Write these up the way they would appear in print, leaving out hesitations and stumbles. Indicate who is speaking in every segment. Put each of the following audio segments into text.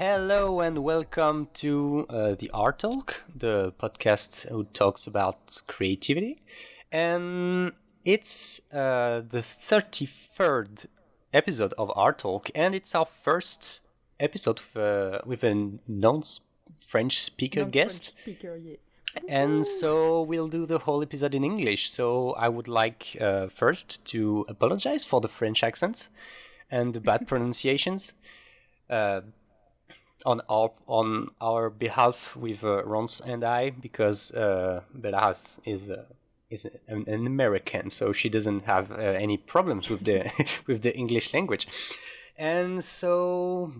Speaker 1: Hello and welcome to the Artölk, the podcast who talks about creativity. And it's the 33rd episode of Artölk, and it's our first episode with a non-French speaker guest.
Speaker 2: Speaker, yeah.
Speaker 1: And so we'll do the whole episode in English. So I would like first to apologize for the French accents and the bad pronunciations. On our behalf with Rons and I, because Bella is an American, so she doesn't have any problems with the with the English language, and so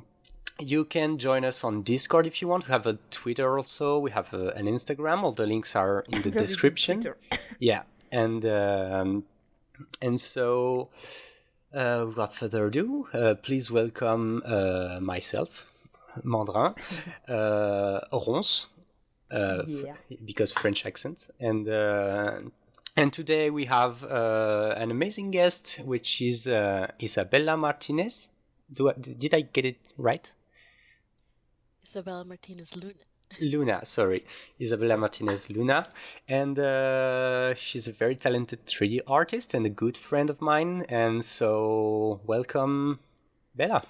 Speaker 1: you can join us on Discord if you want. We have a Twitter also. We have an Instagram. All the links are in the description. Yeah, and so without further ado, please welcome myself. Mandrin, Rons, because French accent, and today we have an amazing guest, which is Isabella Martinez. Did I get it right?
Speaker 3: Isabella Martinez Luna.
Speaker 1: Luna, sorry, Isabella Martinez Luna, and she's a very talented 3D artist and a good friend of mine. And so, welcome, Bella.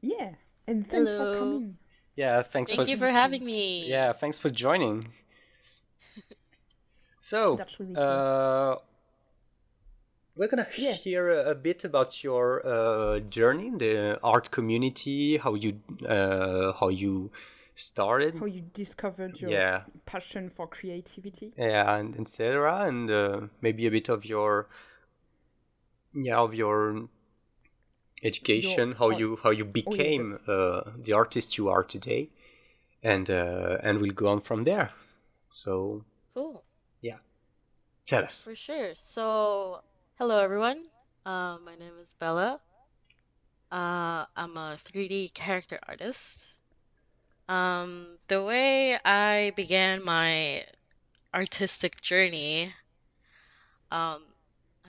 Speaker 2: Yeah. And thanks for coming.
Speaker 1: Yeah,
Speaker 3: Thank you for having me.
Speaker 1: Yeah, thanks for joining. So,
Speaker 2: That's really cool.
Speaker 1: We're gonna hear a bit about your journey in the art community, how you started,
Speaker 2: how you discovered your passion for creativity.
Speaker 1: Yeah, and etc. And maybe a bit of your education, how you became the artist you are today, and we'll go on from there. So
Speaker 3: cool.
Speaker 1: Yeah, tell us.
Speaker 3: For sure. So hello everyone. My name is Bella. I'm a 3D character artist. The way I began my artistic journey, I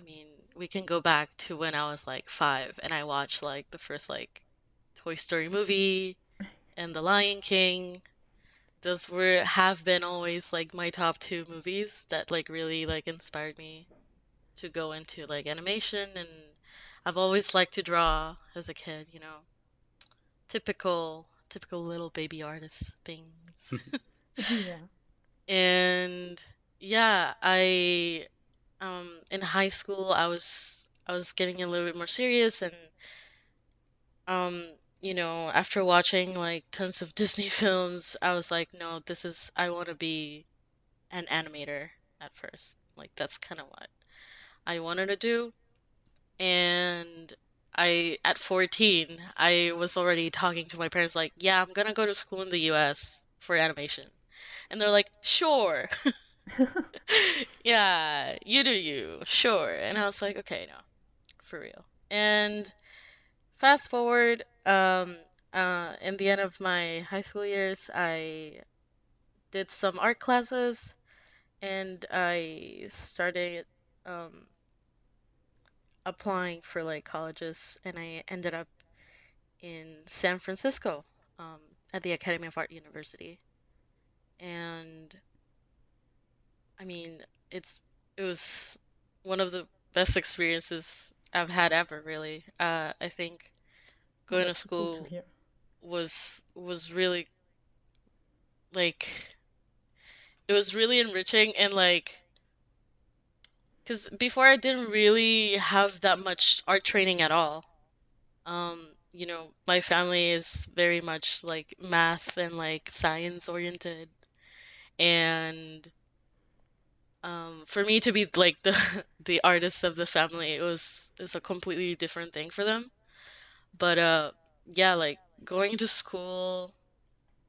Speaker 3: mean, we can go back to when I was like 5 and I watched like the first like Toy Story movie and The Lion King. Those have been always like my top 2 movies that like really like inspired me to go into like animation, and I've always liked to draw as a kid, you know. Typical little baby artist things.
Speaker 2: Yeah.
Speaker 3: And yeah, I in high school I was getting a little bit more serious, and you know, after watching like tons of Disney films, I was like, no, I want to be an animator at first. Like that's kind of what I wanted to do. And at 14, I was already talking to my parents like, yeah, I'm gonna go to school in the US for animation. And they're like, sure. Yeah, you do you, sure. And I was like, okay, no, for real. And fast forward, in the end of my high school years, I did some art classes, and I started applying for like colleges, and I ended up in San Francisco, at the Academy of Art University. And I mean, it was one of the best experiences I've had ever, really. I think going to school was really like it was really enriching, and like because before I didn't really have that much art training at all. You know, my family is very much like math and like science oriented, and for me to be like the artist of the family, it's a completely different thing for them. But yeah, like going to school,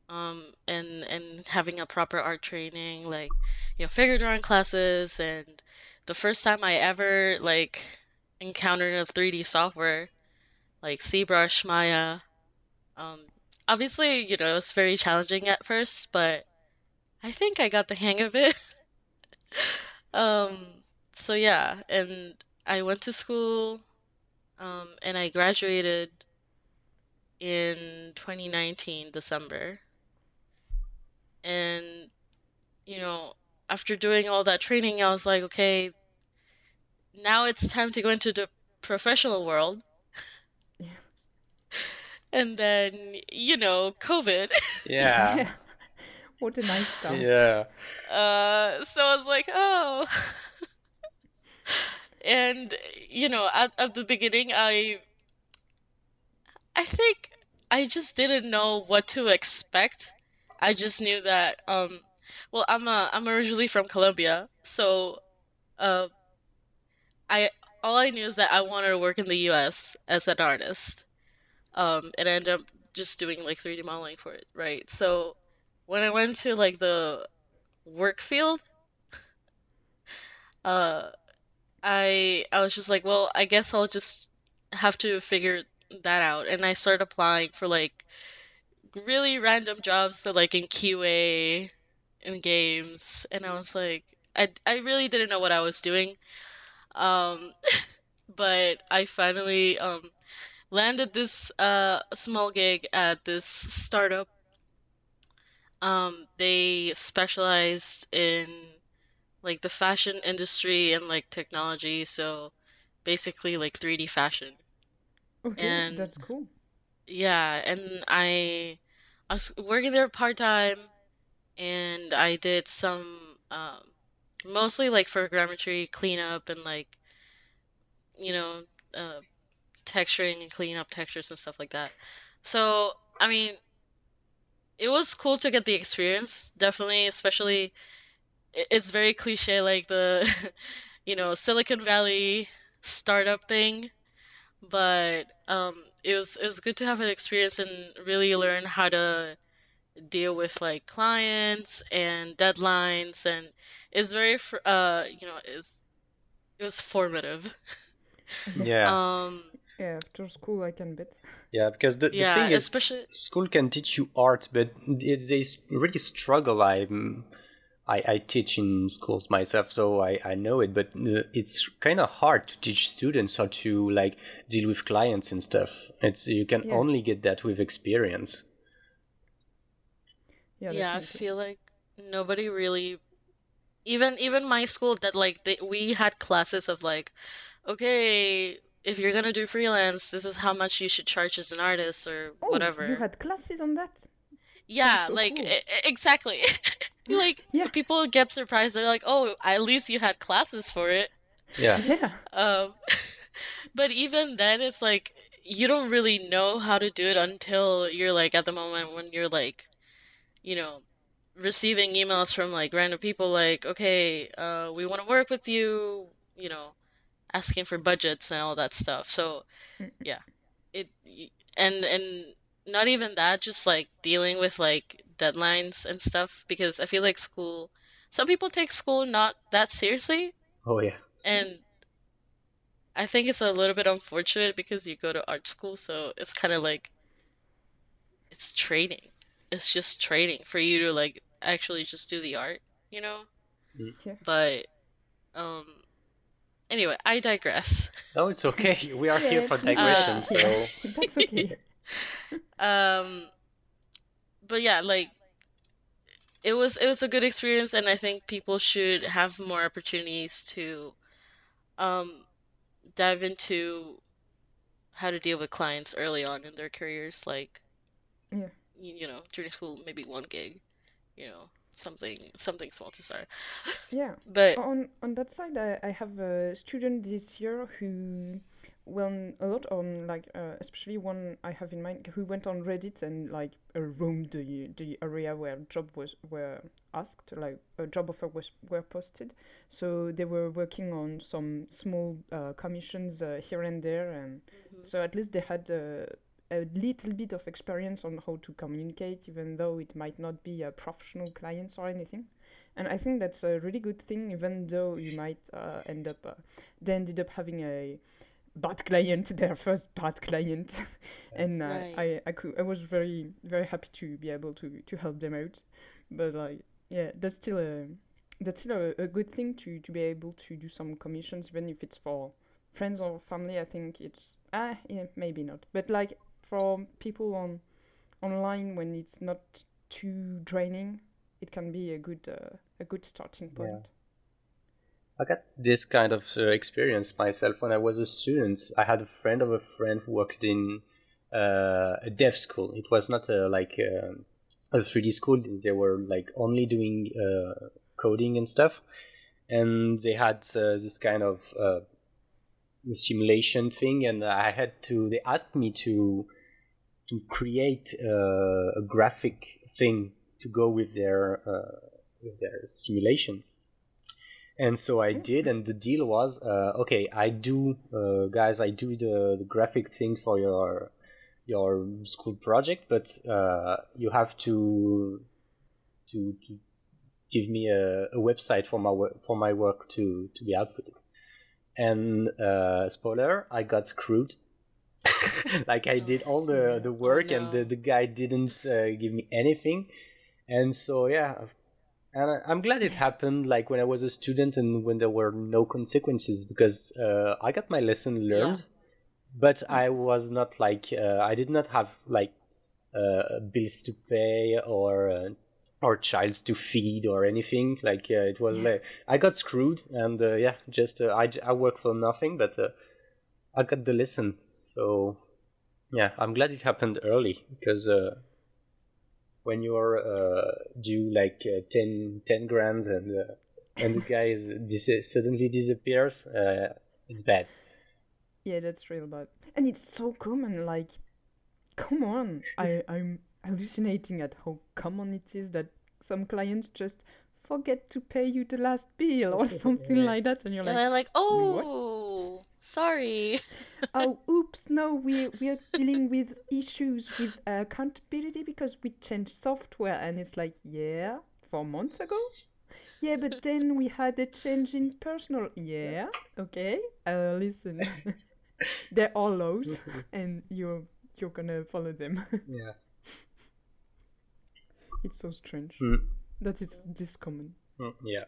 Speaker 3: and having a proper art training, like, you know, figure drawing classes, and the first time I ever like encountered a 3D software like ZBrush, Maya. Um, Obviously, you know, it's very challenging at first, but I think I got the hang of it. Um, so yeah, and I went to school, and I graduated in 2019 December. And, you know, after doing all that training, I was like, okay, now it's time to go into the professional world.
Speaker 2: Yeah.
Speaker 3: And then, COVID.
Speaker 1: Yeah.
Speaker 2: Yeah. What a nice start.
Speaker 1: Yeah.
Speaker 3: So I was like, oh. And, at the beginning, I think I just didn't know what to expect. I just knew that, well, I'm originally from Colombia, so uh, I all I knew is that I wanted to work in the U.S. as an artist. And I ended up just doing like 3D modeling for it, right? So when I went to like the work field, uh, I was just like, well, I guess I'll just have to figure that out. And I started applying for like really random jobs that like in QA in games, and I was like, I really didn't know what I was doing. Um, but I finally landed this small gig at this startup. They specialized in like the fashion industry and like technology, so basically like 3D fashion.
Speaker 2: Okay,
Speaker 3: And
Speaker 2: that's cool.
Speaker 3: yeah, and I was working there part-time, and I did some mostly like for grammetry cleanup and like, you know, uh texturing and cleaning up textures and stuff like that. So, I mean, it was cool to get the experience, definitely, especially it's very cliche like the Silicon Valley startup thing, but it was good to have an experience and really learn how to deal with like clients and deadlines, and it's very it was formative.
Speaker 2: Yeah.
Speaker 1: Yeah.
Speaker 3: Um
Speaker 2: Yeah, after school I can bet.
Speaker 1: Yeah, because the
Speaker 3: yeah,
Speaker 1: thing is,
Speaker 3: especially
Speaker 1: school can teach you art, but they really struggle. I teach in schools myself, so I know it, but it's kind of hard to teach students how to like deal with clients and stuff. It's you can
Speaker 2: Yeah,
Speaker 1: only get that with experience.
Speaker 2: yeah,
Speaker 3: yeah, I
Speaker 2: definitely.
Speaker 3: feel like nobody really, even my school, that like we had classes of like, okay, if you're gonna do freelance, this is how much you should charge as an artist or
Speaker 2: Oh, you
Speaker 3: whatever.
Speaker 2: had classes on that? Sounds
Speaker 3: Yeah,
Speaker 2: so
Speaker 3: like
Speaker 2: cool.
Speaker 3: exactly. Like
Speaker 2: Yeah,
Speaker 3: people get surprised. They're like, "Oh, at least you had classes for it."
Speaker 1: Yeah.
Speaker 2: yeah.
Speaker 3: Um, but even then, it's like you don't really know how to do it until you're like at the moment when you're like, you know, receiving emails from like random people like, "Okay, we want to work with you," you know, asking for budgets and all that stuff. So,
Speaker 2: Mm,
Speaker 3: yeah. it y- and not even that, just like dealing with like deadlines and stuff, because I feel like school, some people take school not that seriously,
Speaker 1: Oh yeah.
Speaker 3: and I think it's a little bit unfortunate because you go to art school, so it's kind of like it's training. It's just training for you to like actually just do the art, you know?
Speaker 1: Mm.
Speaker 2: yeah.
Speaker 3: But um anyway, I digress.
Speaker 1: No, it's okay. We are here
Speaker 2: Yeah,
Speaker 1: for
Speaker 2: we love
Speaker 3: Uh
Speaker 1: digression,
Speaker 2: it. Yeah,
Speaker 1: so
Speaker 2: that's okay.
Speaker 3: um but yeah, like it was a good experience, and I think people should have more opportunities to um dive into how to deal with clients early on in their careers, like
Speaker 2: Yeah.
Speaker 3: during school, maybe one gig, something small to start.
Speaker 2: Yeah.
Speaker 3: But
Speaker 2: On that side, I have a student this year who went a lot on like especially one I have in mind who went on Reddit and like roamed the area where job was were asked, like a job offer was were posted. So they were working on some small commissions here and there, and
Speaker 3: mhm,
Speaker 2: so at least they had a little bit of experience on how to communicate, even though it might not be a professional clients or anything. And I think that's a really good thing, even though you might end up, they ended up having a bad client, their first bad client, and
Speaker 3: right.
Speaker 2: I was very very happy to be able to help them out, but like yeah, that's still a good thing to be able to do some commissions, even if it's for friends or family. I think it's yeah, maybe not, but like for people online when it's not too draining, it can be a good starting
Speaker 1: Yeah.
Speaker 2: point.
Speaker 1: I got this kind of experience myself when I was a student. I had a friend of a friend who worked in a dev school. It was not a 3D school. They were like only doing coding and stuff, and they had this kind of simulation thing, and I had to. They asked me to create a graphic thing to go with their simulation. And so I did, and the deal was, okay, I do, guys, I do the graphic thing for your school project, but you have to give me a website for my work to be outputted. And spoiler, I got screwed. Like I did all the
Speaker 3: Oh
Speaker 1: work, and
Speaker 3: no.
Speaker 1: the guy didn't give me anything. And so yeah, and I'm glad it happened like when I was a student and when there were no consequences, because I got my lesson
Speaker 3: Yeah.
Speaker 1: learned, but I was not like I did not have like bills to pay or childs to feed or anything. Like it was
Speaker 2: Yeah.
Speaker 1: like I got screwed, and yeah, just I worked for nothing, but I got the lesson. So yeah, I'm glad it happened early, because when you're due like 10 grand, and the guy suddenly disappears, it's bad.
Speaker 2: Yeah, that's real bad. And it's so common, like, come on. I'm hallucinating at how common it is that some clients just forget to pay you the last bill or something
Speaker 1: Yeah.
Speaker 2: like that, and you're
Speaker 3: Yeah,
Speaker 2: like,
Speaker 3: they're like,
Speaker 2: what?
Speaker 3: oh, sorry.
Speaker 2: Oh, oops, no, we're dealing with issues with accountability because we changed software, and it's like, yeah, 4 months ago? Yeah, but then we had a change in personal. Yeah, okay. Listen, they're all laws, and you're gonna follow them.
Speaker 1: Yeah.
Speaker 2: It's so strange
Speaker 1: Mm,
Speaker 2: that it's this common.
Speaker 1: yeah.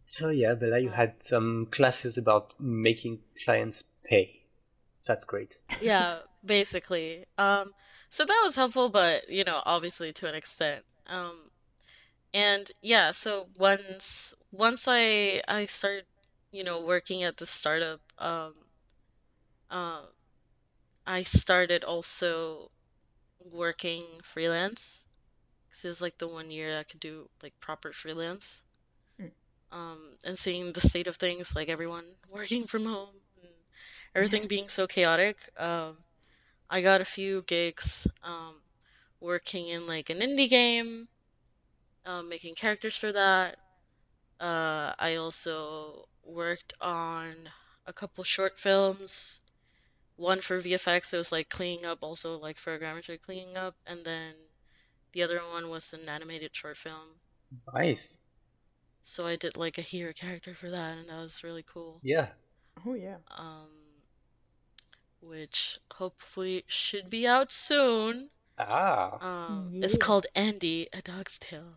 Speaker 1: So yeah, Bella, you
Speaker 3: Um,
Speaker 1: had some classes about making clients pay. That's great.
Speaker 3: yeah, basically. So that was helpful, but obviously to an extent. And yeah, so once I started, working at the startup, uh, I started also working freelance. This is like the 1 year I could do like proper freelance.
Speaker 2: Mm.
Speaker 3: And seeing the state of things, like everyone working from home and everything being so chaotic. I got a few gigs, working in like an indie game, making characters for that. I also worked on a couple short films. One for VFX, it was like cleaning up, also like for grammetry cleaning up, and then the other one was an animated short film.
Speaker 1: Nice.
Speaker 3: So I did like a hero character for that, and that was really cool.
Speaker 1: Yeah.
Speaker 2: Oh yeah.
Speaker 3: Um, which hopefully should be out soon.
Speaker 1: Ah,
Speaker 3: It's
Speaker 2: Yeah.
Speaker 3: called Andy, A Dog's Tale.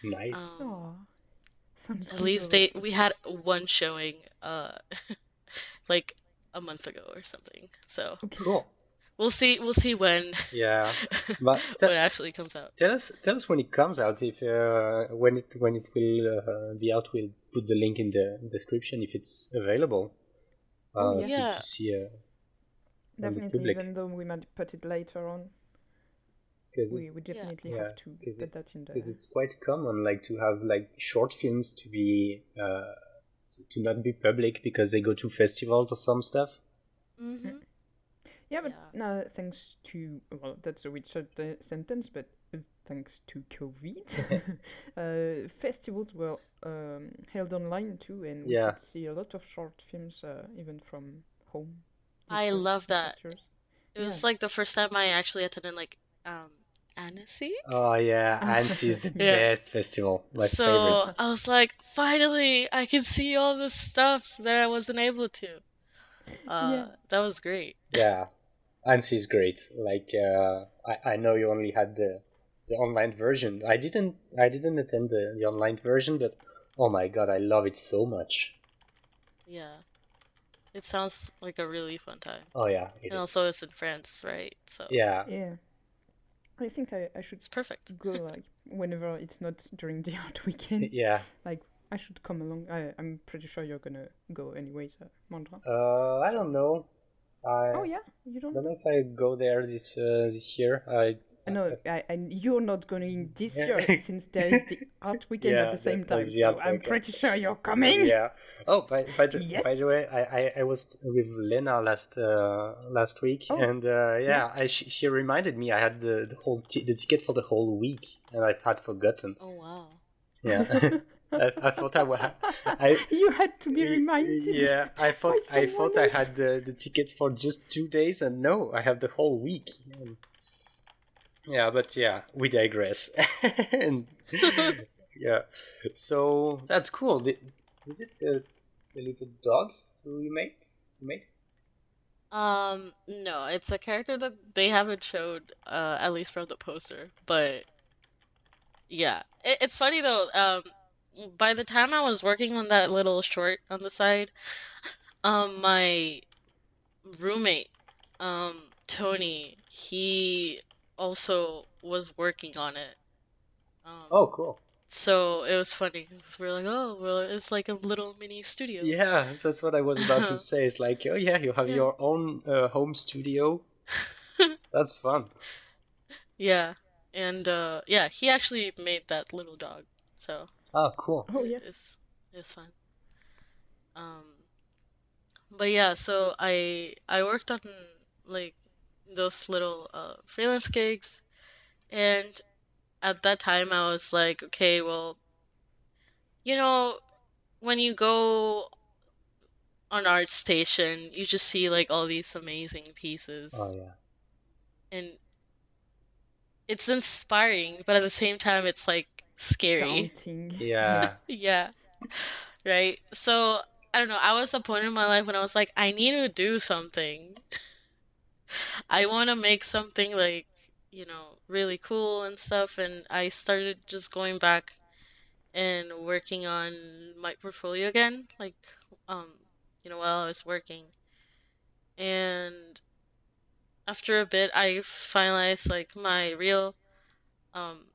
Speaker 1: nice.
Speaker 3: Um,
Speaker 2: Oh, sounds
Speaker 3: at
Speaker 2: good
Speaker 3: least
Speaker 2: already.
Speaker 3: we had one showing, like a month ago or something. So
Speaker 2: Okay.
Speaker 1: Cool.
Speaker 3: we'll see when
Speaker 1: Yeah. But
Speaker 3: when it actually comes out.
Speaker 1: tell us when it comes out. If when it will be out, we'll put the link in the description if it's available
Speaker 2: Oh yeah,
Speaker 1: to
Speaker 3: Yeah,
Speaker 1: see on the
Speaker 2: definitely.
Speaker 1: public.
Speaker 2: Even though we might put it later on,
Speaker 1: Because
Speaker 2: we
Speaker 3: yeah,
Speaker 2: definitely
Speaker 1: yeah,
Speaker 2: have to
Speaker 1: because
Speaker 2: put that in
Speaker 1: because
Speaker 2: there.
Speaker 1: it's quite common like to have like short films to be to not be public because they go to festivals or some stuff.
Speaker 2: Mm.
Speaker 3: mm-hmm,
Speaker 2: Yeah, but
Speaker 3: yeah.
Speaker 2: no, thanks to, well, that's a weird sentence, but thanks to COVID, festivals were held online too, and we
Speaker 1: Yeah.
Speaker 2: could see a lot of short films even from home
Speaker 3: I
Speaker 2: this year,
Speaker 3: love
Speaker 2: this
Speaker 3: that.
Speaker 2: past years.
Speaker 3: It
Speaker 2: Yeah.
Speaker 3: was like the first time I actually attended like Annecy.
Speaker 1: Oh yeah, Annecy is the
Speaker 3: Yeah.
Speaker 1: best festival. My favorite.
Speaker 3: So I was like, finally, I can see all this stuff that I wasn't able to.
Speaker 2: Yeah.
Speaker 3: That was great.
Speaker 1: Yeah, Annecy is great. Like I know you only had the online version. I didn't attend the online version, but oh my god, I love it so much.
Speaker 3: Yeah. It sounds like a really fun time.
Speaker 1: Oh yeah, it
Speaker 3: And
Speaker 1: is.
Speaker 3: also it's in France, right? So
Speaker 1: Yeah,
Speaker 2: Yeah, I think I should
Speaker 3: it's perfect.
Speaker 2: go like whenever it's not during the art weekend.
Speaker 1: yeah.
Speaker 2: Like I should come along. I'm pretty sure you're gonna go anyways, Mandra.
Speaker 1: I
Speaker 2: So.
Speaker 1: don't know.
Speaker 2: Oh
Speaker 1: I
Speaker 2: yeah, you don't
Speaker 1: don't
Speaker 2: know?
Speaker 1: know if I go there this year.
Speaker 2: No, and you're not going this year
Speaker 1: I
Speaker 2: since there is the art weekend at
Speaker 1: yeah,
Speaker 2: the same
Speaker 1: there's
Speaker 2: time.
Speaker 1: the
Speaker 2: So
Speaker 1: art
Speaker 2: I'm
Speaker 1: weekend.
Speaker 2: pretty sure you're coming.
Speaker 1: Yeah. Oh,
Speaker 2: Yes.
Speaker 1: by the way, I was with Lena last week,
Speaker 2: Oh,
Speaker 1: and
Speaker 2: yeah.
Speaker 1: yeah, she reminded me I had the the ticket for the whole week, and I had forgotten.
Speaker 3: Oh wow.
Speaker 1: Yeah. I thought I
Speaker 2: You had to be reminded
Speaker 1: yeah,
Speaker 2: by
Speaker 1: I
Speaker 2: someone
Speaker 1: thought I
Speaker 2: else.
Speaker 1: had the tickets for just 2 days, and no, I have the whole week. Yeah, but yeah, we digress. And yeah, so that's cool. Is it the little dog who you made? You made?
Speaker 3: No, it's a character that they haven't showed, at least from the poster. But yeah, it's funny though. By the time I was working on that little short on the side, my roommate, Tony, he also was working on it. Um,
Speaker 1: Oh, cool.
Speaker 3: so it was funny because we are like, oh, well, it's like a little mini studio.
Speaker 1: Yeah, that's what I was about to say. It's like, oh yeah, you have
Speaker 3: Yeah.
Speaker 1: your own home studio. That's fun.
Speaker 3: Yeah. And yeah, he actually made that little dog. So
Speaker 1: Ah, cool.
Speaker 2: Oh yeah.
Speaker 3: it's fun. Um, but yeah, so I worked on like those little freelance gigs, and at that time I was like, okay, well, you know, when you go on art station, you just see like all these amazing
Speaker 1: Oh
Speaker 3: pieces,
Speaker 1: yeah.
Speaker 3: and it's inspiring, but at the same time it's like scary.
Speaker 2: Daunting. Yeah.
Speaker 1: Yeah,
Speaker 3: Yeah, right. So I don't know, I was at a point in my life when I was like, I need to do something. I want to make something like, really cool and stuff, and I started just going back and working on my portfolio again, like, um, while I was working. And after a bit, I finalized like my reel, um,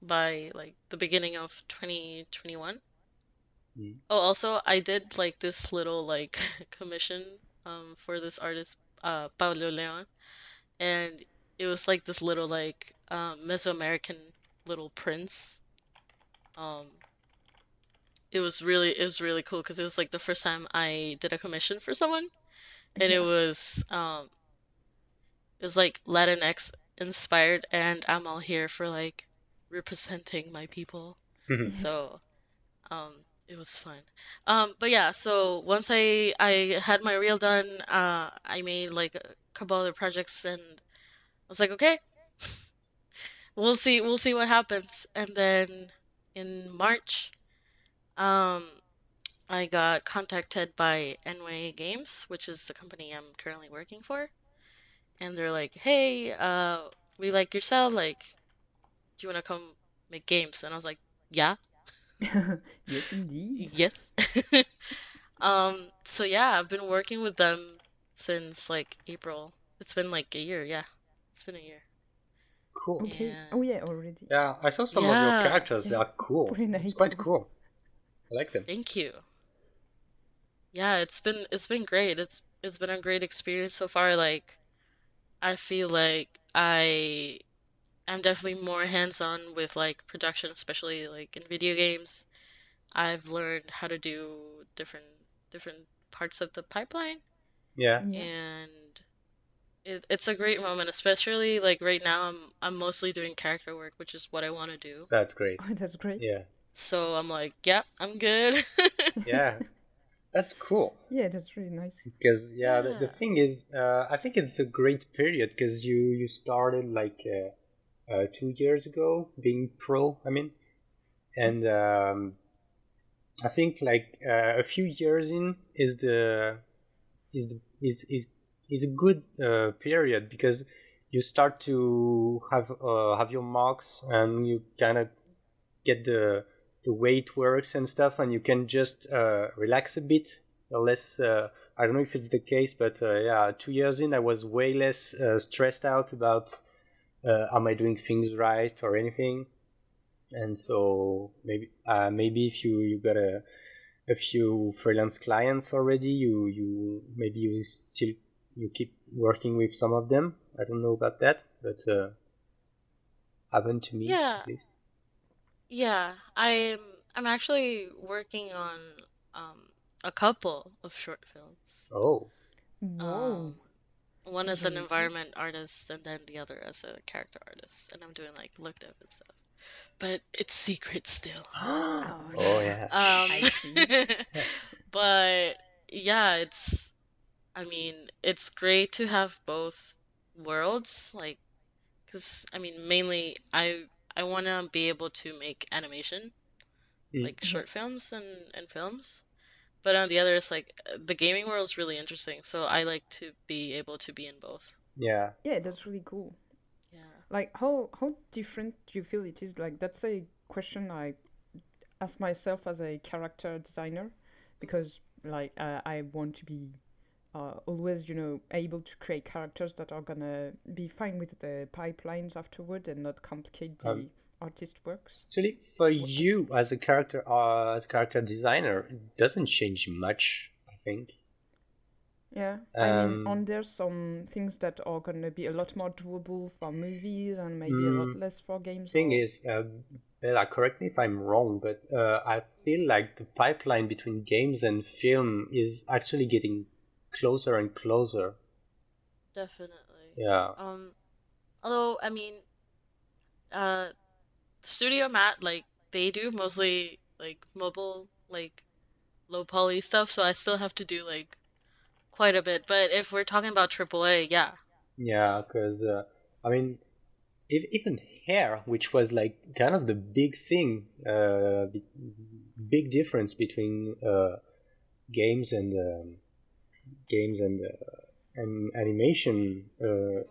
Speaker 3: by like the beginning of 2021.
Speaker 1: mm.
Speaker 3: Oh, also, I did like this little like commission, for this artist, Paulo Leon, and it was like this little like Mesoamerican little prince. Um, it was really cool because it was like the first time I did a commission for someone, and it
Speaker 2: Yeah.
Speaker 3: was like Latinx inspired, and I'm all here for like representing my people.
Speaker 2: Yes.
Speaker 3: So um it was fun. But yeah, so once I had my reel done, I made like a couple other projects, and I was like, okay, we'll see what happens. And then in March, um I got contacted by NY Games, which is the company I'm currently working for, and they're like, "Hey, we like your style. Like, do you want to come make games?" And I was like, "Yeah,
Speaker 2: Yes, indeed.
Speaker 3: yes." So yeah, I've been working with them since like April. It's been like a year, yeah. It's been a year.
Speaker 1: Cool.
Speaker 2: Okay. Oh
Speaker 3: And
Speaker 2: yeah, already.
Speaker 1: Yeah, I saw some of your
Speaker 3: yeah,
Speaker 1: characters. They
Speaker 2: Yeah.
Speaker 1: are cool. It's
Speaker 2: Pretty
Speaker 1: quite
Speaker 2: cool.
Speaker 1: cool. I like them.
Speaker 3: thank you. Yeah, it's been great. It's been a great experience so far. Like, I feel like I'm definitely more hands-on with like production, especially like in video games. I've learned how to do different parts of the pipeline,
Speaker 1: Yeah,
Speaker 2: Yeah.
Speaker 3: and it's a great moment, especially like right now I'm mostly doing character work, which is what I want to do.
Speaker 1: that's great.
Speaker 2: Oh, that's great.
Speaker 1: Yeah,
Speaker 3: So I'm like, yeah, I'm good.
Speaker 1: yeah, that's cool.
Speaker 2: Yeah, that's really nice.
Speaker 1: Because yeah, the
Speaker 3: Yeah.
Speaker 1: thing is, I think it's a great period because you started like 2 years ago being pro. I mean,
Speaker 2: Yeah.
Speaker 1: and I think like a few years in is a good period because you start to have your marks and you kind of get the way it works and stuff, and you can just relax a bit, less I don't know if it's the case, but yeah, 2 years in, I was way less stressed out about am I doing things right or anything. And so maybe if you got a few freelance clients already, you maybe you keep working with some of them. I don't know about that, but happened to me
Speaker 3: Yeah,
Speaker 1: at least.
Speaker 3: yeah. I'm actually working on um a couple of short films.
Speaker 1: Oh,
Speaker 3: Um,
Speaker 2: Whoa,
Speaker 3: one
Speaker 2: that's
Speaker 3: as an
Speaker 2: really cool.
Speaker 3: environment artist and then the other as a character artist, and I'm doing like look dev and stuff. But it's secret still.
Speaker 2: Oh
Speaker 1: oh
Speaker 2: yeah,
Speaker 1: yeah.
Speaker 3: Um,
Speaker 2: I see.
Speaker 3: but yeah, I mean, it's great to have both worlds, like, because I mean, mainly I want to be able to make animation,
Speaker 1: Mm,
Speaker 3: like
Speaker 2: Yeah,
Speaker 3: short films and films. But on the other, it's like the gaming world is really interesting, so I like to be able to be in both.
Speaker 1: yeah.
Speaker 2: yeah, that's really cool.
Speaker 3: Yeah.
Speaker 2: Like, how different do you feel it is? Like, that's a question I ask myself as a character designer,
Speaker 3: Mhm.
Speaker 2: because like I want to be always, able to create characters that are gonna be fine with the pipelines afterward and not complicate
Speaker 1: Um,
Speaker 2: the artist works.
Speaker 1: Actually, for
Speaker 2: Work.
Speaker 1: you as a character designer, it doesn't change much, I think.
Speaker 2: Yeah, I mean,
Speaker 1: Um,
Speaker 2: on there some things that are gonna be a lot more doable for movies and maybe a lot
Speaker 1: mm,
Speaker 2: less for games
Speaker 1: Thing
Speaker 2: or.
Speaker 1: is, Bella, correct me if I'm wrong, but I feel like the pipeline between games and film is actually getting closer and closer.
Speaker 3: Definitely.
Speaker 1: Yeah.
Speaker 3: Um, although I mean, uh, Studio Matte, like they do mostly like mobile, like low poly stuff, so I still have to do like quite a bit. But if we're talking about AAA, yeah.
Speaker 1: Yeah,
Speaker 3: Um,
Speaker 1: because I mean, even hair, which was like kind of the big thing, big difference between games and games and animation.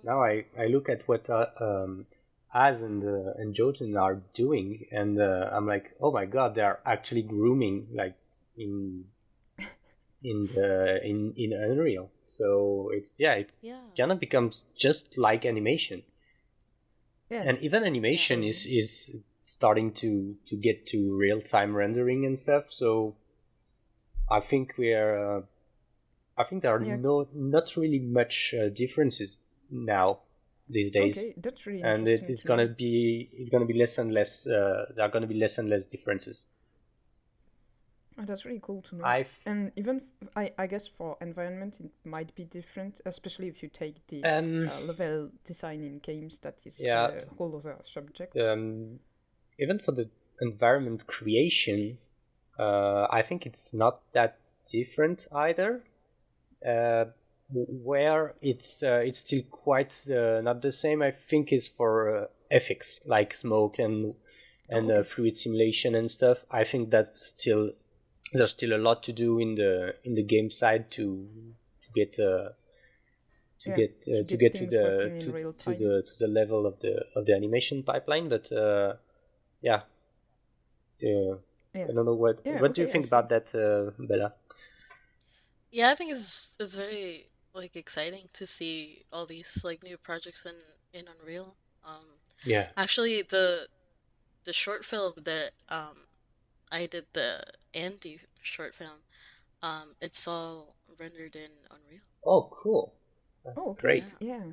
Speaker 1: Now
Speaker 3: mhm.
Speaker 1: I look at what Az and Jotun are doing, and I'm like, oh my god, they are actually grooming like in in Unreal. So it's yeah, it
Speaker 3: Yeah.
Speaker 1: kind of becomes just like animation,
Speaker 2: Yeah,
Speaker 1: and even
Speaker 3: Yeah.
Speaker 1: animation
Speaker 2: so
Speaker 1: is starting to get to real time rendering and stuff. So I think we're I think there are
Speaker 2: yeah,
Speaker 1: not really much differences now these days,
Speaker 2: okay, that's really
Speaker 1: and
Speaker 2: interesting
Speaker 1: it's
Speaker 2: to
Speaker 1: gonna
Speaker 2: know.
Speaker 1: be less and less. There are gonna be less and less differences.
Speaker 2: That's really cool to know.
Speaker 1: I've
Speaker 2: And even I guess for environment it might be different, especially if you take the
Speaker 1: um
Speaker 2: level design in games. That is
Speaker 1: yeah
Speaker 2: a whole other subject.
Speaker 1: um even for the environment creation, I think it's not that different either. Uh, where it's still quite not the same, I think, is for ethics like smoke
Speaker 2: Oh,
Speaker 1: and
Speaker 2: okay.
Speaker 1: fluid simulation and stuff. I think that's still there's still a lot to do in the game side to get
Speaker 2: Yeah, to
Speaker 1: to
Speaker 2: get
Speaker 1: get
Speaker 2: things working in
Speaker 1: to
Speaker 2: real time.
Speaker 1: the level of the animation pipeline. But yeah,
Speaker 2: Yeah,
Speaker 1: I don't know
Speaker 2: yeah.
Speaker 1: what do you
Speaker 2: Okay, I
Speaker 1: think
Speaker 2: see.
Speaker 1: about that, Bella?
Speaker 3: Yeah, I think it's very like exciting to see all these like new projects in Unreal.
Speaker 1: Yeah.
Speaker 3: Actually, the short film that I did, the Andy short film, it's all rendered in Unreal.
Speaker 1: Oh, cool. That's
Speaker 2: Oh, okay.
Speaker 1: great.
Speaker 3: Yeah.
Speaker 2: Yeah,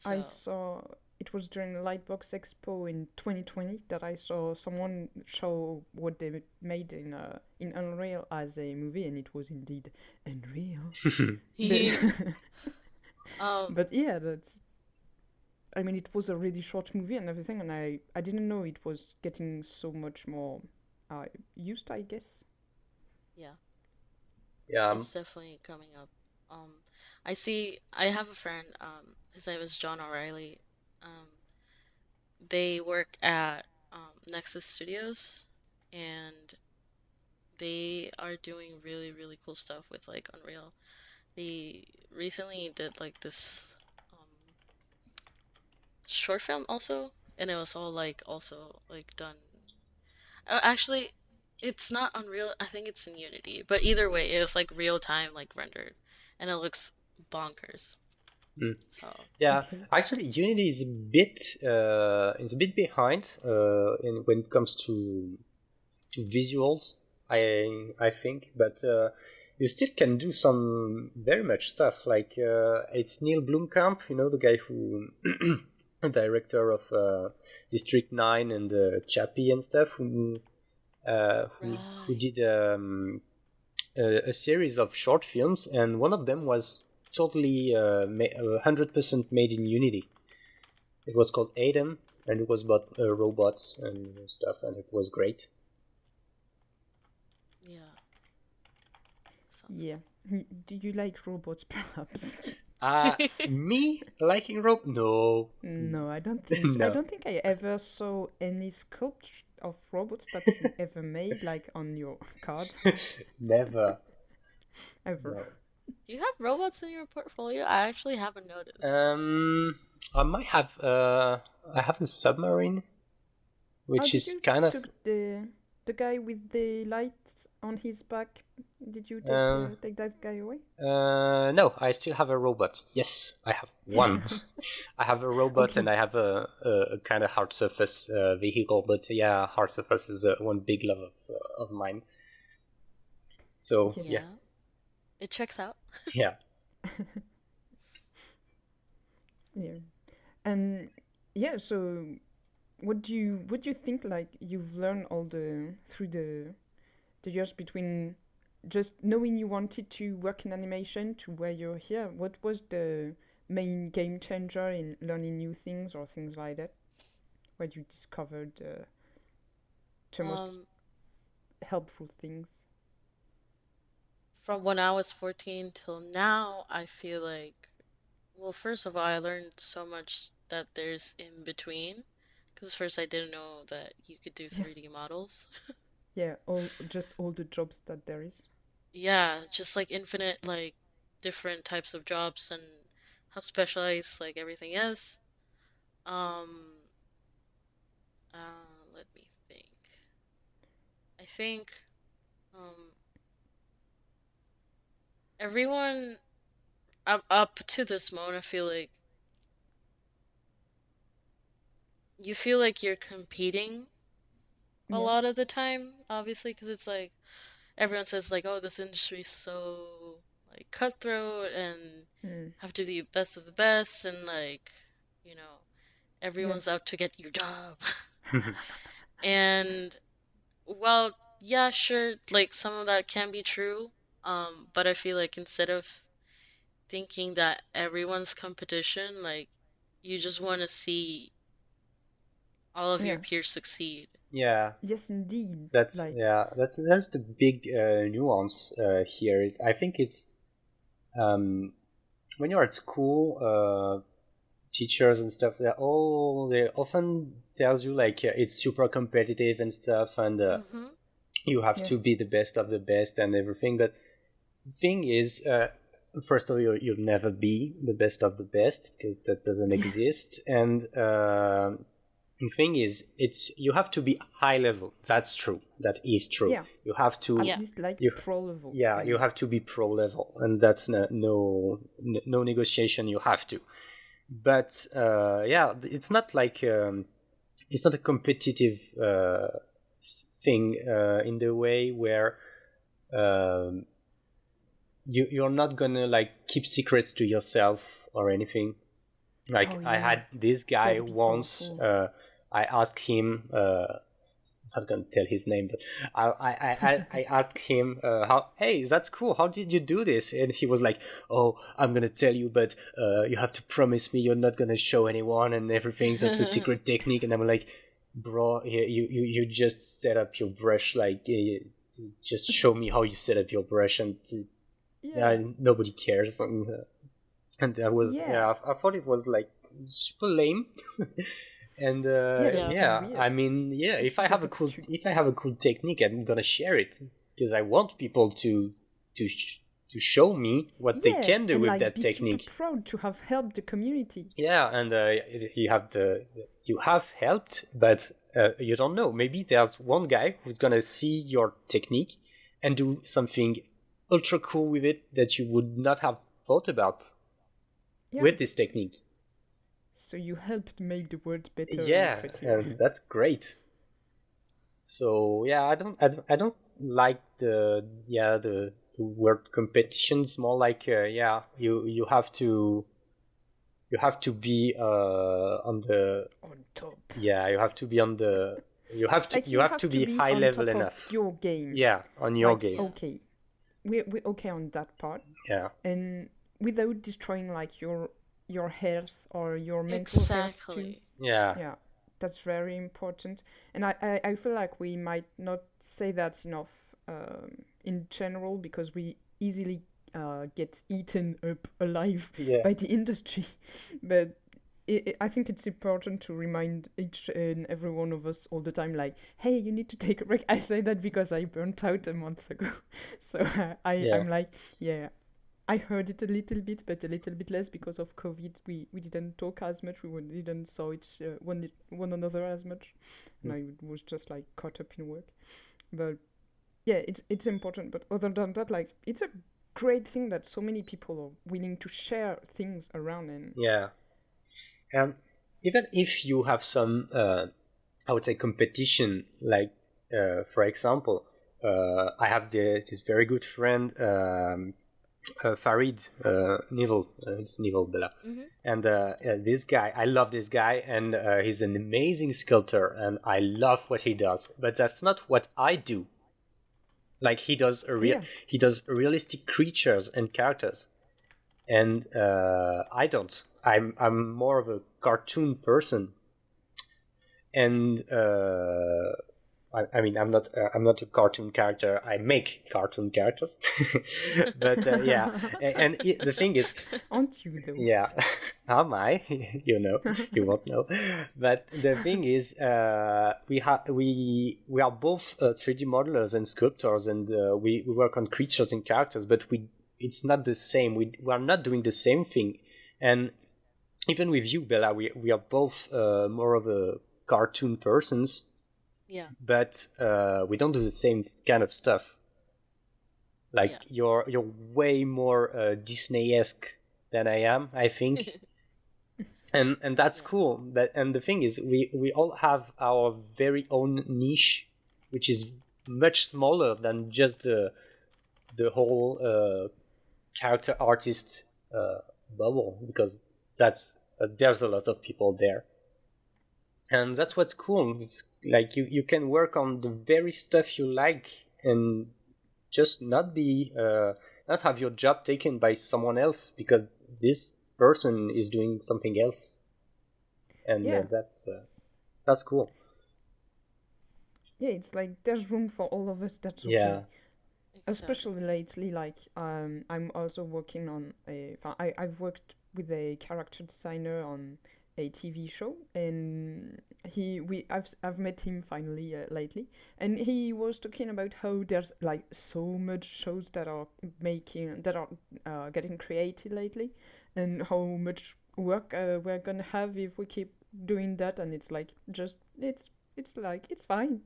Speaker 2: I
Speaker 3: So,
Speaker 2: saw it was during Lightbox Expo in 2020 that I saw someone show what they made in Unreal as a movie, and it was indeed unreal. The
Speaker 3: um,
Speaker 2: but yeah, that's. I mean, it was a really short movie and everything, and I didn't know it was getting so much more uh, used. I guess.
Speaker 3: yeah,
Speaker 1: Yeah.
Speaker 3: it's definitely coming up. Um, I have a friend, his name is John O'Reilly. Um, they work at Nexus Studios, and they are doing really, really cool stuff with like Unreal. They recently did like this um, short film also, and it was all like also like done. Actually, It's not Unreal. I think it's in Unity. But either way, it's like real time, like rendered, and it looks bonkers.
Speaker 1: Mm.
Speaker 3: So
Speaker 1: Yeah,
Speaker 2: Okay.
Speaker 1: actually, Unity is a bit behind in when it comes to visuals. I think, but you still can do some very much stuff. Like it's Neil Blomkamp, you know, the guy who director of District 9 and Chappie and stuff, who
Speaker 3: right.
Speaker 1: did a series of short films, and one of them was totally 100% made in Unity. It was called Adam, and it was about robots and stuff, and it was great.
Speaker 3: Yeah. Sounds
Speaker 2: Yeah. Do you like robots, perhaps?
Speaker 1: Uh, me liking rope? No,
Speaker 2: No, I don't think. I
Speaker 1: no,
Speaker 2: don't think I ever saw any sculpture of robots that you ever made, like on your card,
Speaker 1: never.
Speaker 2: ever.
Speaker 1: No.
Speaker 3: Do you have robots in your portfolio? I actually haven't noticed.
Speaker 1: Um, I might have. I have a submarine,
Speaker 2: Oh,
Speaker 1: which
Speaker 2: did
Speaker 1: is
Speaker 2: you
Speaker 1: kind of.
Speaker 2: took the guy with the light on his back? Did you
Speaker 1: Um,
Speaker 2: take that guy away?
Speaker 1: no, I still have a robot. Yes, I have one. I have a robot and
Speaker 2: Okay.
Speaker 1: I have a kind of hard surface vehicle. But yeah, hard surface is one big love of mine. So
Speaker 2: Yeah.
Speaker 1: yeah,
Speaker 3: Yeah, it checks out.
Speaker 1: yeah.
Speaker 2: Yeah. And yeah, so what do you think, like, you've learned all the through the years between just knowing you wanted to work in animation to where you're here? What was the main game changer in learning new things or things like that? Where you discovered the most
Speaker 3: Um,
Speaker 2: helpful things?
Speaker 3: from when I was 14 till now, I feel like, well, first of all, I learned so much that there's in between. Because first I didn't know that you could do
Speaker 2: Yeah.
Speaker 3: 3D models.
Speaker 2: Yeah, all the jobs that there is.
Speaker 3: Yeah, just like infinite, like different types of jobs and how specialized like everything is. Um, let me think. I think um everyone up to this moment, I feel like you feel like you're competing a
Speaker 2: Yeah.
Speaker 3: lot of the time, obviously, because it's like everyone says like, oh, this industry is so like cutthroat and
Speaker 2: Mm.
Speaker 3: have to do the best of the best and like, you know,
Speaker 2: Yeah.
Speaker 3: everyone's out to get your job. And well, yeah, sure, like some of that can be true. But I feel like instead of thinking that everyone's competition, like you just want to see all of your
Speaker 2: Yeah.
Speaker 3: peers succeed.
Speaker 1: Yeah,
Speaker 2: Yes, indeed.
Speaker 1: that's
Speaker 2: Like,
Speaker 1: yeah, that's the big nuance here. I think it's um, when you're at school, teachers and stuff. They often tells you like it's super competitive and stuff, and
Speaker 3: Mm-hmm.
Speaker 1: you have
Speaker 2: yeah.
Speaker 1: to be the best of the best and everything. But the thing is, first of all, you'll never be the best of the best because that doesn't
Speaker 2: Yeah.
Speaker 1: exist, and the thing is, it's you have to be high level. That's true. That is true.
Speaker 2: Yeah.
Speaker 1: You have to
Speaker 2: At
Speaker 3: Yeah.
Speaker 2: least like
Speaker 1: you
Speaker 2: pro level.
Speaker 1: yeah, you
Speaker 2: And
Speaker 1: have to be pro level, and that's no negotiation. You have to. But yeah, it's not like it's not a competitive thing in the way where um, you're not gonna like keep secrets to yourself or anything. Like
Speaker 2: oh
Speaker 1: I
Speaker 2: yeah,
Speaker 1: had this guy
Speaker 2: that'd be
Speaker 1: once.
Speaker 2: powerful.
Speaker 1: I asked him. I'm not gonna tell his name, but I asked him how. Hey, that's cool. How did you do this? And he was like, "Oh, I'm gonna tell you, but you have to promise me you're not gonna show anyone and everything. That's a secret technique." And I'm like, "Bro, you just set up your brush. Like, just show me how you set up your brush, and
Speaker 2: Yeah.
Speaker 1: nobody cares." And I was
Speaker 2: Yeah.
Speaker 1: yeah, I thought it was like super lame. And
Speaker 2: Yeah, that's
Speaker 3: Yeah.
Speaker 2: so
Speaker 1: yeah, I
Speaker 2: weird.
Speaker 1: mean, yeah,
Speaker 2: Such a weird attitude.
Speaker 1: if I have a cool technique, I'm gonna share it because I want people to show me what they
Speaker 2: Yeah,
Speaker 1: can do
Speaker 2: and
Speaker 1: with
Speaker 2: like
Speaker 1: that
Speaker 2: be
Speaker 1: technique.
Speaker 2: super proud to have helped the community.
Speaker 1: Yeah, and you have helped, but you don't know. Maybe there's one guy who's gonna see your technique and do something ultra cool with it that you would not have thought about
Speaker 2: Yeah.
Speaker 1: with this technique.
Speaker 2: So you helped make the world better
Speaker 1: Yeah,
Speaker 2: and prettier.
Speaker 1: that's great. So yeah, I don't like the word competitions. More like you have to be on the
Speaker 2: On top.
Speaker 1: yeah, you have to be on the you have to
Speaker 2: Like
Speaker 1: you have to be high
Speaker 2: on
Speaker 1: level
Speaker 2: top
Speaker 1: enough.
Speaker 2: of your game.
Speaker 1: Yeah, on your
Speaker 2: Like,
Speaker 1: game.
Speaker 2: okay, we're okay on that part,
Speaker 1: Yeah.
Speaker 2: and without destroying like your health or your mental health too.
Speaker 3: Exactly.
Speaker 1: Yeah.
Speaker 2: Yeah, that's very important. And I feel like we might not say that enough in general because we easily get eaten up alive
Speaker 1: Yeah.
Speaker 2: by the industry. But I think it's important to remind each and every one of us all the time, like, hey, you need to take a break. I say that because I burnt out a month ago. So I'm like, yeah, I heard it a little bit, but a little bit less because of COVID. We didn't talk as much. We didn't saw each one another as much, and I was just like caught up in work. But yeah, it's important. But other than that, like it's a great thing that so many people are willing to share things around and
Speaker 1: Yeah. Even if you have some, I would say, competition, like, for example, I have this very good friend, Farid Nivel, it's Nivel Bella.
Speaker 3: Hmm.
Speaker 1: And this guy, I love this guy, and he's an amazing sculptor, and I love what he does. But that's not what I do. Like he does realistic creatures and characters, and I don't. I'm more of a cartoon person, and I mean I'm not a cartoon character. I make cartoon characters, but yeah. The thing is,
Speaker 2: aren't you though?
Speaker 1: yeah, am I? You know, you won't know. But the thing is, we are both 3D modelers and sculptors, and we work on creatures and characters, but it's not the same. We are not doing the same thing, and even with you, Bella, we are both more of a cartoon persons.
Speaker 3: Yeah.
Speaker 1: But we don't do the same kind of stuff. Like you're way more Disney-esque than I am, I think. and that's cool. But and the thing is, we all have our very own niche, which is much smaller than just the whole character artist bubble, because that's there's a lot of people there, and that's what's cool. It's like you can work on the very stuff you like and just not be not have your job taken by someone else because this person is doing something else, and that's cool.
Speaker 2: Yeah, it's like there's room for all of us. That's okay.
Speaker 1: Yeah.
Speaker 2: Especially lately, like I'm also working on I've worked with a character designer on a TV show, and I've met him finally lately, and he was talking about how there's like so much shows that are getting created lately, and how much work we're gonna have if we keep doing that, and it's like it's fine.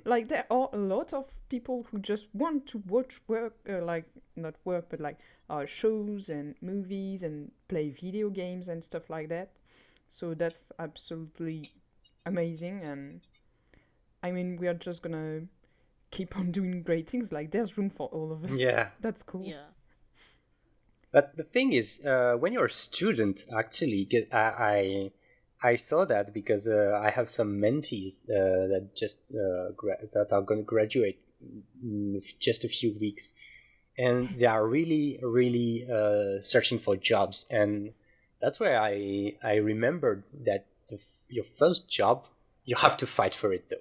Speaker 2: Like there are a lot of people who just want to watch work, like not work, but like shows and movies and play video games and stuff like that. So that's absolutely amazing, and I mean we are just gonna keep on doing great things. Like there's room for all of us.
Speaker 1: Yeah.
Speaker 2: That's cool.
Speaker 3: Yeah.
Speaker 1: But the thing is, when you're a student, actually, I saw that because I have some mentees that just that are going to graduate in just a few weeks, and they are really, really searching for jobs, and that's where I remembered that your first job, you have to fight for it, though.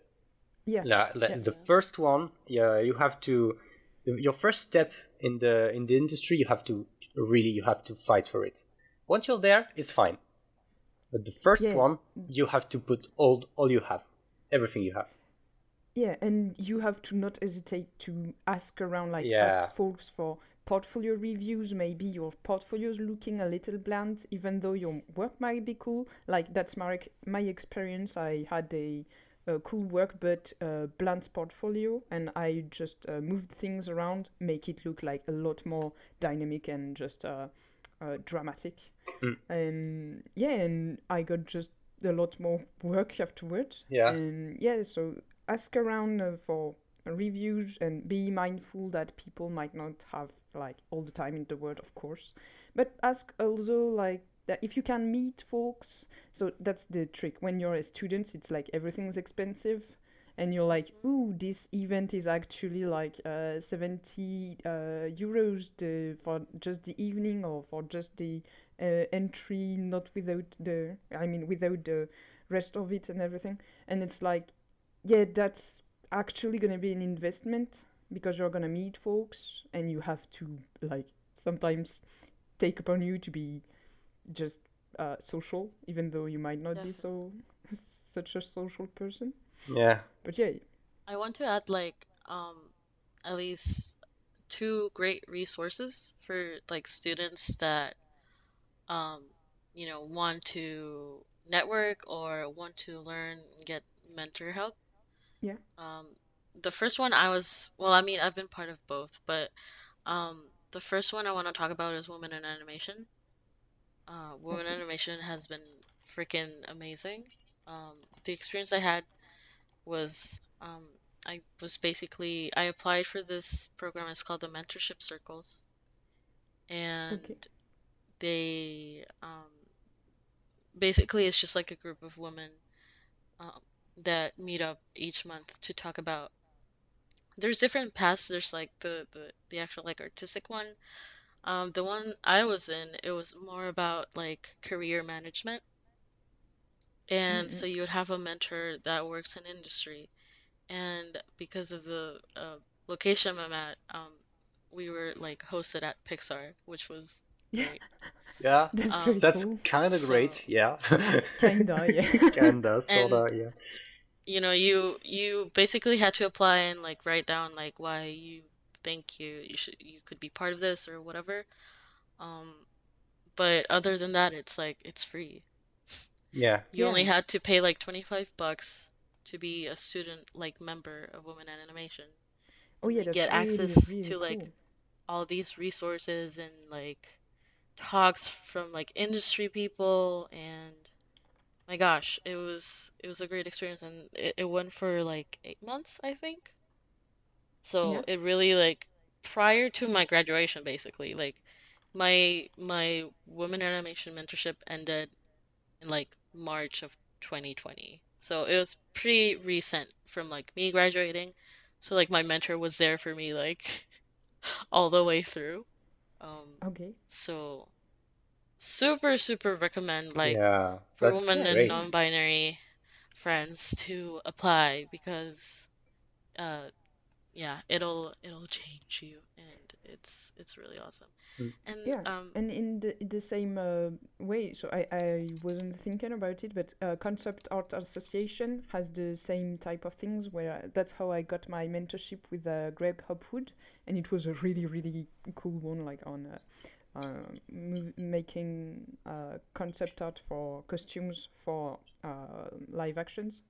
Speaker 2: Yeah.
Speaker 1: The first one, you have to. Your first step in the industry, you have to fight for it. Once you're there, it's fine. But the first one, you have to put all you have, everything you have.
Speaker 2: Yeah, and you have to not hesitate to ask around, like ask folks for portfolio reviews, maybe your portfolio's looking a little bland, even though your work might be cool. Like that's my experience. I had a cool work but bland portfolio, and I just moved things around, make it look like a lot more dynamic and just dramatic.
Speaker 1: Mm.
Speaker 2: And yeah, and I got just a lot more work afterwards.
Speaker 1: Yeah.
Speaker 2: And yeah, so ask around for reviews and be mindful that people might not have like all the time in the world, of course, but ask also like that if you can meet folks. So that's the trick. When you're a student, it's like everything's expensive, and you're like,
Speaker 3: Hmm.
Speaker 2: ooh, this event is actually like 70 euros for just the evening, or for just the entry, not without the, I mean, without the rest of it and everything. And it's like, yeah, that's actually gonna be an investment, because you're gonna meet folks, and you have to like sometimes take upon you to be just social, even though you might not be
Speaker 3: Definitely.
Speaker 2: so such a social person.
Speaker 1: Yeah.
Speaker 2: But yeah,
Speaker 3: I want to add like at least two great resources for like students that um want to network or want to learn and get mentor help.
Speaker 2: yeah,
Speaker 3: Um the first one I was well, I mean, I've been part of both, but the first one I want to talk about is Women in Animation. Women in
Speaker 2: okay,
Speaker 3: Animation has been freaking amazing. The experience I had was I was basically I applied for this program. It's called the Mentorship Circles,
Speaker 2: okay,
Speaker 3: and they basically it's just like a group of women um, that meet up each month to talk about. There's different paths. There's like the actual like artistic one. The one I was in, it was more about like career management. And
Speaker 2: mm-mm.
Speaker 3: so you would have a mentor that works in industry. And because of the location I'm at, we were like hosted at Pixar, which was
Speaker 2: Yeah,
Speaker 3: great.
Speaker 1: Yeah.
Speaker 2: that's
Speaker 3: Um,
Speaker 2: pretty
Speaker 1: That's
Speaker 2: cool.
Speaker 1: kind of
Speaker 3: so
Speaker 1: great. Yeah.
Speaker 2: Kinda, yeah.
Speaker 1: Kinda,
Speaker 3: and
Speaker 1: sorta, yeah.
Speaker 3: you basically had to apply and like write down like why you think you could be part of this or whatever. Um, but other than that, it's like it's free.
Speaker 1: Yeah.
Speaker 3: You only
Speaker 2: Yeah.
Speaker 3: had to pay like $25 to be a student like member of Women in Animation,
Speaker 2: Oh
Speaker 3: and
Speaker 2: yeah,
Speaker 3: then
Speaker 2: that's
Speaker 3: get
Speaker 2: really,
Speaker 3: access
Speaker 2: really
Speaker 3: to like
Speaker 2: cool.
Speaker 3: all these resources and like talks from like industry people. And my gosh, it was a great experience, and it went for like 8 months, I think. So
Speaker 2: Yeah.
Speaker 3: it really like prior to my graduation basically, like my women in animation mentorship ended in like March of 2020. So it was pretty recent from like me graduating. So like my mentor was there for me like all the way through. Um,
Speaker 2: Okay.
Speaker 3: so super, super recommend like
Speaker 1: Yeah.
Speaker 3: for
Speaker 1: That's
Speaker 3: women
Speaker 2: Yeah,
Speaker 3: and
Speaker 1: great.
Speaker 2: cool.
Speaker 3: non-binary friends to apply because uh yeah, it'll change you, and it's really awesome.
Speaker 1: Mm.
Speaker 3: And
Speaker 2: Yeah, and in the same way, so I wasn't thinking about it, but Concept Art Association has the same type of things, where that's how I got my mentorship with Greg Hopwood, and it was a really, really cool one, like on making concept art for costumes for live actions.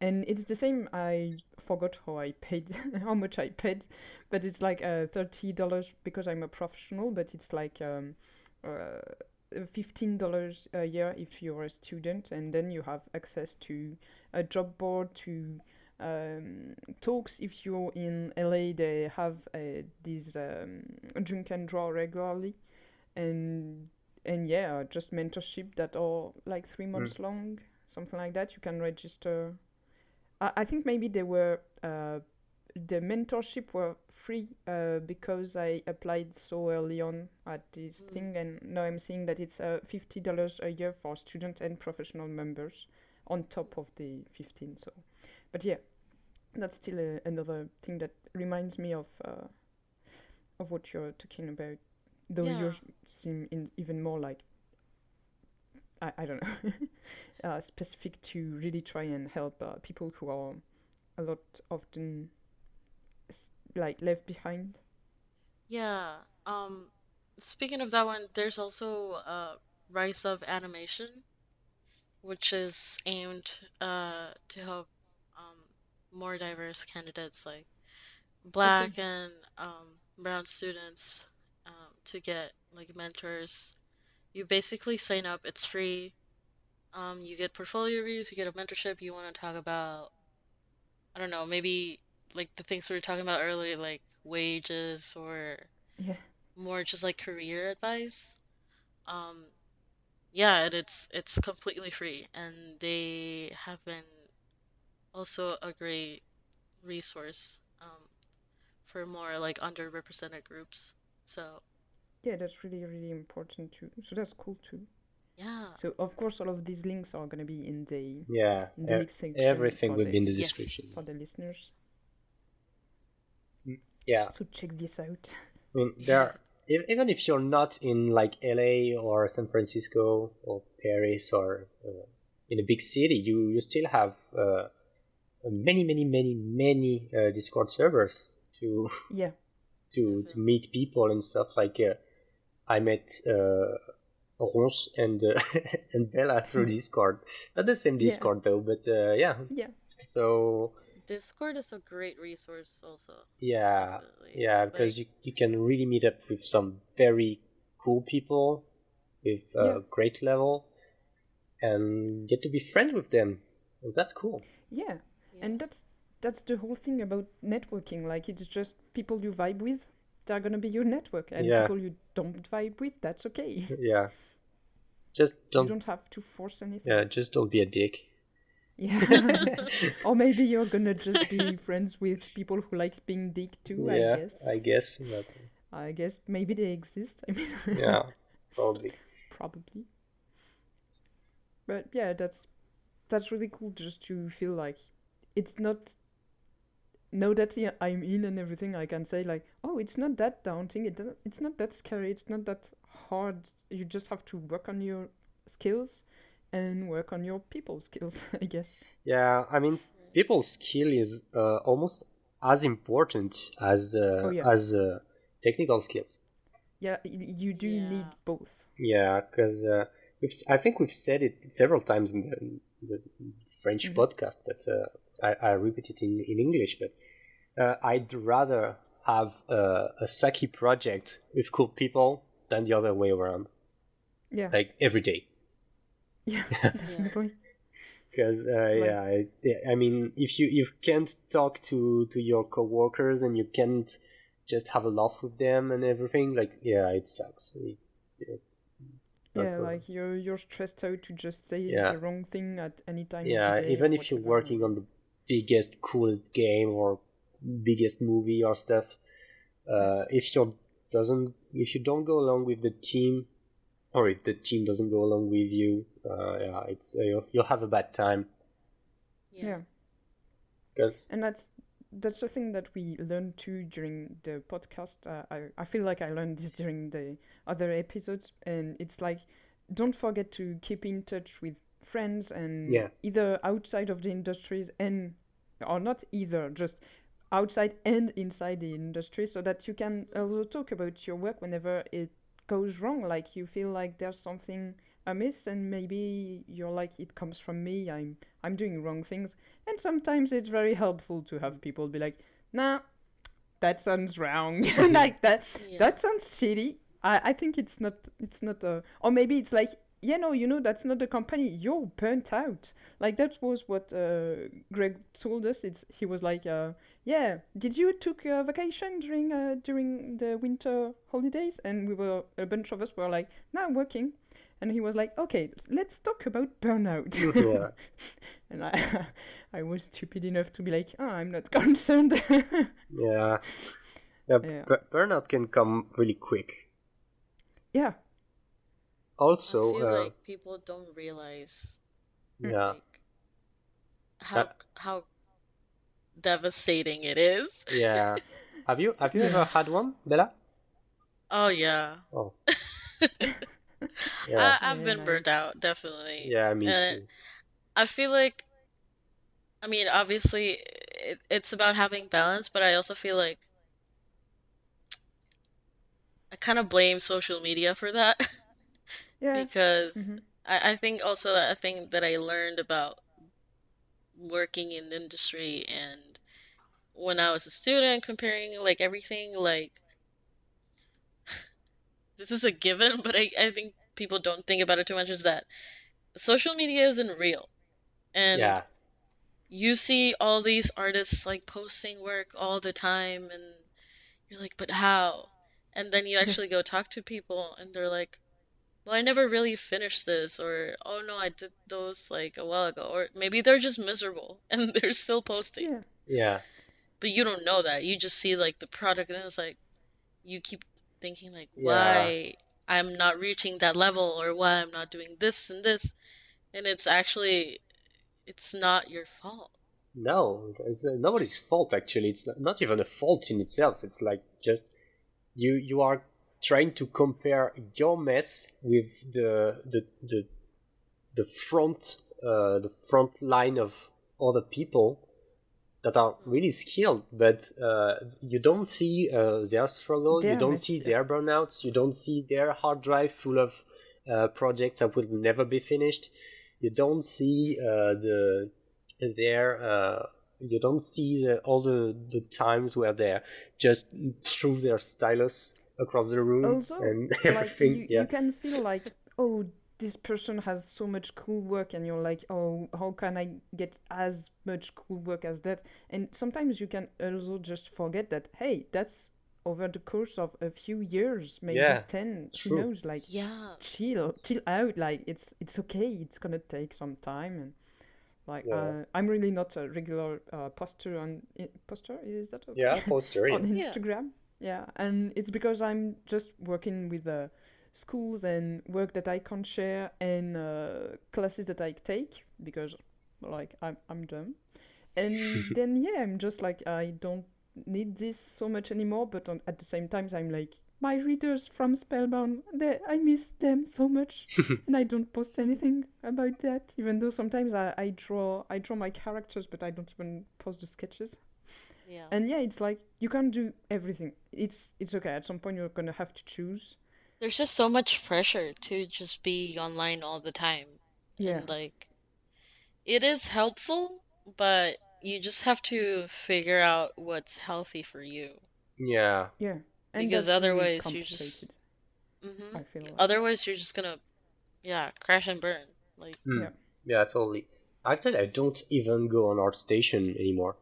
Speaker 2: And it's the same. I forgot how I paid, how much I paid, but it's like $30 because I'm a professional. But it's like $15 a year if you're a student, and then you have access to a job board, to talks. If you're in LA, they have these drink and draw regularly, and yeah, just mentorship that are like three
Speaker 1: Mm.
Speaker 2: months long, something like that. You can register. I think maybe they were the mentorship were free because I applied so early on at this
Speaker 3: mm,
Speaker 2: thing, and now I'm seeing that it's $50 a year for student and professional members on top of the 15. So, but yeah, that's still another thing that reminds me of what you're talking about. Though
Speaker 3: yeah,
Speaker 2: yours seem even more like I don't know specific to really try and help people who are a lot often like left behind.
Speaker 3: yeah. Um, Speaking of that one, there's also Rise of Animation, which is aimed to help um more diverse candidates like
Speaker 2: Okay.
Speaker 3: black and brown students to get like mentors. You basically sign up, it's free. You get portfolio reviews, you get a mentorship. You want to talk about, I don't know, maybe like the things we were talking about earlier, like wages or
Speaker 2: Yeah.
Speaker 3: more just like career advice. Um, yeah, and it's completely free, and they have been also a great resource for more like underrepresented groups. So
Speaker 2: Yeah, that's really, really important too. So that's cool too.
Speaker 3: yeah,
Speaker 2: So of course, all of these links are gonna be
Speaker 1: Yeah,
Speaker 2: in the link section
Speaker 1: everything will be in the description.
Speaker 3: yes,
Speaker 2: for the listeners.
Speaker 1: Yeah,
Speaker 2: So check this out.
Speaker 1: I mean, there, even if you're not in like LA or San Francisco or Paris or in a big city, you still have many Discord servers to
Speaker 2: Yeah.
Speaker 1: to
Speaker 3: definitely.
Speaker 1: meet people and stuff. Like I met Rons and and Bella through Discord. Not the same
Speaker 2: Yeah.
Speaker 1: Discord though, but yeah.
Speaker 2: Yeah.
Speaker 1: So
Speaker 3: Discord is a great resource also,
Speaker 1: yeah,
Speaker 3: definitely.
Speaker 1: yeah,
Speaker 3: Like,
Speaker 1: because you can really meet up with some very cool people with
Speaker 2: Yeah.
Speaker 1: a great level and get to be friends with them. And that's cool.
Speaker 2: Yeah.
Speaker 3: yeah,
Speaker 2: And that's the whole thing about networking. Like it's just people you vibe with, they're gonna be your network, and
Speaker 1: Yeah,
Speaker 2: people you don't vibe with, that's okay.
Speaker 1: yeah. Just
Speaker 2: You
Speaker 1: don't,
Speaker 2: don't have to force anything.
Speaker 1: yeah, just don't be a dick.
Speaker 2: Yeah. Or maybe you're gonna just be friends with people who like being dick too, I
Speaker 1: Yeah,
Speaker 2: guess.
Speaker 1: I guess, but
Speaker 2: I guess maybe they exist. I mean,
Speaker 1: yeah, probably.
Speaker 2: probably. But yeah, that's really cool just to feel like it's not now that I'm in and everything. I can say like, oh, it's not that daunting. It's not that scary. It's not that hard. You just have to work on your skills and work on your people skills, I guess.
Speaker 1: Yeah, I mean, people's skill is almost as important
Speaker 2: Oh yeah,
Speaker 1: as technical skills.
Speaker 2: yeah. You do need
Speaker 3: yeah,
Speaker 2: both.
Speaker 1: Yeah, because I think we've said it several times in the French
Speaker 2: Hmm.
Speaker 1: podcast, but I repeat it in English. But I'd rather have a sucky project with cool people than the other way around,
Speaker 2: Yeah,
Speaker 1: like every day.
Speaker 2: yeah,
Speaker 3: yeah,
Speaker 2: definitely.
Speaker 1: Because
Speaker 2: Like
Speaker 1: yeah, I mean, if you can't talk to your coworkers and you can't just have a laugh with them and everything, like yeah, it sucks. It,
Speaker 2: yeah,
Speaker 1: not
Speaker 2: like you're stressed out to just say
Speaker 1: yeah,
Speaker 2: the wrong thing at any time of the
Speaker 1: yeah.
Speaker 2: day or
Speaker 1: Even if you're
Speaker 2: whatever.
Speaker 1: working on the biggest, coolest game or biggest movie or stuff,
Speaker 2: Yeah,
Speaker 1: if you don't go along with the team, or if the team doesn't go along with you, yeah, it's you'll have a bad time
Speaker 3: yeah,
Speaker 2: yeah.
Speaker 1: because
Speaker 2: And that's the thing that we learned too during the podcast. I feel like I learned this during the other episodes, and it's like don't forget to keep in touch with friends and
Speaker 1: yeah,
Speaker 2: either outside of the industries and or not either just outside and inside the industry so that you can also talk about your work whenever it goes wrong, like you feel like there's something amiss and maybe you're like it comes from me, I'm doing wrong things, and sometimes it's very helpful to have people be like, nah, that sounds wrong. Like
Speaker 3: yeah,
Speaker 2: that sounds shitty. I think it's not or maybe it's like, that's not the company, you're burnt out. Like that was what Greg told us. He was like, yeah, did you took a vacation during the winter holidays? And a bunch of us were like, no, I'm working. And he was like, okay, let's talk about burnout.
Speaker 1: yeah.
Speaker 2: And I was stupid enough to be like, oh, I'm not concerned.
Speaker 1: Yeah, yeah.
Speaker 2: Yeah.
Speaker 1: Burnout can come really quick.
Speaker 2: Yeah.
Speaker 3: I
Speaker 1: Also,
Speaker 3: feel like people don't realize
Speaker 2: Mm.
Speaker 1: yeah,
Speaker 3: like
Speaker 1: uh,
Speaker 3: how devastating it is.
Speaker 1: yeah. Have you ever
Speaker 2: Yeah.
Speaker 1: had one, Bella?
Speaker 3: Oh yeah.
Speaker 1: Oh, yeah,
Speaker 3: I've
Speaker 2: Yeah,
Speaker 3: been burnt
Speaker 2: nice.
Speaker 3: out, definitely.
Speaker 1: yeah. Me
Speaker 3: And
Speaker 1: too.
Speaker 3: I feel like, I mean, obviously it's about having balance, but I also feel like kind of blame social media for that
Speaker 2: Yeah.
Speaker 3: because
Speaker 2: Mm-hmm.
Speaker 3: I think also a thing that I learned about working in the industry and when I was a student comparing like everything like this is a given, but I think people don't think about it too much is that social media isn't real. And
Speaker 1: Yeah,
Speaker 3: you see all these artists like posting work all the time and you're like, but how? And then you
Speaker 2: Yeah.
Speaker 3: actually go talk to people and they're like, well, I never really finished this, or oh no, I did those like a while ago, or maybe they're just miserable and they're still posting.
Speaker 2: Yeah.
Speaker 1: yeah,
Speaker 3: But you don't know that. You just see like the product and it's like you keep thinking like
Speaker 1: yeah.
Speaker 3: why I'm not reaching that level or why I'm not doing this and this. And it's actually it's not your fault.
Speaker 1: No, it's nobody's fault actually. It's not even a fault in itself. It's like just you are trying to compare your mess with the front line of other people that are
Speaker 3: Hmm.
Speaker 1: really skilled, but you don't see their struggle, you
Speaker 2: They're
Speaker 1: don't see
Speaker 2: messy. Yeah.
Speaker 1: their burnouts, you don't see their hard drive full of projects that will never be finished. You don't see their you don't see all the times where they just threw their stylus across the room
Speaker 2: Also,
Speaker 1: and
Speaker 2: like
Speaker 1: everything. Yeah,
Speaker 2: you can feel like, oh, this person has so much cool work, and you're like, oh, how can I get as much cool work as that? And sometimes you can also just forget that, hey, that's over the course of a few years, maybe
Speaker 1: yeah,
Speaker 2: 10, who
Speaker 1: true.
Speaker 2: knows? Like,
Speaker 3: Yeah.
Speaker 2: chill out. Like, it's okay. It's gonna take some time, and like,
Speaker 1: Yeah,
Speaker 2: I'm really not a regular poster on poster. Is that
Speaker 1: yeah,
Speaker 2: okay?
Speaker 1: poster.
Speaker 2: On
Speaker 1: Yeah,
Speaker 3: Yeah.
Speaker 2: Instagram. Yeah, and it's because I'm just working with schools and work that I can't share and classes that I take because, like, I'm dumb. And then yeah, I'm just like I don't need this so much anymore. But at the same time, I'm like my readers from Spellbound. I miss them so much, and I don't post anything about that. Even though sometimes I draw my characters, but I don't even post the sketches.
Speaker 3: Yeah.
Speaker 2: And yeah, it's like you can't do everything. It's okay. At some point, you're gonna have to choose.
Speaker 3: There's just so much pressure to just be online all the time.
Speaker 2: Yeah,
Speaker 3: And like it is helpful, but you just have to figure out what's healthy for you.
Speaker 1: yeah.
Speaker 2: yeah, and
Speaker 3: Because
Speaker 2: that's really
Speaker 3: otherwise you just
Speaker 2: complicated.
Speaker 3: hmm
Speaker 2: I feel like
Speaker 3: otherwise you're just gonna yeah, crash and burn. Like
Speaker 1: Hmm.
Speaker 2: yeah,
Speaker 1: Yeah, totally. Actually, I don't even go on ArtStation anymore,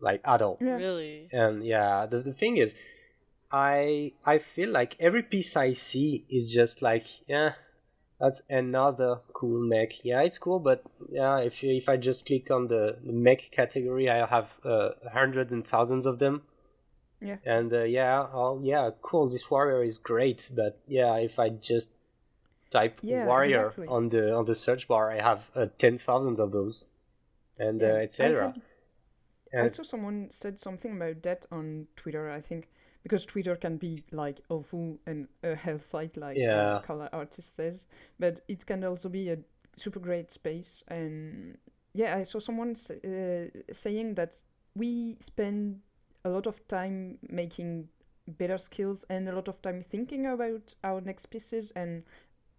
Speaker 1: like at all.
Speaker 2: yeah,
Speaker 3: really.
Speaker 1: And yeah, the thing is, I feel like every piece I see is just like, yeah, that's another cool mech. Yeah, it's cool, but yeah, if I just click on the mech category, I have hundreds and thousands of them.
Speaker 2: yeah,
Speaker 1: And yeah, oh yeah, cool. This warrior is great, but yeah, if I just type
Speaker 2: yeah.
Speaker 1: warrior
Speaker 2: Exactly.
Speaker 1: on the search bar, I have 10,000 of those, and
Speaker 2: Yeah,
Speaker 1: etc.
Speaker 2: I
Speaker 1: And
Speaker 2: saw someone said something about that on Twitter. I think because Twitter can be like awful and a hell site, like
Speaker 1: yeah,
Speaker 2: color artist says, but it can also be a super great space. And yeah, I saw someone saying that we spend a lot of time making better skills and a lot of time thinking about our next pieces and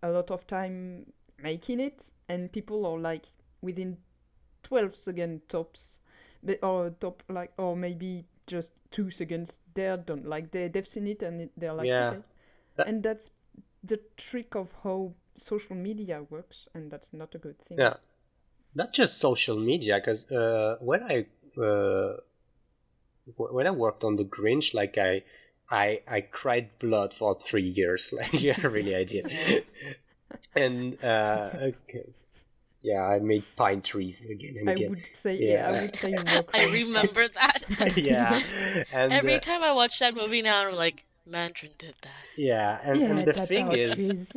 Speaker 2: a lot of time making it, and people are like within 12 second tops, or top like, or maybe just 2 seconds they're done, like they've seen it and they're like
Speaker 1: yeah,
Speaker 2: okay.
Speaker 1: that,
Speaker 2: And that's the trick of how social media works, and that's not a good thing.
Speaker 1: yeah. Not just social media, because uh, when I worked on the Grinch, like I cried blood for 3 years. Like yeah, really, I did.
Speaker 3: Yeah.
Speaker 1: And okay, yeah, I made pine trees again and
Speaker 2: I
Speaker 1: again.
Speaker 2: would say, yeah, I
Speaker 1: Yeah,
Speaker 2: would say you were
Speaker 3: I
Speaker 2: crying for
Speaker 3: remember that.
Speaker 1: yeah,
Speaker 2: 19 years.
Speaker 1: and
Speaker 3: Every time I watch that movie now, I'm like, Mantrin did
Speaker 1: yeah, and
Speaker 2: Yeah,
Speaker 1: the
Speaker 2: that's
Speaker 1: thing
Speaker 2: our
Speaker 1: is,
Speaker 2: trees.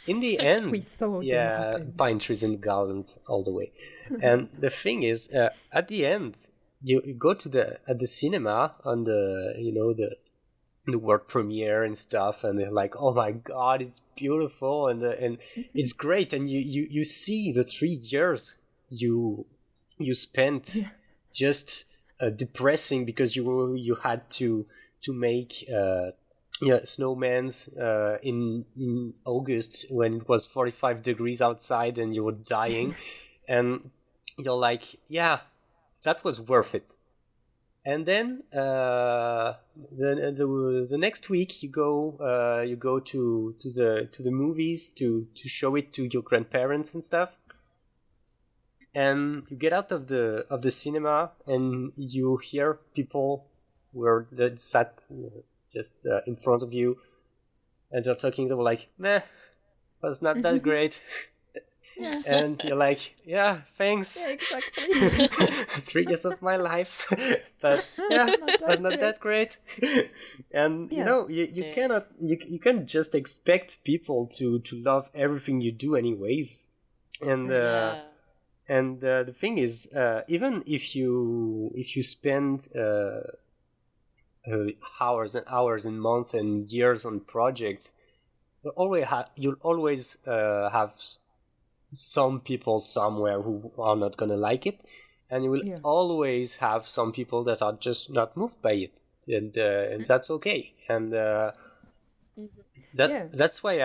Speaker 1: in the
Speaker 2: We
Speaker 1: end,
Speaker 2: saw them
Speaker 1: yeah,
Speaker 2: happen.
Speaker 1: pine trees and gardens all the way. And the thing is, at the end, you go to the at the cinema on the the world premiere and stuff, and they're like, oh my god, it's beautiful and it's great, and you see the 3 years you spent
Speaker 2: Yeah,
Speaker 1: just depressing because you had to make snowmans in August when it was 45 degrees outside and you were dying, and you're like, yeah, that was worth it. And then the next week you go to the movies to show it to your grandparents and stuff, and you get out of the cinema and you hear people were that sat just in front of you, and they're talking. They were like, "Meh, was not that great."
Speaker 2: Yeah.
Speaker 1: And you're like, yeah, thanks.
Speaker 2: Yeah, exactly.
Speaker 1: 3 years of my life, but yeah, was not that great. And you
Speaker 2: Yeah.
Speaker 1: know, you
Speaker 3: Yeah.
Speaker 1: cannot you can't just expect people to love everything you do, anyways. And
Speaker 3: Yeah.
Speaker 1: the thing is, even if you spend hours and hours and months and years on projects, you'll always have some people somewhere who are not gonna like it, and you will
Speaker 2: Yeah.
Speaker 1: always have some people that are just not moved by it, and that's okay. And
Speaker 3: Mhm.
Speaker 2: Yeah.
Speaker 1: that's why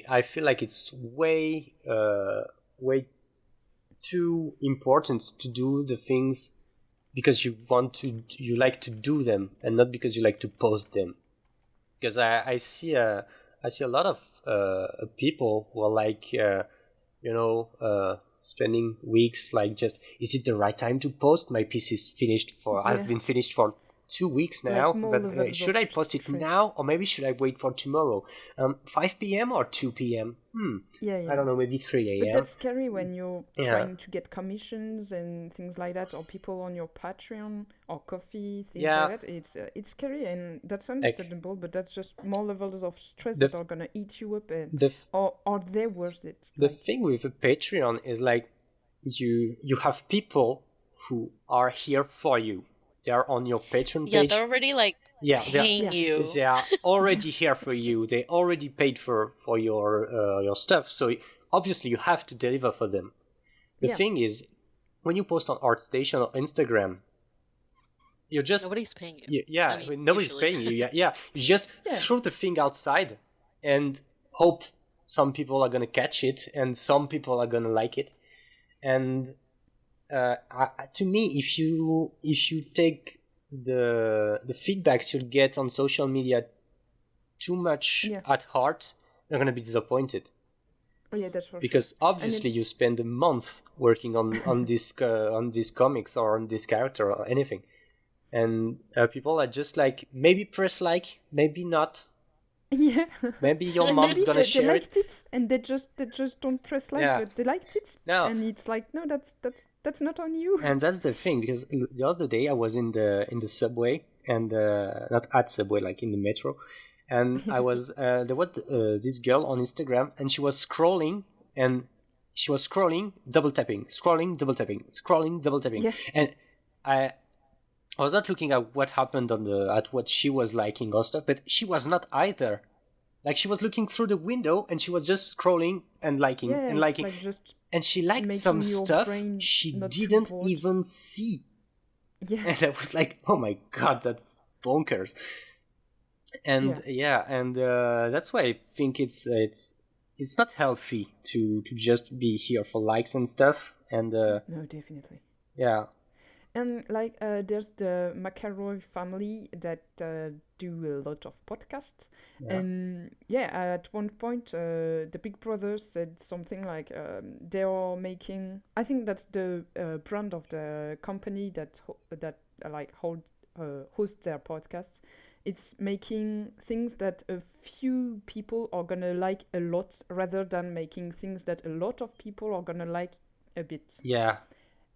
Speaker 1: I feel like it's way too important to do the things because you like to do them, and not because you like to post them. Because I see a lot of people who are like spending weeks like, just, is it the right time to post? My piece is finished for
Speaker 2: Yeah.
Speaker 1: I've been finished for 2 weeks
Speaker 2: Like
Speaker 1: now,
Speaker 2: more
Speaker 1: but
Speaker 2: levels
Speaker 1: should
Speaker 2: of
Speaker 1: I post it
Speaker 2: stress.
Speaker 1: now, or maybe should I wait for tomorrow? 5 p.m. or 2 p.m.
Speaker 2: Yeah,
Speaker 1: I
Speaker 2: yeah.
Speaker 1: don't know, maybe 3
Speaker 2: But
Speaker 1: a.m.
Speaker 2: that's scary when you're
Speaker 1: Yeah.
Speaker 2: trying to get commissions and things like that, or people on your Patreon or coffee, things
Speaker 1: Yeah.
Speaker 2: like that. It's scary, and that's
Speaker 1: Like,
Speaker 2: understandable. But that's just more levels of stress
Speaker 1: The-
Speaker 2: that are gonna eat you up, and
Speaker 1: the
Speaker 2: are they worth it?
Speaker 1: the
Speaker 2: Like,
Speaker 1: thing with a Patreon is like, you have people who are here for you. They are on your Patreon
Speaker 3: Yeah,
Speaker 1: page.
Speaker 3: they're already like
Speaker 1: Yeah,
Speaker 3: paying
Speaker 2: Yeah.
Speaker 3: you.
Speaker 1: they are already here for you. They already paid for your stuff. So obviously you have to deliver for them. The
Speaker 2: Yeah.
Speaker 1: thing is, when you post on ArtStation or Instagram, you're just
Speaker 3: Nobody's paying you.
Speaker 1: yeah.
Speaker 3: I mean,
Speaker 1: Nobody's
Speaker 3: usually.
Speaker 1: paying you. Yeah. You just
Speaker 2: Yeah.
Speaker 1: throw the thing outside and hope some people are gonna catch it and some people are gonna like it. And to me, if you take the feedbacks you'll get on social media too much
Speaker 2: Yeah.
Speaker 1: at heart, you're gonna be disappointed,
Speaker 2: Oh yeah, that's for
Speaker 1: because
Speaker 2: sure.
Speaker 1: obviously
Speaker 2: it's-
Speaker 1: you spend a month working on these comics or on this character or anything, and people are just like, maybe press like, maybe not.
Speaker 2: Yeah.
Speaker 1: Maybe your
Speaker 2: And
Speaker 1: mom's
Speaker 2: maybe
Speaker 1: gonna
Speaker 2: they
Speaker 1: share it.
Speaker 2: liked it, and they just don't press like,
Speaker 1: Yeah.
Speaker 2: but they liked it,
Speaker 1: No.
Speaker 2: and it's like, no, that's not on you.
Speaker 1: And that's the thing, because the other day I was in the subway, and not at Subway, like in the metro, and I was there was this girl on Instagram, and she was scrolling, double tapping, scrolling, double tapping, scrolling, double tapping,
Speaker 2: Yeah.
Speaker 1: and I was not looking at what happened at what she was liking or stuff, but she was not either. Like, she was looking through the window and she was just scrolling and liking
Speaker 2: Yeah,
Speaker 1: and
Speaker 2: it's
Speaker 1: liking.
Speaker 2: like just
Speaker 1: And she liked
Speaker 2: making
Speaker 1: some
Speaker 2: your
Speaker 1: stuff
Speaker 2: brain
Speaker 1: she
Speaker 2: not too
Speaker 1: didn't
Speaker 2: bored.
Speaker 1: even see.
Speaker 2: Yeah.
Speaker 1: And I was like, oh my god, that's bonkers. And that's why I think it's not healthy to just be here for likes and stuff. And
Speaker 2: No, definitely.
Speaker 1: yeah,
Speaker 2: And like, there's the McElroy family that do a lot of podcasts.
Speaker 1: Yeah.
Speaker 2: And yeah, at one point, the Big Brother said something like, they are making. I think that's the brand of the company that hosts their podcasts. It's making things that a few people are gonna like a lot, rather than making things that a lot of people are gonna like a bit.
Speaker 1: yeah,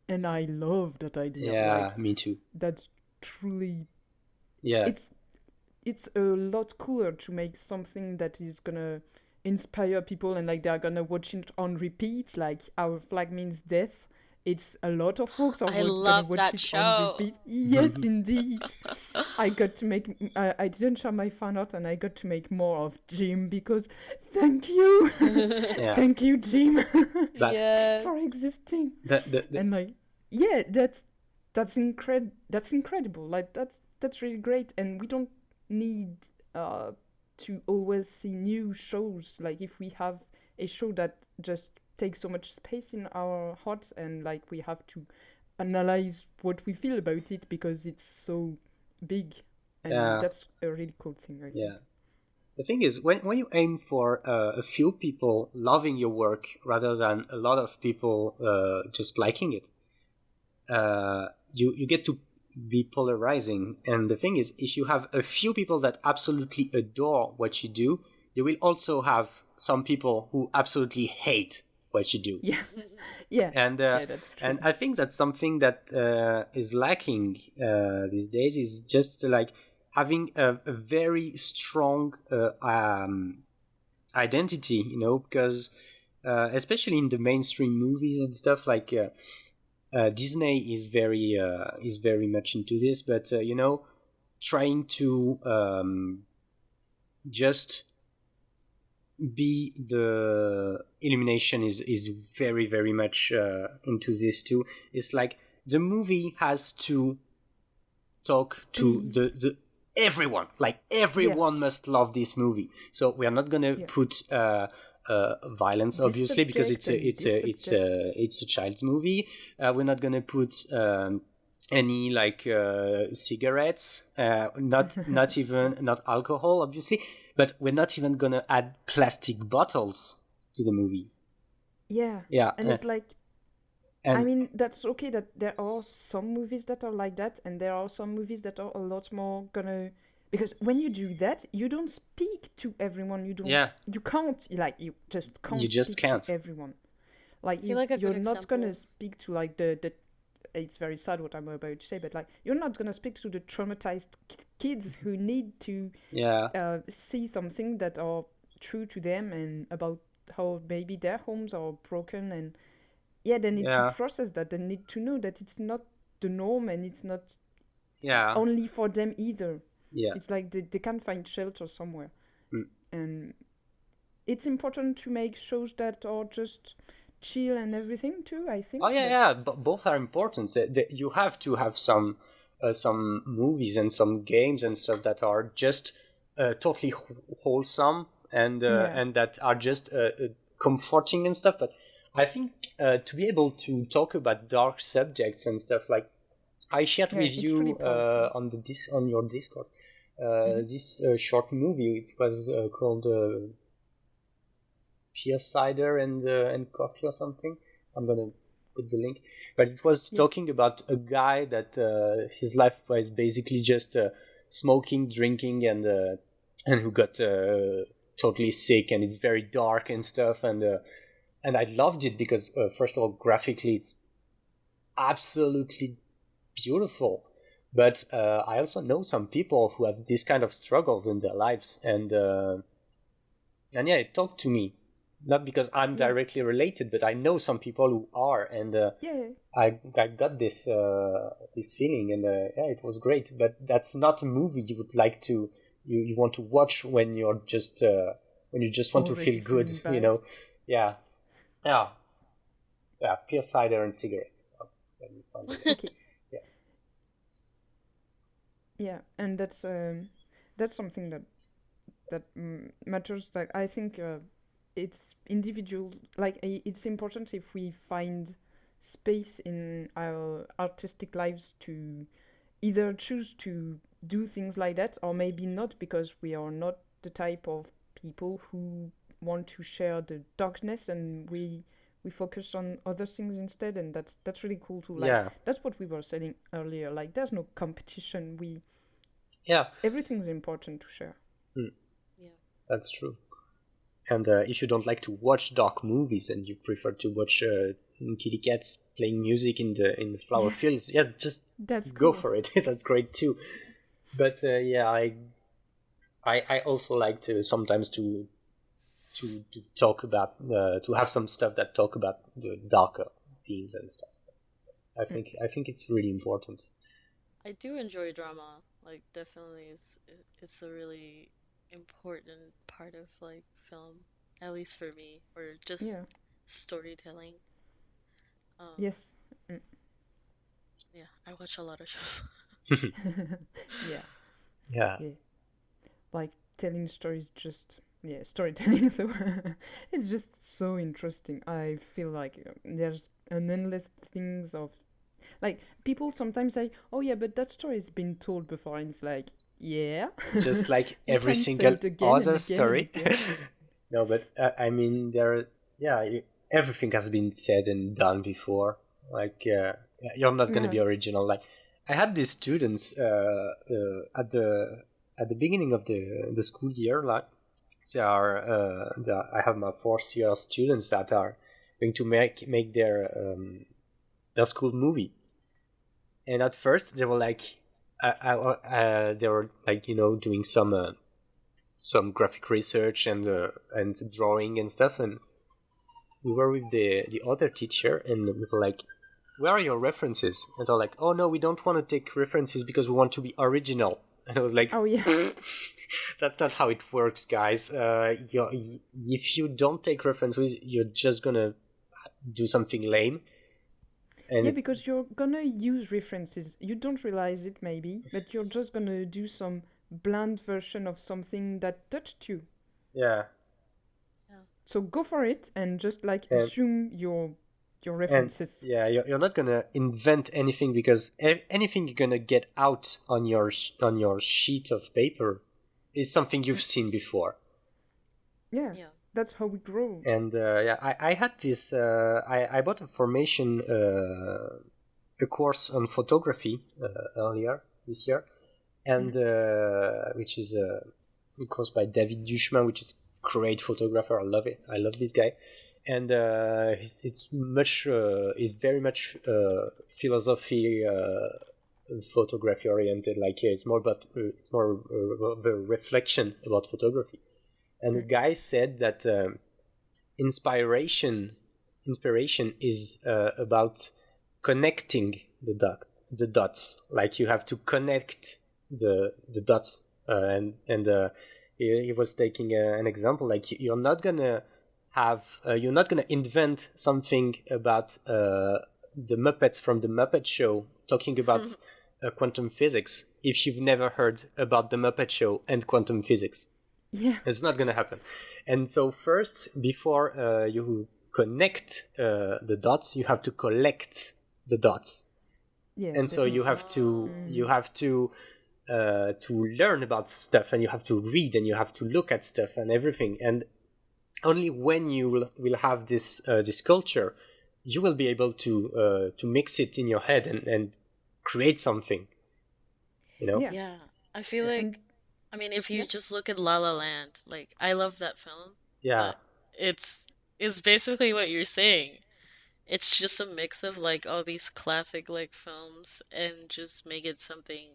Speaker 2: And I love that idea.
Speaker 1: yeah,
Speaker 2: Like,
Speaker 1: me too.
Speaker 2: that's truly.
Speaker 1: Yeah,
Speaker 2: It's a lot cooler to make something that is gonna inspire people, and like they're gonna watch it on repeat. Like Our Flag Means Death. It's a lot of folks are
Speaker 3: I
Speaker 2: gonna
Speaker 3: love
Speaker 2: watch
Speaker 3: that
Speaker 2: it
Speaker 3: show.
Speaker 2: on repeat. Yes, indeed. I got to make. I didn't share my fan art, and I got to make more of Jim, because thank you,
Speaker 1: yeah.
Speaker 2: thank you, Jim,
Speaker 1: But
Speaker 3: Yeah.
Speaker 2: for existing.
Speaker 1: the
Speaker 2: And like, yeah, that's incredible. Like, that's really great, and we don't need to always see new shows. Like if we have a show that just takes so much space in our hearts, and like we have to analyze what we feel about it because it's so big, and
Speaker 1: Yeah,
Speaker 2: that's a really cool thing, I think.
Speaker 1: yeah. The thing is, when you aim for a few people loving your work rather than a lot of people just liking it, you get to be polarizing. And the thing is, if you have a few people that absolutely adore what you do, you will also have some people who absolutely hate what you do.
Speaker 2: Yeah, yeah,
Speaker 1: And
Speaker 2: yeah, that's true.
Speaker 1: and I think that's something that is lacking these days, is just like having a very strong identity, because especially in the mainstream movies and stuff, like Disney is very much into this, but trying to just be the Illumination is very very much into this too. It's like the movie has to talk to
Speaker 2: Please.
Speaker 1: the everyone, like
Speaker 2: Yeah,
Speaker 1: everyone must love this movie. So we are not gonna
Speaker 2: yeah.
Speaker 1: put violence,
Speaker 2: This
Speaker 1: obviously, because
Speaker 2: subject and this subject.
Speaker 1: it's a child's movie. We're not gonna put any like cigarettes, not alcohol, obviously, but we're not even gonna add plastic bottles to the movies.
Speaker 2: Yeah,
Speaker 1: Yeah,
Speaker 2: and it's like, I
Speaker 1: and
Speaker 2: mean, that's okay that there are some movies that are like that, and there are some movies that are a lot more gonna. Because when you do that, you don't speak to everyone.
Speaker 1: yeah,
Speaker 2: You can't, like, you just
Speaker 1: you
Speaker 2: can't
Speaker 1: just
Speaker 2: speak to
Speaker 1: can't.
Speaker 2: everyone. Like,
Speaker 3: I feel like a
Speaker 2: you're
Speaker 3: good
Speaker 2: not gonna
Speaker 3: example.
Speaker 2: speak to, like, the it's very sad what I'm about to say, but, like, you're not gonna speak to the traumatized kids who need to
Speaker 1: Yeah,
Speaker 2: see something that are true to them and about how maybe their homes are broken, and yeah, they need to
Speaker 1: yeah,
Speaker 2: process that. They need to know that it's not the norm and it's not
Speaker 1: yeah,
Speaker 2: only for them either.
Speaker 1: yeah.
Speaker 2: It's like they can find shelter somewhere.
Speaker 1: Mm.
Speaker 2: And it's important to make shows that are just chill and everything too, I
Speaker 1: Oh
Speaker 2: think.
Speaker 1: yeah,
Speaker 2: But
Speaker 1: yeah. But both are important. You have to have some movies and some games and stuff that are just totally wholesome
Speaker 2: yeah,
Speaker 1: and that are just comforting and stuff. But I think to be able to talk about dark subjects and stuff, like I shared
Speaker 2: yeah,
Speaker 1: with
Speaker 2: it's really
Speaker 1: you
Speaker 2: powerful.
Speaker 1: on your Discord
Speaker 2: Hmm.
Speaker 1: this short movie. It was called Pia Cider and Coffee or something. I'm gonna put the link. But it was
Speaker 2: Yeah,
Speaker 1: talking about a guy that his life was basically just smoking, drinking, and who got totally sick, and it's very dark and stuff. And I loved it because first of all, graphically, it's absolutely beautiful. But I also know some people who have this kind of struggles in their lives, and yeah, it talked to me, not because I'm
Speaker 2: yeah,
Speaker 1: directly related, but I know some people who are, and
Speaker 2: yeah,
Speaker 1: I got this feeling, and yeah, it was great. But that's not a movie you would like to you want to watch when you just want to
Speaker 2: already
Speaker 1: feel good,
Speaker 2: feeling bad.
Speaker 1: Yeah, yeah, yeah. Pure cider and cigarettes. Oh, let me find the link.
Speaker 2: Okay,
Speaker 1: Yeah,
Speaker 2: yeah, and that's something that matters. Like, I think it's individual. Like, it's important if we find space in our artistic lives to either choose to do things like that, or maybe not, because we are not the type of people who want to share the darkness, and we focus on other things instead. And that's really cool too. Like,
Speaker 1: yeah,
Speaker 2: that's what we were saying earlier. Like, there's no competition. We
Speaker 1: yeah.
Speaker 2: Everything's important to share.
Speaker 1: Mm,
Speaker 3: Yeah.
Speaker 1: that's true. And if you don't like to watch dark movies and you prefer to watch kitty cats playing music in the flower
Speaker 2: Yeah,
Speaker 1: fields, yeah, just
Speaker 2: that's
Speaker 1: go
Speaker 2: cool.
Speaker 1: for it. That's great too. But yeah, I also like to sometimes to talk about to have some stuff that talk about the darker themes and stuff.
Speaker 2: Mm.
Speaker 1: I think it's really important.
Speaker 3: I do enjoy drama. Like, definitely, it's a really important part of like film, at least for me, or just
Speaker 2: Yeah.
Speaker 3: storytelling. Um,
Speaker 2: Yes. Mm.
Speaker 3: yeah, I watch a lot of shows.
Speaker 2: Yeah.
Speaker 1: Yeah,
Speaker 2: Yeah. Like, telling stories, just storytelling. So it's just so interesting. I feel like there's an endless things of like people sometimes say, "Oh yeah, but that story's been told before," and it's like, yeah,
Speaker 1: Just like
Speaker 2: you
Speaker 1: every
Speaker 2: can say
Speaker 1: single
Speaker 2: it again and
Speaker 1: other
Speaker 2: again and
Speaker 1: story.
Speaker 2: again.
Speaker 1: No, but I mean, everything has been said and done before. Like, you're not going to
Speaker 2: Yeah,
Speaker 1: be original. Like, I had these students at the beginning of the school year. Like, I have my fourth year students that are going to make their school movie. And at first, they were like, they were like, doing some graphic research and drawing and stuff, and we were with the other teacher, and we were like, where are your references? And they're like, oh no, we don't want to take references because we want to be original. And I was like,
Speaker 2: oh yeah,
Speaker 1: that's not how it works, guys. If you don't take references, you're just gonna do something lame. And
Speaker 2: yeah, because you're gonna use references. You don't realize it maybe, but you're just gonna do some bland version of something that touched you.
Speaker 1: yeah.
Speaker 3: Yeah.
Speaker 2: So go for it and just like
Speaker 1: And
Speaker 2: assume your
Speaker 1: and
Speaker 2: references.
Speaker 1: yeah, you're not gonna invent anything, because anything you're gonna get out on your sheet of paper is something you've seen before.
Speaker 2: Yeah,
Speaker 3: Yeah.
Speaker 2: that's how we grow.
Speaker 1: And I had this. I bought a formation, a course on photography earlier this year, and which is a course by David Duchemin, which is a great photographer. I love it. I love this guy, and it's very much philosophy. Photography oriented. Like, it's more of a reflection about photography. And the guy said that inspiration is about connecting the dots. Like, you have to connect the dots, and he was taking an example. Like, you're not gonna invent something about the Muppets from the Muppet Show talking about quantum physics if you've never heard about the Muppet Show and quantum physics.
Speaker 2: Yeah,
Speaker 1: It's not going to happen. And so first, before you connect the dots, you have to collect the dots.
Speaker 2: yeah,
Speaker 1: And so you have to learn about stuff, and you have to read, and you have to look at stuff and everything. And only when you will have this culture, you will be able to mix it in your head and create something.
Speaker 2: Yeah,
Speaker 3: Yeah. I feel like,
Speaker 2: and
Speaker 3: I mean, if you
Speaker 2: yeah,
Speaker 3: just look at La La Land, like I love that film,
Speaker 1: Yeah.
Speaker 3: but it's basically what you're saying. It's just a mix of like all these classic like films and just make it something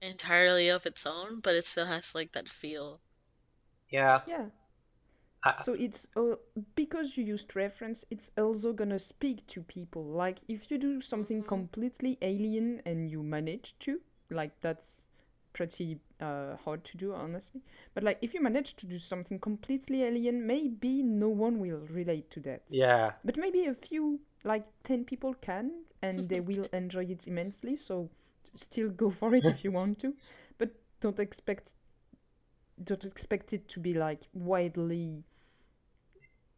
Speaker 3: entirely of its own, but it still has like that feel.
Speaker 1: Yeah.
Speaker 2: yeah.
Speaker 1: I,
Speaker 2: So it's because you used reference, it's also gonna speak to people. Like if you do something
Speaker 3: Hmm.
Speaker 2: completely alien and you manage to, like that's pretty hard to do, honestly. But like if you manage to do something completely alien, maybe no one will relate to that.
Speaker 1: yeah.
Speaker 2: But maybe a few, like 10 people can, and they will enjoy it immensely. So still go for it if you want to, but don't expect don't expect it to be like widely,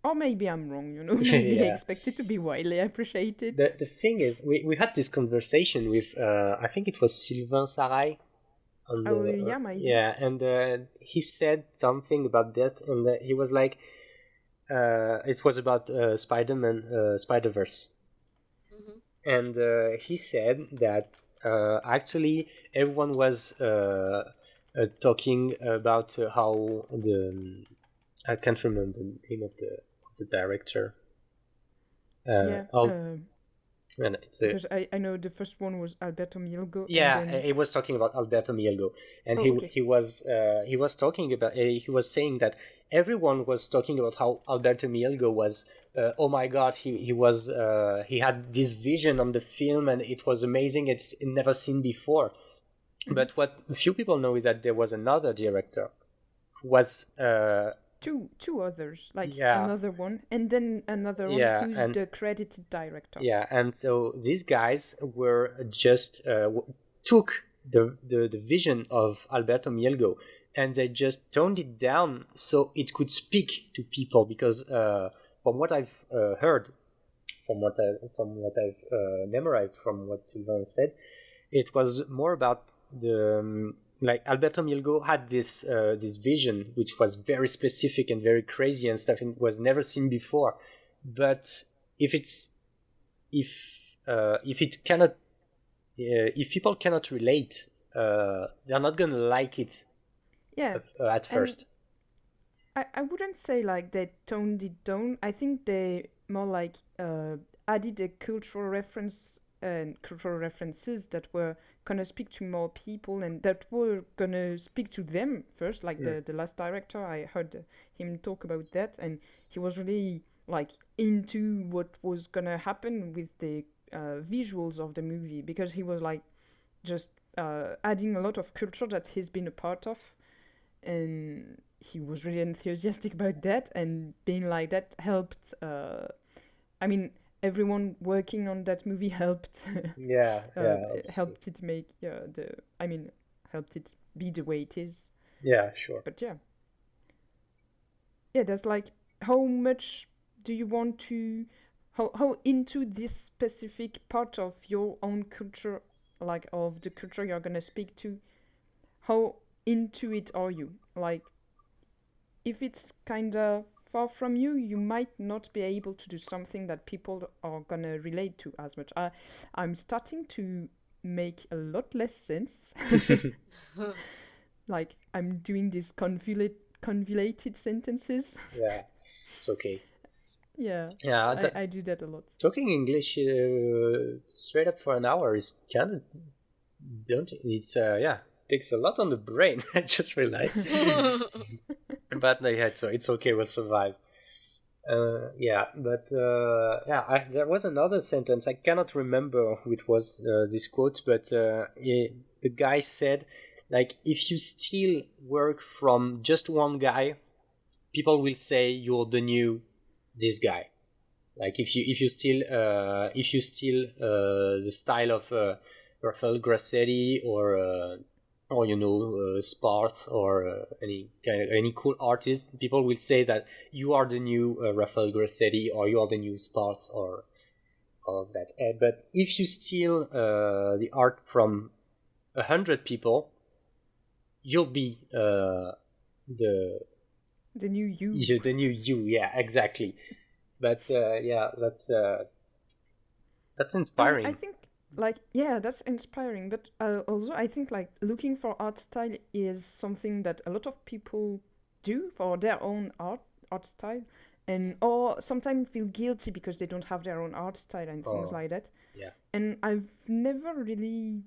Speaker 2: or maybe I'm wrong, maybe I
Speaker 1: Yeah.
Speaker 2: expect it to be widely appreciated.
Speaker 1: The thing is, we had this conversation with I think it was Sylvain Sarai on
Speaker 2: Oh,
Speaker 1: the
Speaker 2: yeah, maybe.
Speaker 1: yeah, and he said something about that, and he was like, it was about Spider-Man, Spider-Verse,
Speaker 3: Hmm.
Speaker 1: and he said that actually everyone was talking about how I can't remember the name of the director.
Speaker 2: Yeah,
Speaker 1: And it's
Speaker 2: because I know the first one was Alberto Mielgo, and
Speaker 1: yeah,
Speaker 2: then
Speaker 1: he was talking about Alberto Mielgo, and
Speaker 2: oh, okay,
Speaker 1: he was talking about he was saying that everyone was talking about how Alberto Mielgo was oh my god, he had this vision on the film, and it was amazing, it's never seen before. But what few people know is that there was another director who was
Speaker 2: two others, like
Speaker 1: yeah,
Speaker 2: another one, and then another one
Speaker 1: yeah,
Speaker 2: who's
Speaker 1: and
Speaker 2: the credited director.
Speaker 1: yeah, and so these guys were just took the vision of Alberto Mielgo and they just toned it down so it could speak to people. Because from what I've heard, from what I've memorized from what Sylvain said, it was more about the like Alberto Mielgo had this vision which was very specific and very crazy and stuff, and was never seen before. But if it cannot, if people cannot relate, they're not gonna like it.
Speaker 2: Yeah.
Speaker 1: At first.
Speaker 2: I wouldn't say like they toned it down. I think they more like added a cultural reference and cultural references that were gonna speak to more people and that were gonna speak to them first. Like the last director, I heard him talk about that, and he was really like into what was gonna happen with the visuals of the movie, because he was like just adding a lot of culture that he's been a part of, and he was really enthusiastic about that, and being like that helped. I mean, everyone working on that movie helped. Helped it make helped it be the way it is.
Speaker 1: Yeah, sure.
Speaker 2: But yeah, there's like, how much do you want to, how into this specific part of your own culture, like of the culture you're gonna speak to, how into it are you? Like, if it's kinda far from you, you might not be able to do something that people are gonna relate to as much. I'm starting to make a lot less sense. Like, I'm doing these convoluted sentences.
Speaker 1: Yeah, it's okay.
Speaker 2: Yeah, I do that a lot.
Speaker 1: Talking English straight up for an hour is kind of, it's takes a lot on the brain. I just realized. But yeah, so it's okay, we'll survive. There was another sentence, I cannot remember which was this quote, but the guy said, like, if you steal work from just one guy, people will say you're the new this guy. Like, if you steal the style of Raphael Grassetti or Spart or any cool artist, people will say that you are the new Raphael Grassetti, or you are the new Spart, or all of that. But if you steal the art from 100 people, you'll be the
Speaker 2: new you.
Speaker 1: The new you, yeah, exactly. But that's inspiring.
Speaker 2: I think, like, yeah, that's inspiring. But also, I think, like, looking for art style is something that a lot of people do for their own art style, and or sometimes feel guilty because they don't have their own art style and things like that.
Speaker 1: Yeah.
Speaker 2: And I've never really.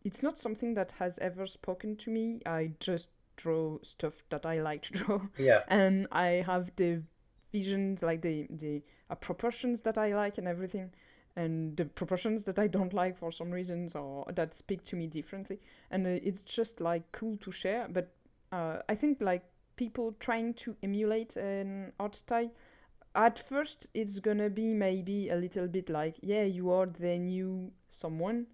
Speaker 2: It's not something that has ever spoken to me. I just draw stuff that I like to draw.
Speaker 1: Yeah.
Speaker 2: And I have the visions, like the proportions that I like and everything, and the proportions that I don't like for some reasons, or that speak to me differently. And it's just like cool to share. But I think, like, people trying to emulate an art style, at first it's gonna be maybe a little bit like, yeah, you are the new someone,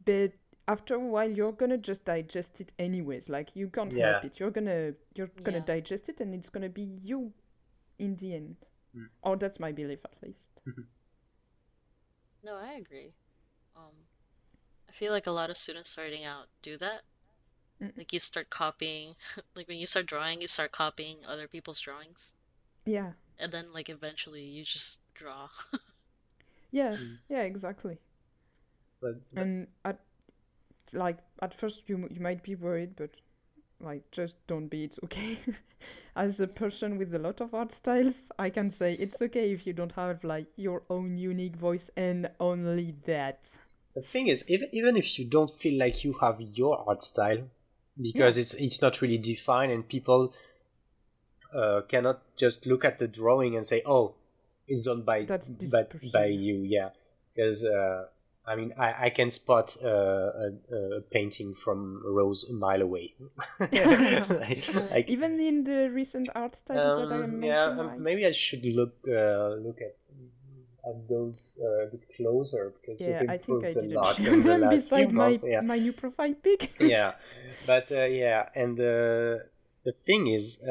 Speaker 2: but after a while you're gonna just digest it anyways. Like, you can't help it. You're gonna digest it, and it's gonna be you in the end. Or that's my belief, at least.
Speaker 3: No, I agree. I feel like a lot of students starting out do that. Like, you start copying, like when you start drawing, you start copying other people's drawings.
Speaker 2: Yeah.
Speaker 3: And then, like, eventually you just draw.
Speaker 2: Yeah, exactly.
Speaker 1: But
Speaker 2: and at first you might be worried, but, like, just don't be. It's okay. As a person with a lot of art styles, I can say it's okay if you don't have, like, your own unique voice and only that.
Speaker 1: The thing is, even if you don't feel like you have your art style, because it's not really defined, and people cannot just look at the drawing and say, oh, it's done by you, yeah. Because I mean, I can spot a painting from Rose a mile away. like,
Speaker 2: even in the recent art styles that I am making.
Speaker 1: Maybe I should look at. at those a bit closer because you've
Speaker 2: Yeah, I think I
Speaker 1: improved a
Speaker 2: didn't
Speaker 1: lot
Speaker 2: show
Speaker 1: in the
Speaker 2: them
Speaker 1: last few
Speaker 2: beside
Speaker 1: months. Yeah,
Speaker 2: my new profile pic.
Speaker 1: yeah, but yeah, and the thing is,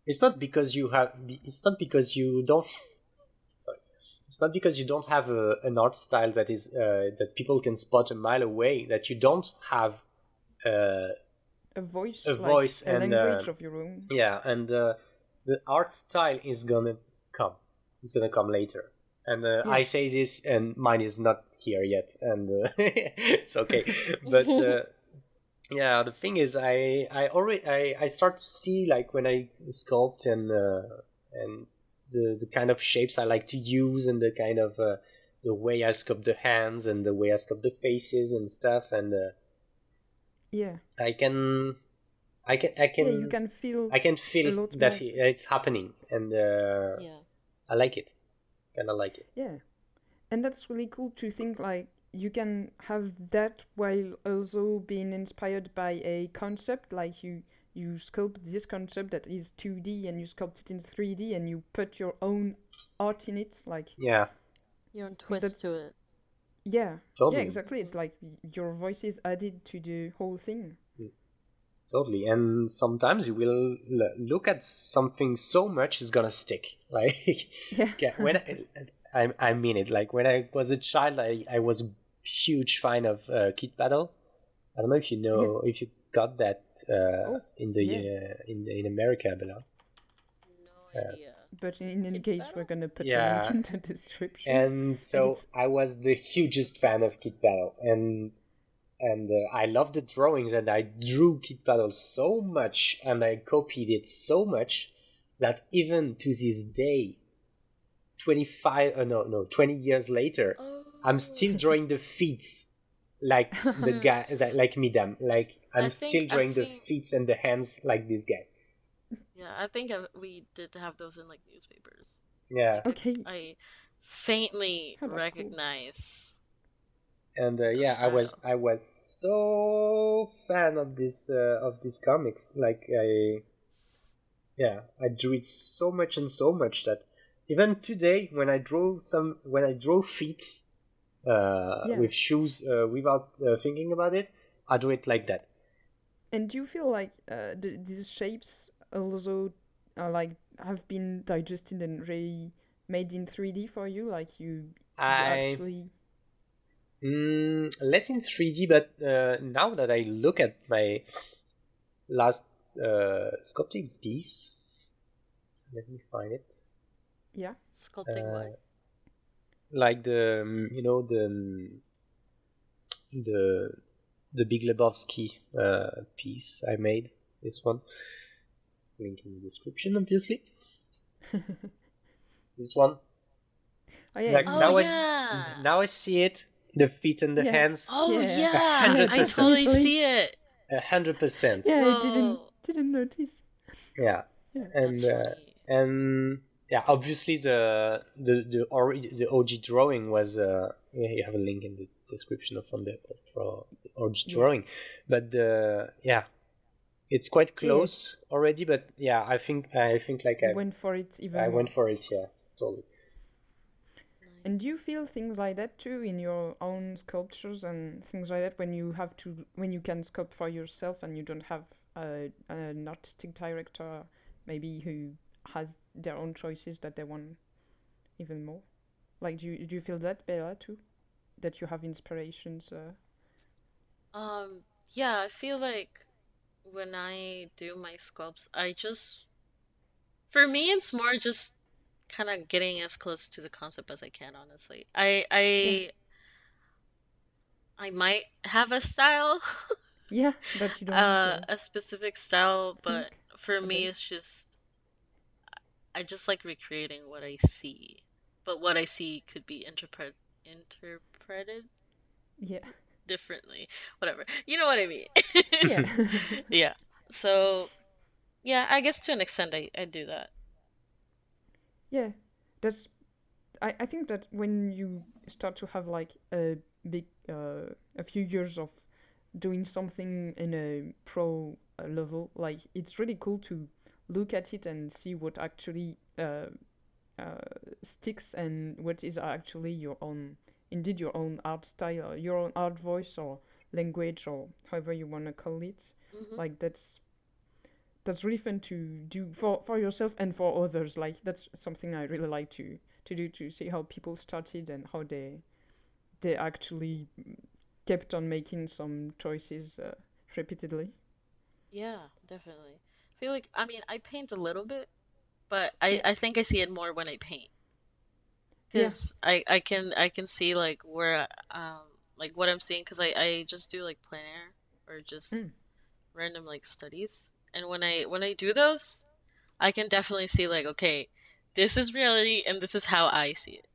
Speaker 1: it's not because you have. It's not because you don't. Sorry, it's not because you don't have an art style that is that people can spot a mile away that you don't have uh,
Speaker 2: A voice,
Speaker 1: a
Speaker 2: like
Speaker 1: voice
Speaker 2: a
Speaker 1: and
Speaker 2: language of your own.
Speaker 1: yeah, and the art style is gonna come. It's gonna come later. And
Speaker 2: Yeah.
Speaker 1: I say this, and mine is not here yet, and it's okay. But yeah, the thing is, I start to see like when I sculpt and the kind of shapes I like to use and the kind of the way I sculpt the hands and the way I sculpt the faces and stuff, and
Speaker 2: Yeah.
Speaker 1: I can I can
Speaker 2: Yeah, you can feel
Speaker 1: I can
Speaker 2: a
Speaker 1: feel
Speaker 2: lot
Speaker 1: that
Speaker 2: more.
Speaker 1: it's happening, and
Speaker 3: Yeah.
Speaker 1: I like it. Kind of like it.
Speaker 2: Yeah. And that's really cool to think like you can have that while also being inspired by a concept, like you sculpt this concept that is 2D and you sculpt it in 3D and you put your own art in it, like
Speaker 1: Yeah,
Speaker 3: Your own
Speaker 2: I think
Speaker 3: twist
Speaker 2: that's
Speaker 3: to it.
Speaker 2: yeah. Yeah,
Speaker 1: totally,
Speaker 2: exactly. It's
Speaker 3: Hmm.
Speaker 2: like your voice is added to the whole thing.
Speaker 1: Mm, totally. And sometimes you will look at something so much it's gonna stick. Like
Speaker 2: Yeah.
Speaker 1: yeah, when I mean it. Like when I was a child, I was a huge fan of Kid Paddle. I don't know if you
Speaker 2: Yeah.
Speaker 1: know if you got that
Speaker 2: Oh,
Speaker 1: in
Speaker 2: yeah.
Speaker 1: in America, Bella.
Speaker 3: No
Speaker 1: Uh,
Speaker 3: idea.
Speaker 2: But in any
Speaker 3: Kid
Speaker 2: case, we're
Speaker 3: battle?
Speaker 2: gonna put a link
Speaker 1: yeah,
Speaker 2: in the description.
Speaker 1: and
Speaker 2: And
Speaker 1: so
Speaker 2: it's
Speaker 1: I was the hugest fan of Kid Paddle, and I loved the drawings, and I drew Kid Paddle so much, and I copied it so much that even to this day, 25, no, 20 years later, I'm
Speaker 3: Oh.
Speaker 1: still drawing the feet like the guy, like Midam. Like
Speaker 3: I
Speaker 1: I'm
Speaker 3: think
Speaker 1: still
Speaker 3: I
Speaker 1: drawing the
Speaker 3: think
Speaker 1: feet and the hands like this guy.
Speaker 3: yeah, we did have those in like newspapers. I
Speaker 1: Yeah,
Speaker 3: think
Speaker 2: okay.
Speaker 3: I faintly
Speaker 2: Oh, that's cool.
Speaker 3: recognize
Speaker 1: and
Speaker 3: the
Speaker 1: yeah,
Speaker 3: style.
Speaker 1: I was so fan of these comics. Like yeah, I drew it so much that even today, when I draw feet
Speaker 2: Yeah.
Speaker 1: with shoes without thinking about it, I do it like that.
Speaker 2: And do you feel like these shapes also like have been digested and made in 3D for you? Like you
Speaker 1: I
Speaker 2: actually
Speaker 1: less in 3D, but now that I look at my last sculpting piece, let me find it.
Speaker 2: yeah.
Speaker 3: Sculpting what?
Speaker 1: Uh, like the the the Big Lebowski piece I made. This one, link in the description, obviously. This one,
Speaker 2: Oh yeah,
Speaker 1: like
Speaker 3: Oh
Speaker 2: you
Speaker 3: yeah.
Speaker 1: now I see it, the feet and the
Speaker 2: yeah.
Speaker 1: hands,
Speaker 3: Oh
Speaker 2: Yeah.
Speaker 1: a
Speaker 3: yeah.
Speaker 1: hundred
Speaker 3: I
Speaker 2: Yeah,
Speaker 1: percent,
Speaker 3: totally
Speaker 2: definitely.
Speaker 3: see it.
Speaker 1: 100%.
Speaker 2: Yeah, I
Speaker 3: Whoa.
Speaker 2: didn't notice.
Speaker 1: Yeah,
Speaker 2: Yeah.
Speaker 1: and
Speaker 3: That's funny.
Speaker 1: yeah, obviously the OG drawing was yeah, you have a link in the description of on the for OG
Speaker 2: Yeah.
Speaker 1: drawing, but yeah, it's quite
Speaker 2: Yeah,
Speaker 1: close already. But yeah, I think like
Speaker 2: you went for it
Speaker 1: I
Speaker 2: even
Speaker 1: went
Speaker 2: more.
Speaker 1: for it. Yeah, totally.
Speaker 2: And do you
Speaker 3: Nice.
Speaker 2: feel things like that too in your own sculptures and things like that when you have to when you can sculpt for yourself and you don't have an artistic director maybe who has their own choices that they want even more? Like do you feel that Bella too? That you have inspirations?
Speaker 3: Um, yeah, I feel like when I do my sculpts, for me, it's more just kind of getting as close to the concept as I can, honestly.
Speaker 2: Yeah,
Speaker 3: I might have a style,
Speaker 2: yeah, but you don't
Speaker 3: a specific style, but
Speaker 2: think
Speaker 3: for me,
Speaker 2: about it.
Speaker 3: it's just I just like recreating what I see, but what I see could be interpreted
Speaker 2: Yeah,
Speaker 3: differently. Whatever. You know what I mean?
Speaker 2: yeah,
Speaker 3: Yeah. So, yeah, I guess to an extent I do that.
Speaker 2: yeah. That's I think that when you start to have like big a few years of doing something in a pro level, like it's really cool to look at it and see what actually sticks and what is actually your own, indeed your own art style, or your own art voice or language or however you want to call it.
Speaker 3: Hmm.
Speaker 2: Like that's really fun to do for yourself and for others. Like that's something I really like to do, to see how people started and how they actually kept on making some choices repeatedly.
Speaker 3: Yeah, definitely. I feel like, I mean, I paint a little bit, but I
Speaker 2: Yeah,
Speaker 3: I think I see it more when I paint,
Speaker 2: yeah.
Speaker 3: because I can see like where like what I'm seeing, because I just do like plein air or just
Speaker 2: Mm,
Speaker 3: random like studies, and when I do those, I can definitely see like, okay, this is reality and this is how I see it,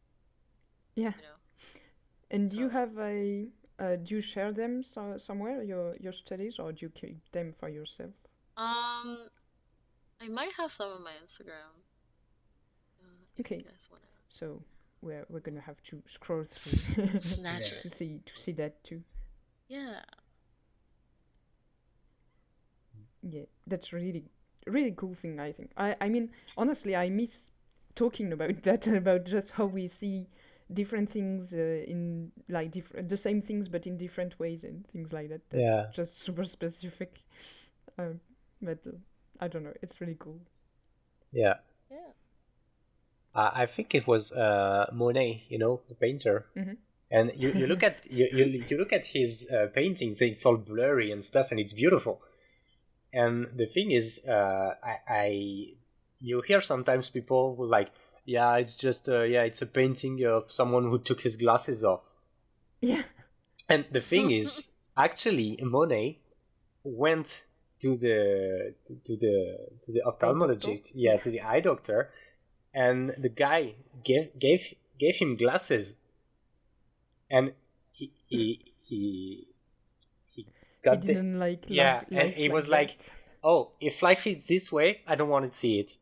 Speaker 2: yeah.
Speaker 3: you know.
Speaker 2: And do
Speaker 3: So
Speaker 2: you have a do you share them somewhere, your studies, or do you keep them for yourself?
Speaker 3: um I might have some on my Instagram, if you
Speaker 2: Okay,
Speaker 3: guys wanna
Speaker 2: so we're gonna have to scroll through
Speaker 3: snatch
Speaker 1: Yeah.
Speaker 3: it.
Speaker 2: to see that too.
Speaker 3: Yeah.
Speaker 2: Yeah, that's really cool thing, I think. I mean, honestly, I miss talking about that, about just how we see different things in like different the same things but in different ways and things like that. That's
Speaker 1: Yeah.
Speaker 2: just super specific. Um, but I don't know. It's really cool.
Speaker 1: Yeah.
Speaker 3: Yeah.
Speaker 1: I think it was Monet, the painter. And you
Speaker 2: Hmm.
Speaker 1: look at you look at his paintings. It's all blurry and stuff, and it's beautiful. And the thing is, you hear sometimes people who like, yeah, it's just yeah, it's a painting of someone who took his glasses off.
Speaker 2: Yeah.
Speaker 1: And the thing is, actually, Monet went to the
Speaker 2: Eye doctor.
Speaker 1: ophthalmologist, yeah,
Speaker 2: Yeah.
Speaker 1: to the eye doctor, and the guy gave him glasses, and he
Speaker 2: He
Speaker 1: got the
Speaker 2: didn't like
Speaker 1: yeah, and
Speaker 2: life
Speaker 1: he
Speaker 2: like
Speaker 1: was
Speaker 2: that.
Speaker 1: like, oh, if life is this way, I don't want to see it.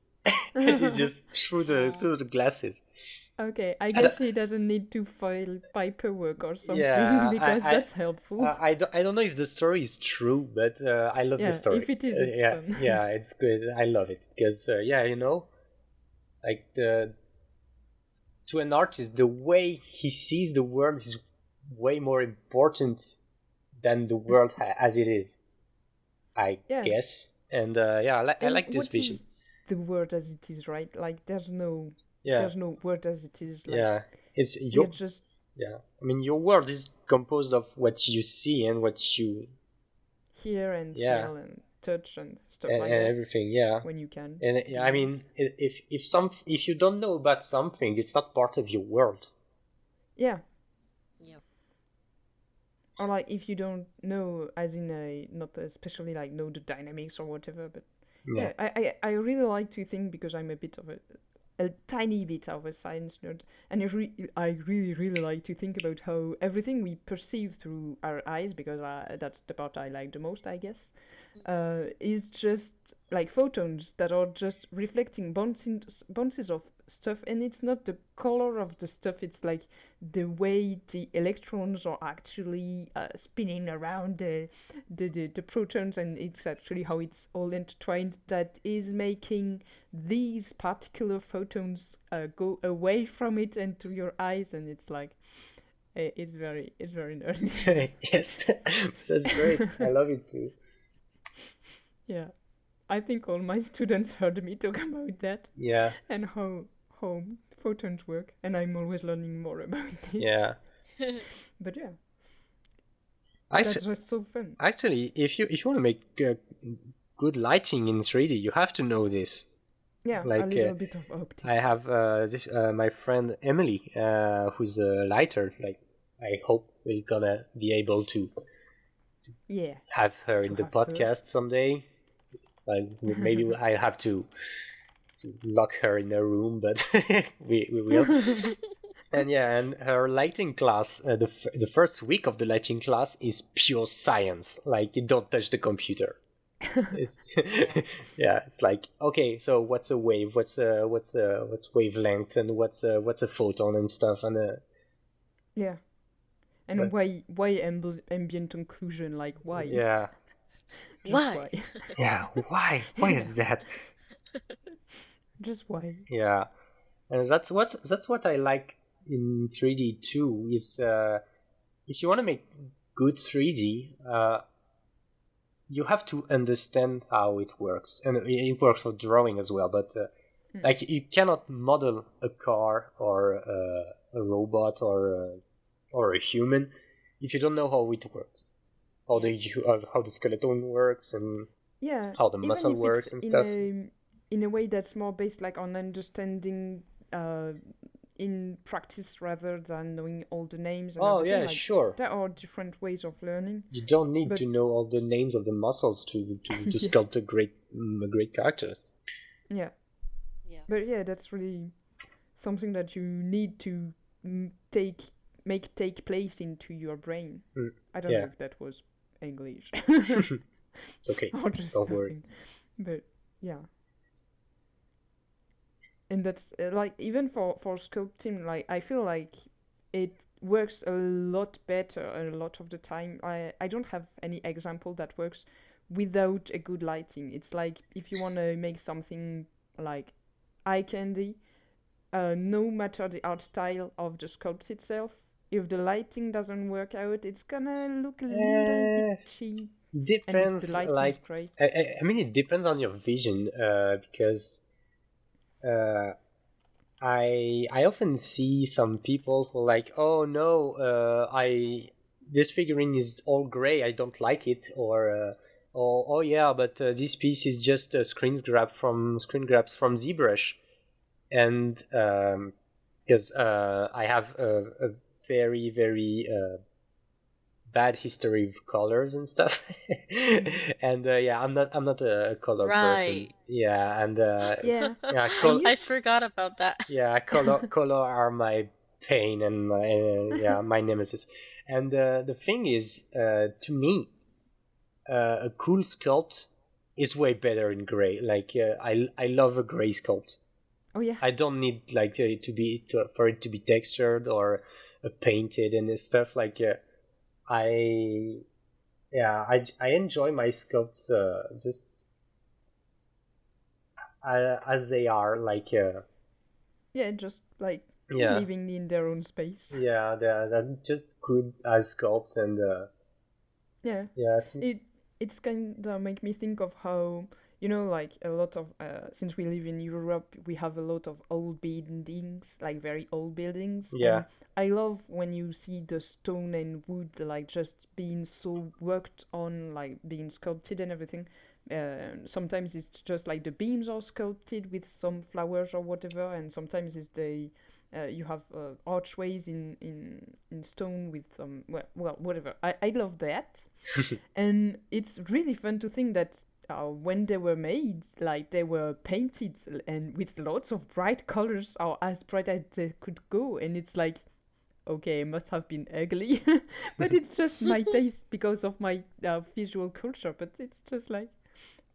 Speaker 1: And he just
Speaker 3: Aw.
Speaker 1: threw the glasses.
Speaker 2: Okay, I
Speaker 1: I don't,
Speaker 2: guess he doesn't need to file paperwork or something
Speaker 1: yeah,
Speaker 2: because that's helpful.
Speaker 1: I don't know if the story is true, but I love the
Speaker 2: Yeah,
Speaker 1: story.
Speaker 2: if it is, it's
Speaker 1: Yeah,
Speaker 2: fun.
Speaker 1: yeah, it's good. I love it because yeah, like the to an artist, the way he sees the world is way more important than the
Speaker 2: Mm,
Speaker 1: world as it is, I
Speaker 2: yeah,
Speaker 1: guess. And yeah, I
Speaker 2: and
Speaker 1: like this
Speaker 2: what
Speaker 1: vision.
Speaker 2: is the word as it is, right? Like
Speaker 1: Yeah,
Speaker 2: there's no word as it is. Like
Speaker 1: yeah. It's
Speaker 2: we are
Speaker 1: your
Speaker 2: just
Speaker 1: yeah. I mean, your world is composed of what you see and what you
Speaker 2: hear and
Speaker 1: yeah,
Speaker 2: smell and touch and stuff like
Speaker 1: and
Speaker 2: that
Speaker 1: everything. Yeah,
Speaker 2: when you can
Speaker 1: and
Speaker 2: be
Speaker 1: I
Speaker 2: with.
Speaker 1: mean, if you don't know about something, it's not part of your world.
Speaker 2: Yeah,
Speaker 3: Yep.
Speaker 2: or like if you don't know, as in a not especially like know the dynamics or whatever. But
Speaker 1: Yeah,
Speaker 2: yeah, I really like to think, because I'm a bit of a tiny bit of a science nerd, and I really like to think about how everything we perceive through our eyes, because that's the part I like the most, I guess,
Speaker 3: Hmm.
Speaker 2: is just like photons that are just reflecting bounces of stuff, and it's not the color of the stuff, it's like the way the electrons are actually spinning around the protons, and it's actually how it's all intertwined that is making these particular photons go away from it and to your eyes, and it's like it's very nerdy.
Speaker 1: yes, that's great. I love it too.
Speaker 2: Yeah, I think all my students heard me talk about that
Speaker 1: Yeah,
Speaker 2: and how photons work, and I'm always learning more about this.
Speaker 1: yeah.
Speaker 2: But yeah, that's
Speaker 1: Actually,
Speaker 2: just so fun.
Speaker 1: if you want to make good lighting in 3D, you have to know this.
Speaker 2: Yeah, a
Speaker 1: Like
Speaker 2: little bit of
Speaker 1: I
Speaker 2: optics.
Speaker 1: have this my friend Emily, who's a lighter. Like I hope we're gonna be able to
Speaker 2: Yeah,
Speaker 1: have her
Speaker 2: to
Speaker 1: in the
Speaker 2: have her.
Speaker 1: podcast someday. Like maybe I have to lock her in a room, but we will. And yeah, and her lighting class, the first week of the lighting class is pure science. Like you don't touch the computer. It's
Speaker 3: Yeah.
Speaker 1: yeah, it's like okay, so what's a wave? What's wavelength and what's a photon and stuff and
Speaker 2: Yeah, and
Speaker 1: but
Speaker 2: why ambient occlusion? Like why?
Speaker 1: yeah,
Speaker 2: Just
Speaker 3: Why?
Speaker 2: why?
Speaker 1: yeah. Why
Speaker 2: Yeah,
Speaker 1: is that?
Speaker 2: just why?
Speaker 1: Yeah, And that's what I like in 3D too. Is if you want to make good 3D, you have to understand how it works, and it works for drawing as well. But like you cannot model a car or a robot or a human if you don't know how it works, how the skeleton works, and
Speaker 2: Yeah,
Speaker 1: how the
Speaker 2: even
Speaker 1: muscle
Speaker 2: if it's
Speaker 1: works and stuff.
Speaker 2: in a way that's more based like on understanding uh in practice rather than knowing all the names and
Speaker 1: Oh
Speaker 2: everything.
Speaker 1: yeah,
Speaker 2: Like
Speaker 1: sure.
Speaker 2: there are different ways of learning,
Speaker 1: You don't need
Speaker 2: but
Speaker 1: to know all the names of the muscles to
Speaker 2: yeah,
Speaker 1: sculpt a great character.
Speaker 2: yeah.
Speaker 3: Yeah.
Speaker 2: But yeah, that's really something that you need to take make take place into your brain.
Speaker 1: Mm,
Speaker 2: I don't know
Speaker 1: yeah,
Speaker 2: if that was English
Speaker 1: it's okay.
Speaker 2: or just
Speaker 1: Don't worry.
Speaker 2: nothing, but yeah. And that's like even for sculpting, like I feel like it works a lot better a lot of the time. I don't have any example that works without a good lighting. It's like if you want to make something like eye candy, no matter the art style of the sculpt itself, if the lighting doesn't work out, it's gonna look a little bit
Speaker 1: Uh,
Speaker 2: cheap. And if the
Speaker 1: Depends.
Speaker 2: lighting is
Speaker 1: Like,
Speaker 2: great,
Speaker 1: I mean, it depends on your vision. Because uh, I often see some people who are like, oh no, I this figurine is all gray. I don't like it. Or oh yeah, but this piece is just a screen grabs from ZBrush. And because I have a very very bad history of colors and stuff, and yeah, I'm not a color person.
Speaker 3: Right.
Speaker 1: Yeah, and
Speaker 2: yeah,
Speaker 1: yeah,
Speaker 2: I
Speaker 3: I
Speaker 2: used
Speaker 3: forgot about that.
Speaker 1: yeah, color are my pain and my yeah, my nemesis. And the thing is, to me, a cool sculpt is way better in gray. Like I love a gray sculpt.
Speaker 2: oh yeah,
Speaker 1: I don't need like for it to be textured or painted and stuff. Like I yeah, I enjoy my sculpts just as they are. Like
Speaker 2: yeah, just like
Speaker 1: yeah,
Speaker 2: living in their own space.
Speaker 1: yeah, they're just good as sculpts. And
Speaker 2: Yeah,
Speaker 1: yeah,
Speaker 2: it it's kind of make me think of how like a lot of since we live in Europe, we have a lot of old buildings, like very old buildings,
Speaker 1: yeah,
Speaker 2: and I love when you see the stone and wood like just being so worked on, like being sculpted and everything. Sometimes it's just like the beams are sculpted with some flowers or whatever, and sometimes it's the you have archways in stone with some well whatever. I love that, and it's really fun to think that when they were made, like they were painted and with lots of bright colors, or as bright as they could go. And it's like, okay, it must have been ugly, but it's just my taste because of my visual culture. But it's just like,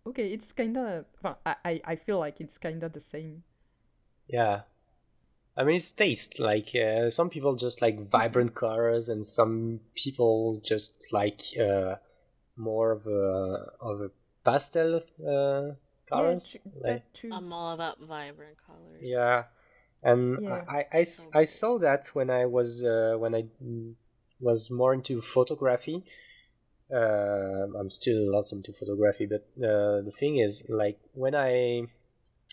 Speaker 2: okay, it's kind of. Well, I feel like it's kind of the same.
Speaker 1: yeah. I mean, it's taste. Like some people just like
Speaker 2: Mhm.
Speaker 1: vibrant colors, and some people just like more of a pastel
Speaker 2: Yeah,
Speaker 1: colors. Like
Speaker 2: that too.
Speaker 3: I'm all about vibrant colors.
Speaker 1: yeah, and
Speaker 2: Yeah.
Speaker 3: So
Speaker 1: I
Speaker 3: pretty.
Speaker 1: saw that when I was more into photography. I'm still a lot into photography, but the thing is, like when I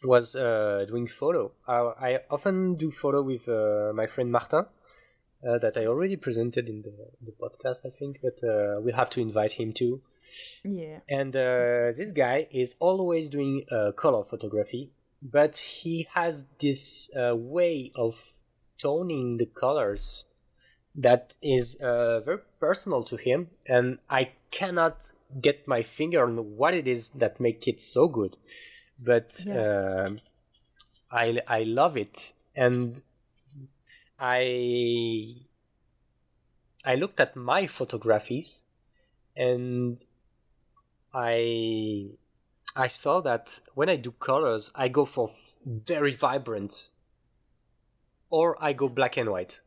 Speaker 1: was doing photo, I often do photo with my friend Martin. That I already presented in the podcast, I think, but we'll have to invite him too.
Speaker 2: Yeah.
Speaker 1: And this guy is always doing color photography, but he has this way of toning the colors that is very personal to him, and I cannot get my finger on what it is that make it so good. But
Speaker 2: Yeah.
Speaker 1: I love it, and I I looked at my photographies, and I I saw that when I do colors, I go for very vibrant, or I go black and white.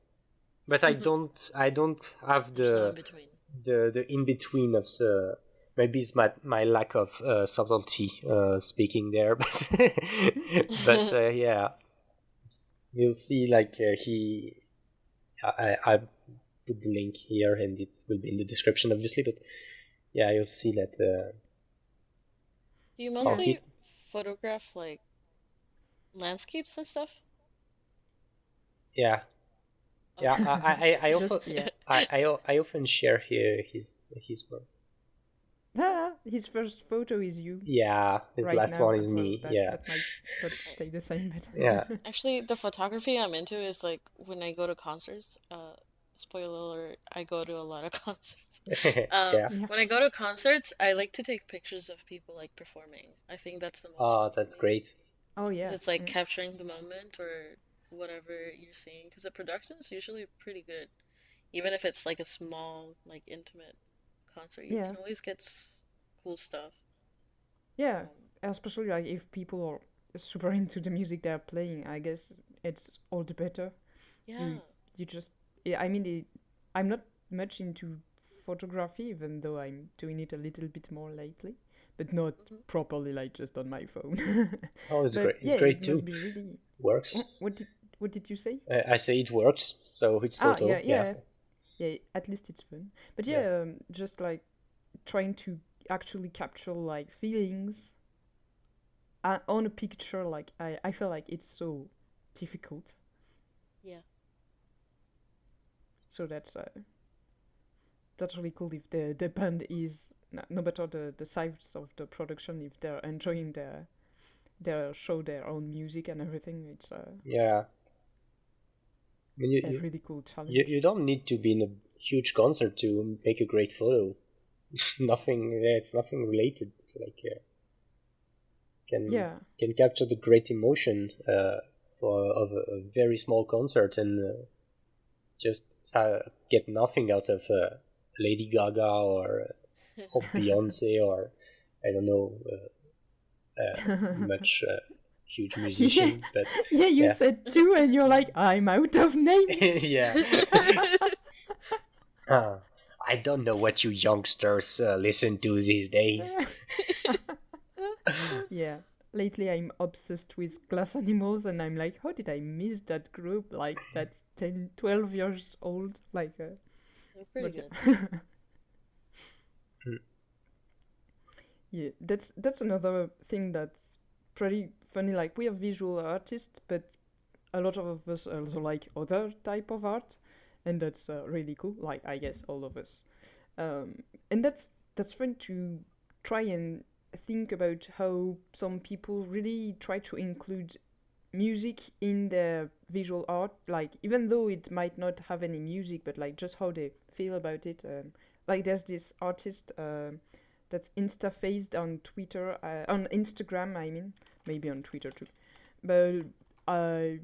Speaker 1: But I don't have
Speaker 3: There's no in between.
Speaker 1: the in between of the. Maybe it's my lack of subtlety speaking there, but but yeah, you'll see like I put the link here, and it will be in the description, obviously. But yeah, you'll see that
Speaker 3: Do you
Speaker 1: how
Speaker 2: Yeah.
Speaker 1: he
Speaker 3: mostly photograph like landscapes and stuff?
Speaker 1: yeah yeah
Speaker 3: Okay.
Speaker 1: I often
Speaker 2: Just yeah.
Speaker 1: I often share here his work.
Speaker 2: His first photo is you
Speaker 1: Yeah, his
Speaker 2: right
Speaker 1: last
Speaker 2: now
Speaker 1: one is
Speaker 2: as well.
Speaker 1: me.
Speaker 2: That
Speaker 1: Yeah,
Speaker 2: that might not stay the same,
Speaker 1: yeah.
Speaker 2: but
Speaker 3: Actually, the photography I'm into is like when I go to concerts. Spoiler alert, I go to a lot of concerts.
Speaker 1: Yeah.
Speaker 2: yeah.
Speaker 3: When I go to concerts, I like to take pictures of people like performing. I think that's the most
Speaker 1: Oh,
Speaker 3: fun for
Speaker 1: that's
Speaker 3: me
Speaker 1: great.
Speaker 2: Oh
Speaker 3: because
Speaker 2: yeah.
Speaker 3: it's like
Speaker 2: Mm.
Speaker 3: capturing the moment or whatever you're seeing. Because the production is usually pretty good. Even if it's like a small, like intimate concert, you
Speaker 2: Yeah.
Speaker 3: can always get cool stuff.
Speaker 2: Yeah.
Speaker 3: Um,
Speaker 2: Especially like if people are super into the music they're playing, I guess it's all the better.
Speaker 3: yeah.
Speaker 2: You you just yeah, I mean I'm not much into photography even though I'm doing it a little bit more lately, but not
Speaker 3: Hmm.
Speaker 2: properly like just on my phone.
Speaker 1: Oh, it's great.
Speaker 2: But
Speaker 1: It's
Speaker 2: yeah,
Speaker 1: great
Speaker 2: it
Speaker 1: too.
Speaker 2: must be really.
Speaker 1: Works.
Speaker 2: What did you say?
Speaker 1: I say it works, so it's
Speaker 2: Ah, yeah,
Speaker 1: photo. Yeah,
Speaker 2: yeah, yeah. At least it's fun. But
Speaker 1: yeah,
Speaker 2: yeah, just like trying to actually capture like feelings on a picture, like I feel like it's so difficult.
Speaker 3: Yeah.
Speaker 2: So that's really cool if the band is no matter the size of the production, if they're enjoying their show, their own music and everything. It's
Speaker 1: yeah. I mean,
Speaker 2: a really cool
Speaker 1: you
Speaker 2: challenge.
Speaker 1: don't need to be in a huge concert to make a great photo. Nothing. Yeah, it's nothing related. Like can
Speaker 2: Yeah,
Speaker 1: can capture the great emotion for of a very small concert, and just get nothing out of Lady Gaga or Beyonce, or I don't know much huge
Speaker 2: yeah,
Speaker 1: musician, but
Speaker 2: yeah. You
Speaker 1: yes,
Speaker 2: said two, and you're like, I'm out of names.
Speaker 1: yeah. Uh, I don't know what you youngsters listen to these days.
Speaker 2: Yeah. Lately, I'm obsessed with glass animals, and I'm like, how did I miss that group? Like, that's 10, 12 years old. Like,
Speaker 3: They're pretty
Speaker 2: but
Speaker 3: good.
Speaker 2: yeah. Yeah, that's another thing that's pretty funny. Like, we are visual artists, but a lot of us also like other type of art, and that's really cool. Like, I guess all of us. And that's fun to try and think about how some people really try to include music in their visual art, like even though it might not have any music, but like just how they feel about it. Like there's this artist that's insta faced on Twitter, on Instagram, I mean, maybe on Twitter too, but I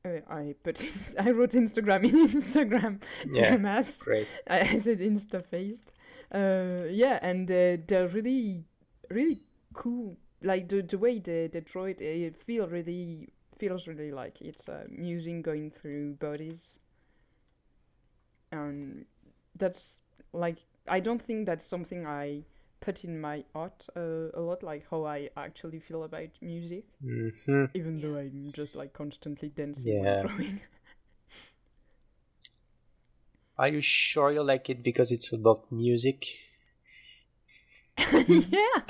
Speaker 2: I put I wrote Instagram in Instagram.
Speaker 1: Yeah,
Speaker 2: Damn ass.
Speaker 1: great.
Speaker 2: I said insta faced. Yeah, and they're really cool. Like the way they draw it, it feels really like it's music going through bodies, and that's like I don't think that's something I put in my art a lot. Like how I actually feel about music,
Speaker 1: Hmm.
Speaker 2: even though
Speaker 3: Yeah.
Speaker 2: I'm just like constantly dancing when
Speaker 1: Yeah.
Speaker 2: drawing.
Speaker 1: Are you sure you like it because it's about music?
Speaker 2: Yeah,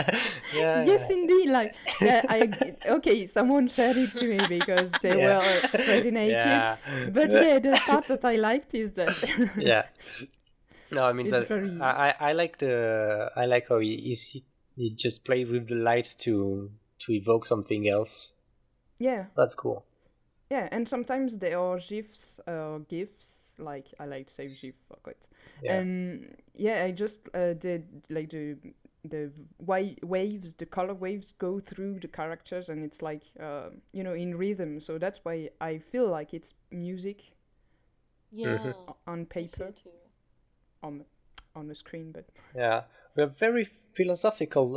Speaker 2: yes,
Speaker 1: Yeah.
Speaker 2: indeed. Like, yeah, okay. Someone shared it to me because they
Speaker 1: Yeah.
Speaker 2: were pretty naked,
Speaker 1: Yeah.
Speaker 2: but yeah, the part that I liked is that
Speaker 1: Yeah. No, I mean
Speaker 2: it's
Speaker 1: that
Speaker 2: very
Speaker 1: I like I like how he just played with the lights to evoke something else.
Speaker 2: yeah,
Speaker 1: That's cool.
Speaker 2: yeah. And sometimes there are gifs or gifs. Like I like to say gif, fuck it.
Speaker 1: Yeah.
Speaker 2: And yeah, I just did like the waves, the color waves go through the characters, and it's like in rhythm. So that's why I feel like it's music
Speaker 1: Hmm.
Speaker 3: Yeah.
Speaker 2: on
Speaker 3: I see
Speaker 2: paper,
Speaker 3: it too.
Speaker 2: on on the screen, but
Speaker 1: Yeah. We have very philosophical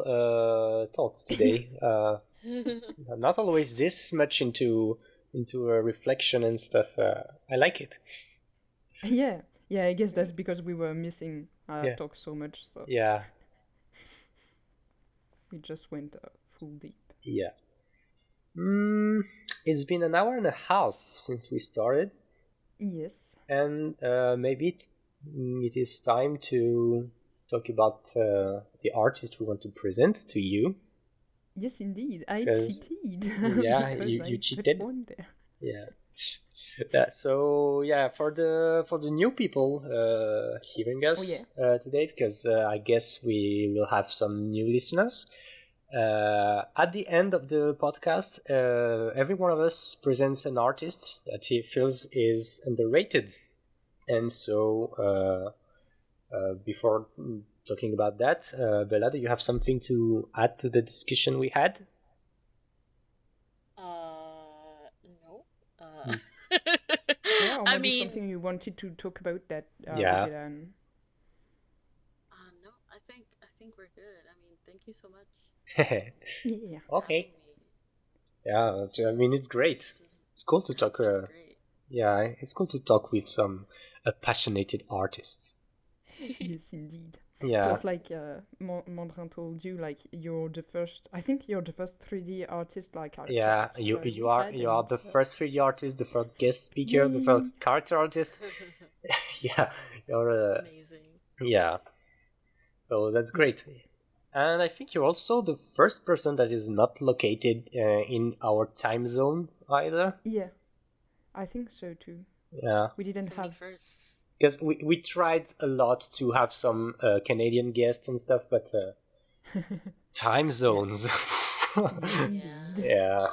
Speaker 1: talk today. I'm not always this much into reflection and stuff. I like it.
Speaker 2: yeah, yeah. I guess that's because we were missing
Speaker 1: Yeah.
Speaker 2: talk so much, so
Speaker 1: Yeah.
Speaker 2: we just went full deep.
Speaker 1: Yeah. Mm, it's been an hour and a half since we started,
Speaker 2: Yes.
Speaker 1: and maybe it is time to talk about the artist we want to present to you.
Speaker 2: Yes, indeed. I
Speaker 1: 'Cause-
Speaker 2: cheated.
Speaker 1: yeah,
Speaker 2: because
Speaker 1: you
Speaker 2: I put
Speaker 1: cheated.
Speaker 2: one there.
Speaker 1: Yeah. So yeah, for the new people hearing us today, because I guess we will have some new listeners. At the end of the podcast, every one of us presents an artist that he feels is underrated, and so before talking about that, Bella, do you have something to add to the discussion we had?
Speaker 3: No.
Speaker 2: Yeah, or
Speaker 3: I
Speaker 2: maybe
Speaker 3: mean,
Speaker 2: something you wanted to talk about that we
Speaker 1: Yeah.
Speaker 2: didn't.
Speaker 3: no, I think we're good. I mean, thank you so much
Speaker 2: Yeah.
Speaker 3: for
Speaker 1: Okay.
Speaker 3: having me.
Speaker 1: Yeah, I mean it's great. It's cool to
Speaker 3: It's
Speaker 1: talk.
Speaker 3: been great.
Speaker 1: Yeah, it's cool to talk with some passionate artists.
Speaker 2: Yes, indeed.
Speaker 1: Yeah,
Speaker 2: Plus, like Mondrin told you, like you're the first. I think you're the first 3D artist, like
Speaker 1: yeah.
Speaker 2: artist,
Speaker 1: You
Speaker 2: we
Speaker 1: you are
Speaker 2: had,
Speaker 1: you are
Speaker 2: and
Speaker 1: the first 3D artist, the first guest speaker, the
Speaker 2: Yay.
Speaker 1: first character artist. Yeah, you're
Speaker 3: Amazing.
Speaker 1: yeah. So that's great. And I think you're also the first person that is not located in our time zone either.
Speaker 2: Yeah, I think so too.
Speaker 1: Yeah,
Speaker 2: We didn't
Speaker 3: So many
Speaker 2: have.
Speaker 3: firsts.
Speaker 1: because we tried a lot to have some Canadian guests and stuff, but time zones.
Speaker 2: Indeed.
Speaker 1: Yeah.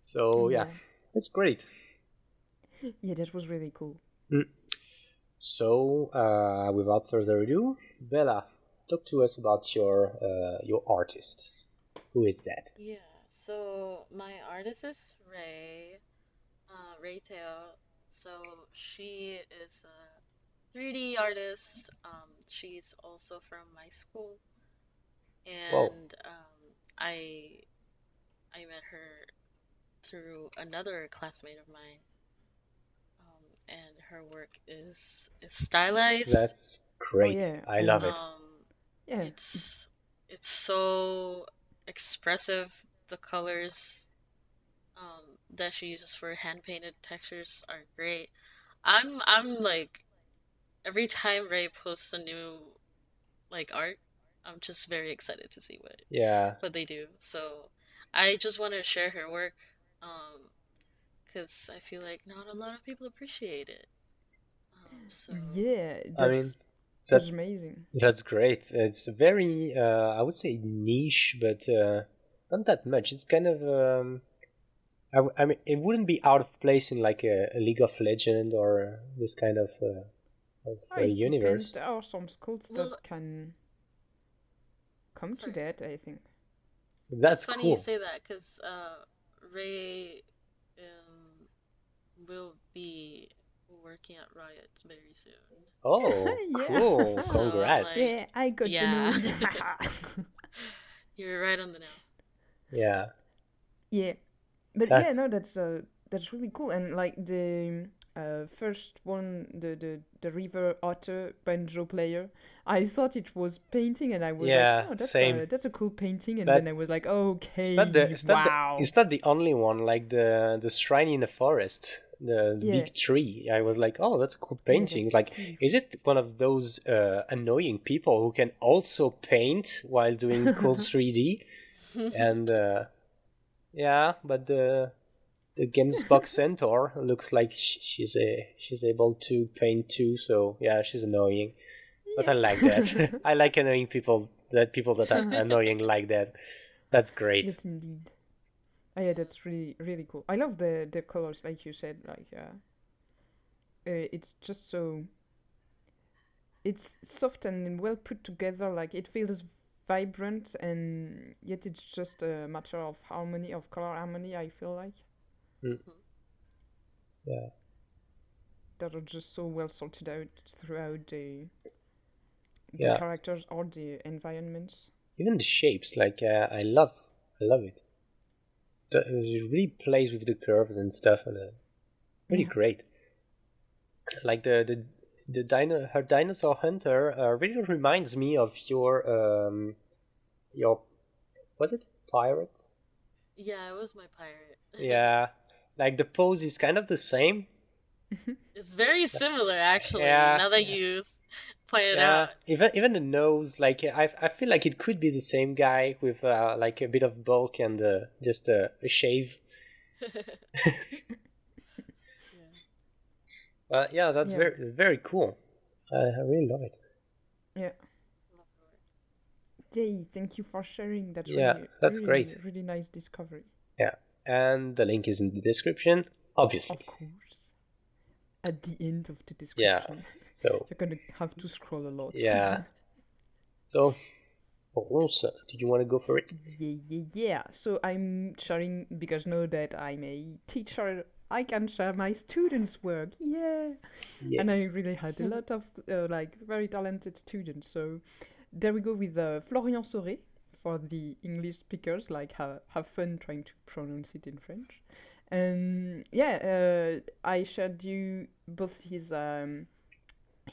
Speaker 1: So yeah, it's great.
Speaker 2: Yeah, that was really cool.
Speaker 1: So without further ado, Bella, talk to us about your artist. Who is that?
Speaker 3: Yeah. So my artist is Rui-Rou Teo. So she is a 3D artist. She's also from my school,
Speaker 1: Whoa.
Speaker 3: and I met her through another classmate of mine. And her work is stylized.
Speaker 1: That's great.
Speaker 2: yeah,
Speaker 1: I love it.
Speaker 2: Yeah,
Speaker 3: It's so expressive. The colors that she uses for hand painted textures are great. I'm like every time Ray posts a new like art, I'm just very excited to see
Speaker 1: Yeah.
Speaker 3: what they do. So I just want to share her work because I feel like not a lot of people appreciate it. So
Speaker 2: yeah.
Speaker 1: I mean,
Speaker 2: That's amazing.
Speaker 1: That's great. It's very, I would say niche, but not that much. It's kind of, I mean, it wouldn't be out of place in like a League of Legends or this kind of universe.
Speaker 2: There are some schools that can come to that, I think.
Speaker 1: That's
Speaker 3: it's funny
Speaker 1: cool.
Speaker 3: you say that because Ray will be working at Riot very soon.
Speaker 1: Oh,
Speaker 2: Yeah.
Speaker 1: cool.
Speaker 3: So,
Speaker 1: Congrats.
Speaker 3: like,
Speaker 2: Yeah, I got
Speaker 3: Yeah.
Speaker 2: the news.
Speaker 3: You're right on the nail.
Speaker 1: Yeah.
Speaker 2: Yeah, but
Speaker 1: That's-
Speaker 2: yeah, no, that's really cool. And like the first one, the River Otter banjo player, I thought it was painting, and I was
Speaker 1: Yeah,
Speaker 2: like, oh,
Speaker 1: same.
Speaker 2: That's a cool painting. And
Speaker 1: But
Speaker 2: then I was like, okay,
Speaker 1: It's
Speaker 2: wow.
Speaker 1: not the only one. Like the shrine in the forest, the
Speaker 2: Yeah.
Speaker 1: big tree. I was like, oh, that's a cool painting.
Speaker 2: that's
Speaker 1: Like,
Speaker 2: beautiful.
Speaker 1: is it one of those annoying people who can also paint while doing cool 3D? And yeah, but the Gamesbox Centaur looks like she's able to paint too. So yeah, she's annoying. But I like that. I like annoying people. People that are annoying like that. That's great.
Speaker 2: Yes, indeed. Oh, yeah, that's really really cool. I love the colors, like you said. Like, it's just so. It's soft and well put together. Like it feels vibrant, and yet it's just a matter of harmony, of color harmony. I feel like.
Speaker 1: Yeah.
Speaker 2: That are just so well sorted out throughout the
Speaker 1: Yeah.
Speaker 2: characters or the environments.
Speaker 1: Even the shapes, like I love it. It really plays with the curves and stuff, and really great. Like her dinosaur hunter really reminds me of your was it pirate?
Speaker 3: Yeah, it was my pirate.
Speaker 1: Yeah, like the pose is kind of the same.
Speaker 3: It's very similar, actually,
Speaker 1: Yeah,
Speaker 3: now that you point it
Speaker 1: yeah.
Speaker 3: out.
Speaker 1: Even the nose, like I feel like it could be the same guy with like a bit of bulk and just a shave.
Speaker 3: Yeah.
Speaker 1: Yeah,
Speaker 2: Yeah,
Speaker 1: it's very cool. I really love it.
Speaker 2: yeah.
Speaker 3: Love her work.
Speaker 2: Yay, thank you for sharing. That's
Speaker 1: Yeah,
Speaker 2: really,
Speaker 1: that's
Speaker 2: really,
Speaker 1: great.
Speaker 2: really nice discovery.
Speaker 1: Yeah, and the link is in the description, obviously.
Speaker 2: Of course. At the end of the
Speaker 1: Yeah.
Speaker 2: description.
Speaker 1: So
Speaker 2: You're gonna have to scroll a lot.
Speaker 1: yeah. So Rose, do you want to go for it?
Speaker 2: Yeah. So I'm sharing because now that I'm a teacher, I can share my students' work. Yeah.
Speaker 1: Yeah.
Speaker 2: And I really had a lot of like very talented students. So there we go with Florian Soré for the English speakers. Like have fun trying to pronounce it in French. And yeah, I shared you both his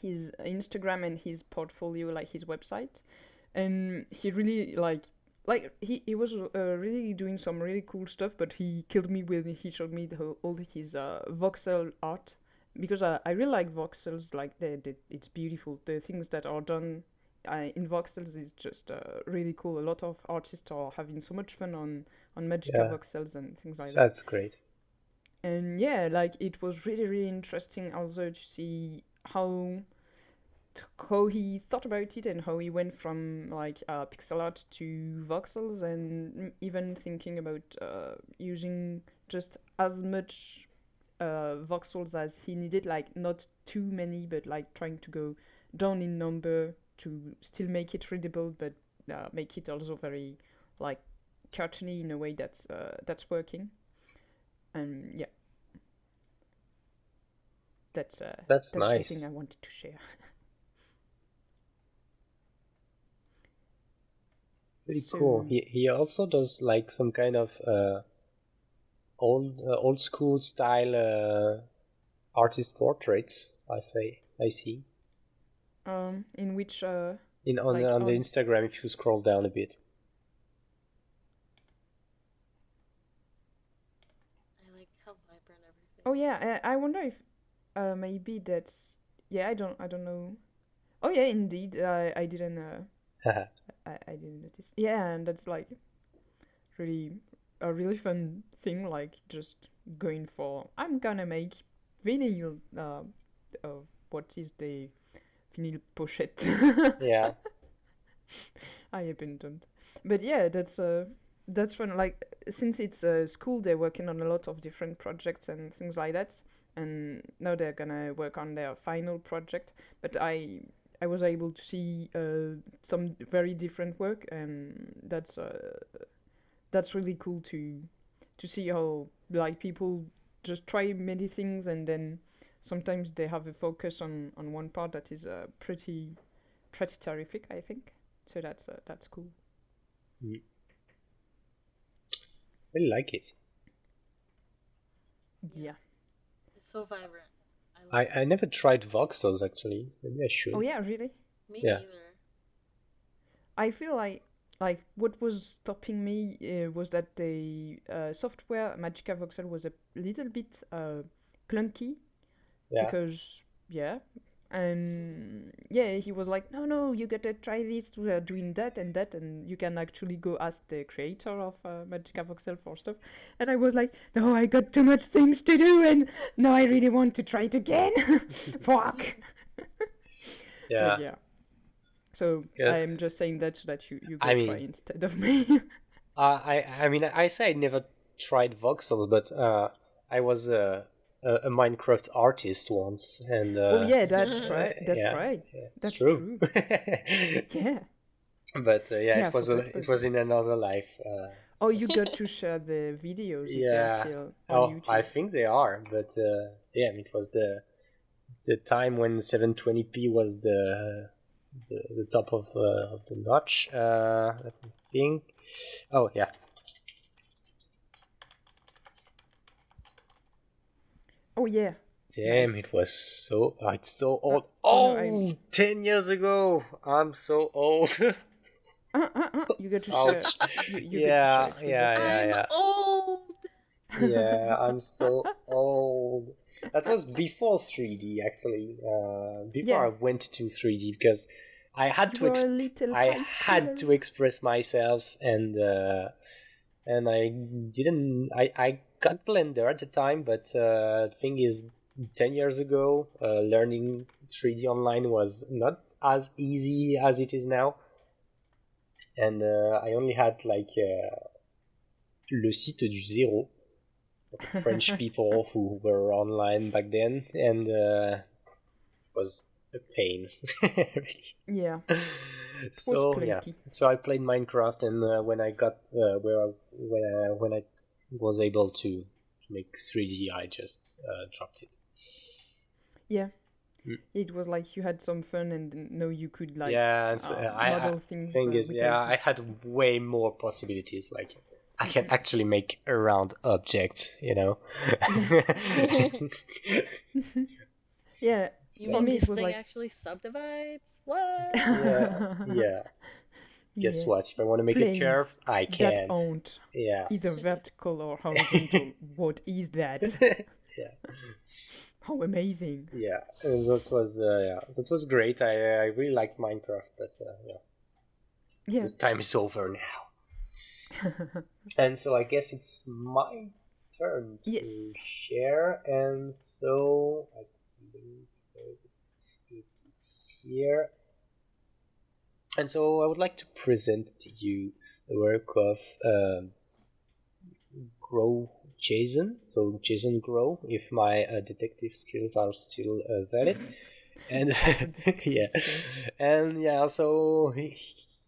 Speaker 2: Instagram and his portfolio, like his website, and he really he was really doing some really cool stuff, but he killed me when he showed me all his voxel art, because I really like voxels. Like it's beautiful. The things that are done in voxels is just really cool. A lot of artists are having so much fun on Magica
Speaker 1: Yeah.
Speaker 2: voxels and things like that.
Speaker 1: That's great.
Speaker 2: And yeah, like it was really really interesting also to see how he thought about it and how he went from like pixel art to voxels, and even thinking about using just as much voxels as he needed, like not too many, but like trying to go down in number to still make it readable, but make it also very like cartoony in a way that's working. And yeah,
Speaker 1: That's
Speaker 2: that's the thing
Speaker 1: nice.
Speaker 2: I wanted to share.
Speaker 1: Pretty cool.
Speaker 2: So
Speaker 1: He also does like some kind of old school style artist portraits. I see
Speaker 2: in which
Speaker 1: in
Speaker 2: like
Speaker 1: on the
Speaker 2: on
Speaker 1: Instagram if you scroll down a bit.
Speaker 3: I like how vibrant everything
Speaker 2: oh
Speaker 3: is.
Speaker 2: yeah, I wonder if maybe that's yeah, I don't know. Oh yeah, indeed, I didn't notice. Yeah, and that's like really a really fun thing, like just going for I'm gonna make vinyl what is the vinyl pochette.
Speaker 1: Yeah,
Speaker 2: I abandoned. But yeah, that's fun. Like since it's school, they're working on a lot of different projects and things like that. And now they're gonna work on their final project. But I was able to see some very different work, and that's really cool to see how like people just try many things, and then sometimes they have a focus on one part that is pretty terrific, I think. So that's cool.
Speaker 1: mm, really like it.
Speaker 3: Yeah,
Speaker 2: Yeah.
Speaker 3: it's so vibrant. I love it.
Speaker 1: I never tried voxels actually. Maybe I
Speaker 2: Oh
Speaker 1: should.
Speaker 2: yeah, really.
Speaker 3: Me
Speaker 1: Yeah.
Speaker 3: neither.
Speaker 2: I feel like what was stopping me was that the software Magica Voxel was a little bit clunky,
Speaker 1: Yeah.
Speaker 2: because yeah, and yeah, he was like, no, you gotta try this. We are doing that and that, and you can actually go ask the creator of Magica Voxel for stuff. And I was like, no, I got too much things to do, and no, I really want to try it again. Fuck. But
Speaker 1: Yeah.
Speaker 2: yeah, so
Speaker 1: Yeah.
Speaker 2: I'm just saying that so that you
Speaker 1: I
Speaker 2: go try
Speaker 1: mean,
Speaker 2: instead of me.
Speaker 1: I mean, I say I never tried voxels, but I was a Minecraft artist once, and
Speaker 2: Oh yeah, that's right. That's
Speaker 1: yeah,
Speaker 2: right.
Speaker 1: yeah, it's
Speaker 2: That's
Speaker 1: true.
Speaker 2: true. Yeah.
Speaker 1: But yeah,
Speaker 2: Yeah, I forgot
Speaker 1: it
Speaker 2: about
Speaker 1: was
Speaker 2: that.
Speaker 1: in another life.
Speaker 2: Oh, you got to share the videos if they're
Speaker 1: Yeah.
Speaker 2: still on
Speaker 1: Oh, I
Speaker 2: YouTube.
Speaker 1: think they are, but damn, it was the time when 720p was the top of the notch. Let me think. Oh yeah.
Speaker 2: Oh yeah. Nice.
Speaker 1: Damn, it was so. It's so old.
Speaker 2: Oh no, I'm.
Speaker 1: Oh, 10 years ago. I'm so old.
Speaker 2: You get to share.
Speaker 1: Ouch.
Speaker 2: You get to share
Speaker 1: Yeah,
Speaker 2: it with
Speaker 1: yeah,
Speaker 2: us.
Speaker 1: yeah,
Speaker 3: I'm
Speaker 1: yeah.
Speaker 3: old.
Speaker 1: Yeah, I'm so old. That was before 3D actually. Before I
Speaker 2: Yeah,
Speaker 1: went to 3D because I had
Speaker 2: you
Speaker 1: to
Speaker 2: were a little
Speaker 1: I
Speaker 2: high
Speaker 1: had
Speaker 2: schooler.
Speaker 1: to express myself and I didn't I got Blender at the time, but the thing is 10 years ago learning 3D online was not as easy as it is now, and I only had like le site du zéro, French people who were online back then, and was a pain. Really.
Speaker 2: Yeah, it was
Speaker 1: So yeah,
Speaker 2: clunky.
Speaker 1: so I played Minecraft, and when I got when I was able to make 3D, I just dropped it.
Speaker 2: Yeah,
Speaker 1: Mm.
Speaker 2: it was like you had some fun, and now you could like
Speaker 1: Yeah, and so, I
Speaker 2: model things
Speaker 1: thing is, yeah,
Speaker 2: without
Speaker 1: I
Speaker 2: it.
Speaker 1: had way more possibilities. Like I can
Speaker 2: Mm-mm.
Speaker 1: actually make a round object, you know.
Speaker 2: Yeah,
Speaker 3: You
Speaker 2: for
Speaker 3: mean
Speaker 1: So
Speaker 2: me it
Speaker 3: this
Speaker 2: was
Speaker 3: thing
Speaker 2: like.
Speaker 3: actually subdivides? What?
Speaker 1: yeah. Guess
Speaker 2: Yeah,
Speaker 1: what? If I want to make a
Speaker 2: planes
Speaker 1: curve, I
Speaker 2: that
Speaker 1: can.
Speaker 2: aren't
Speaker 1: Yeah.
Speaker 2: either vertical or horizontal. What is that?
Speaker 1: Yeah.
Speaker 2: How amazing!
Speaker 1: Yeah. That was great. I really liked Minecraft, but yeah,
Speaker 2: Yeah.
Speaker 1: this time is over now. And so I guess it's my turn
Speaker 2: Yes.
Speaker 1: to share, and so I think it is here. And so I would like to present to you the work of Groh Jason. So Jason Groh, if my detective skills are still valid. And yeah, and yeah, so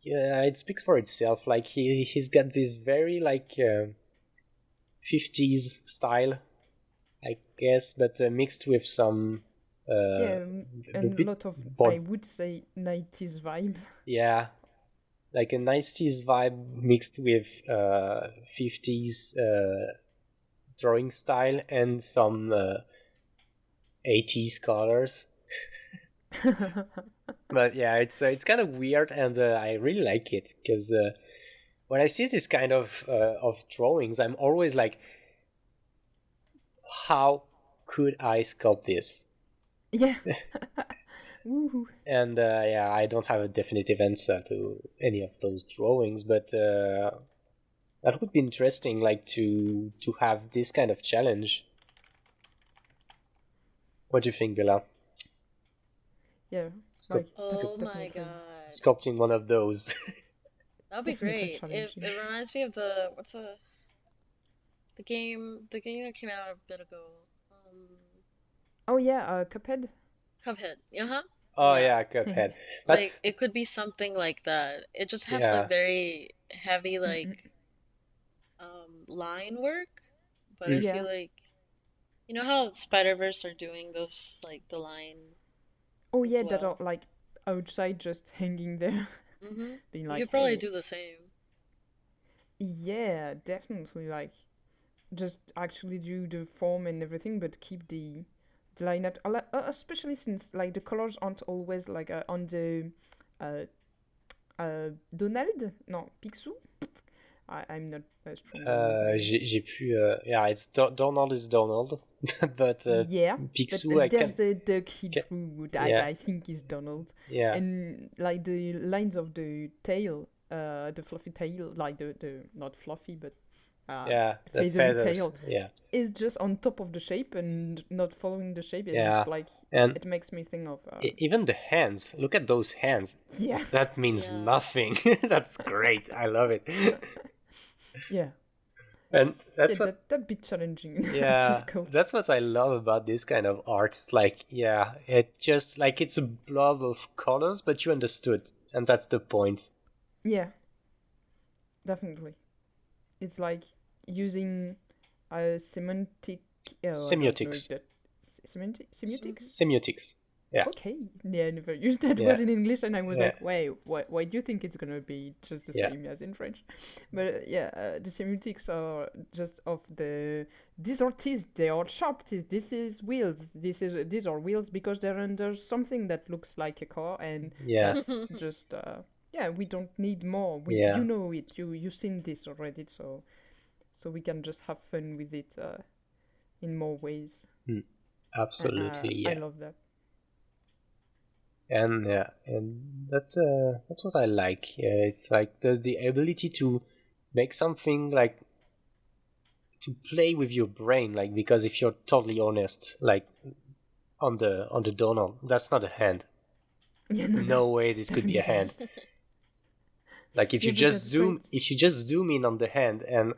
Speaker 1: yeah, it speaks for itself. Like he's got this very like 50s style, I guess, but mixed with some
Speaker 2: Yeah,
Speaker 1: a
Speaker 2: and a
Speaker 1: bit
Speaker 2: lot of, I
Speaker 1: more,
Speaker 2: would say, 90s vibe.
Speaker 1: yeah, like a 90s vibe mixed with 50s drawing style and some 80s colors. But yeah, it's kind of weird, and I really like it because when I see this kind of drawings, I'm always like, how could I sculpt this?
Speaker 2: Yeah. Woohoo.
Speaker 1: And yeah, I don't have a definitive answer to any of those drawings, but that would be interesting, like to have this kind of challenge. What do you think, Bella?
Speaker 2: Yeah,
Speaker 1: Sculpt,
Speaker 2: like,
Speaker 3: Oh my
Speaker 2: definitely,
Speaker 3: God.
Speaker 1: sculpting one of those.
Speaker 3: That'd be
Speaker 2: definitely
Speaker 3: great.
Speaker 2: challenging.
Speaker 3: It reminds me of the game that came out a bit ago. Um,
Speaker 2: Oh yeah, Cuphead.
Speaker 3: Cuphead. Uh-huh.
Speaker 1: Oh
Speaker 3: Yeah.
Speaker 1: yeah, Cuphead. But
Speaker 3: Like it could be something like that. It just has like
Speaker 1: yeah,
Speaker 3: very heavy like
Speaker 2: Mm-mm.
Speaker 3: line work, but I
Speaker 1: mm,
Speaker 3: feel
Speaker 2: Yeah.
Speaker 3: like you know how Spider-Verse are doing those like the line
Speaker 2: Oh
Speaker 3: as
Speaker 2: yeah, that are
Speaker 3: well.
Speaker 2: like outside just hanging there,
Speaker 3: Mm-hmm.
Speaker 2: being
Speaker 3: You
Speaker 2: like,
Speaker 3: could probably
Speaker 2: hey,
Speaker 3: do the same.
Speaker 2: yeah, definitely, like, just actually do the form and everything, but keep the line out. Especially since like the colors aren't always like on the uh Donald, no, Picsou. I'm not strong on his name.
Speaker 1: j'ai pu. Yeah, it's Donald is Donald, but
Speaker 2: Yeah, but
Speaker 1: Picsou I
Speaker 2: there's
Speaker 1: can.
Speaker 2: the duck he drew that
Speaker 1: Yeah,
Speaker 2: I think is Donald,
Speaker 1: yeah,
Speaker 2: and like the lines of the tail, the fluffy tail, like the not fluffy but
Speaker 1: yeah. The
Speaker 2: feathery
Speaker 1: feathers.
Speaker 2: tail,
Speaker 1: Yeah,
Speaker 2: is just on top of the shape and not following the shape, and it's
Speaker 1: yeah,
Speaker 2: like
Speaker 1: and
Speaker 2: it makes me think of
Speaker 1: even the hands. Look at those hands.
Speaker 2: yeah,
Speaker 1: That means
Speaker 3: Yeah.
Speaker 1: nothing. That's great. I love it.
Speaker 2: yeah,
Speaker 1: And
Speaker 2: yeah.
Speaker 1: that's what.
Speaker 2: That'd be challenging to
Speaker 1: Yeah,
Speaker 2: sculpt.
Speaker 1: that's what I love about this kind of art. It's like, yeah, it just like it's a blob of colors, but you understood, and that's the point.
Speaker 2: Yeah, definitely. It's like using a semantic. Oh, I don't know if
Speaker 1: Semiotics.
Speaker 2: that semiotics.
Speaker 1: Semiotics. Yeah,
Speaker 2: Okay, yeah, I never used that
Speaker 1: yeah,
Speaker 2: word in English, and I was
Speaker 1: yeah,
Speaker 2: like, wait, why do you think it's gonna be just the
Speaker 1: yeah,
Speaker 2: same as in French? But yeah, the semiotics are just of the these are teeth, they are sharp teeth. This is wheels. These are wheels because they're under something that looks like a car, and
Speaker 1: yeah,
Speaker 2: that's just yeah, we don't need more. You know it. You seen this already, so we can just have fun with it in more ways.
Speaker 1: Absolutely,
Speaker 2: I
Speaker 1: yeah.
Speaker 2: love that.
Speaker 1: And that's what I like. It's like the ability to make something like to play with your brain, like, because if you're totally honest, like on the doorknob, that's not a hand.
Speaker 2: Yeah,
Speaker 1: No way this could be a hand. Like if you just zoom in on the hand and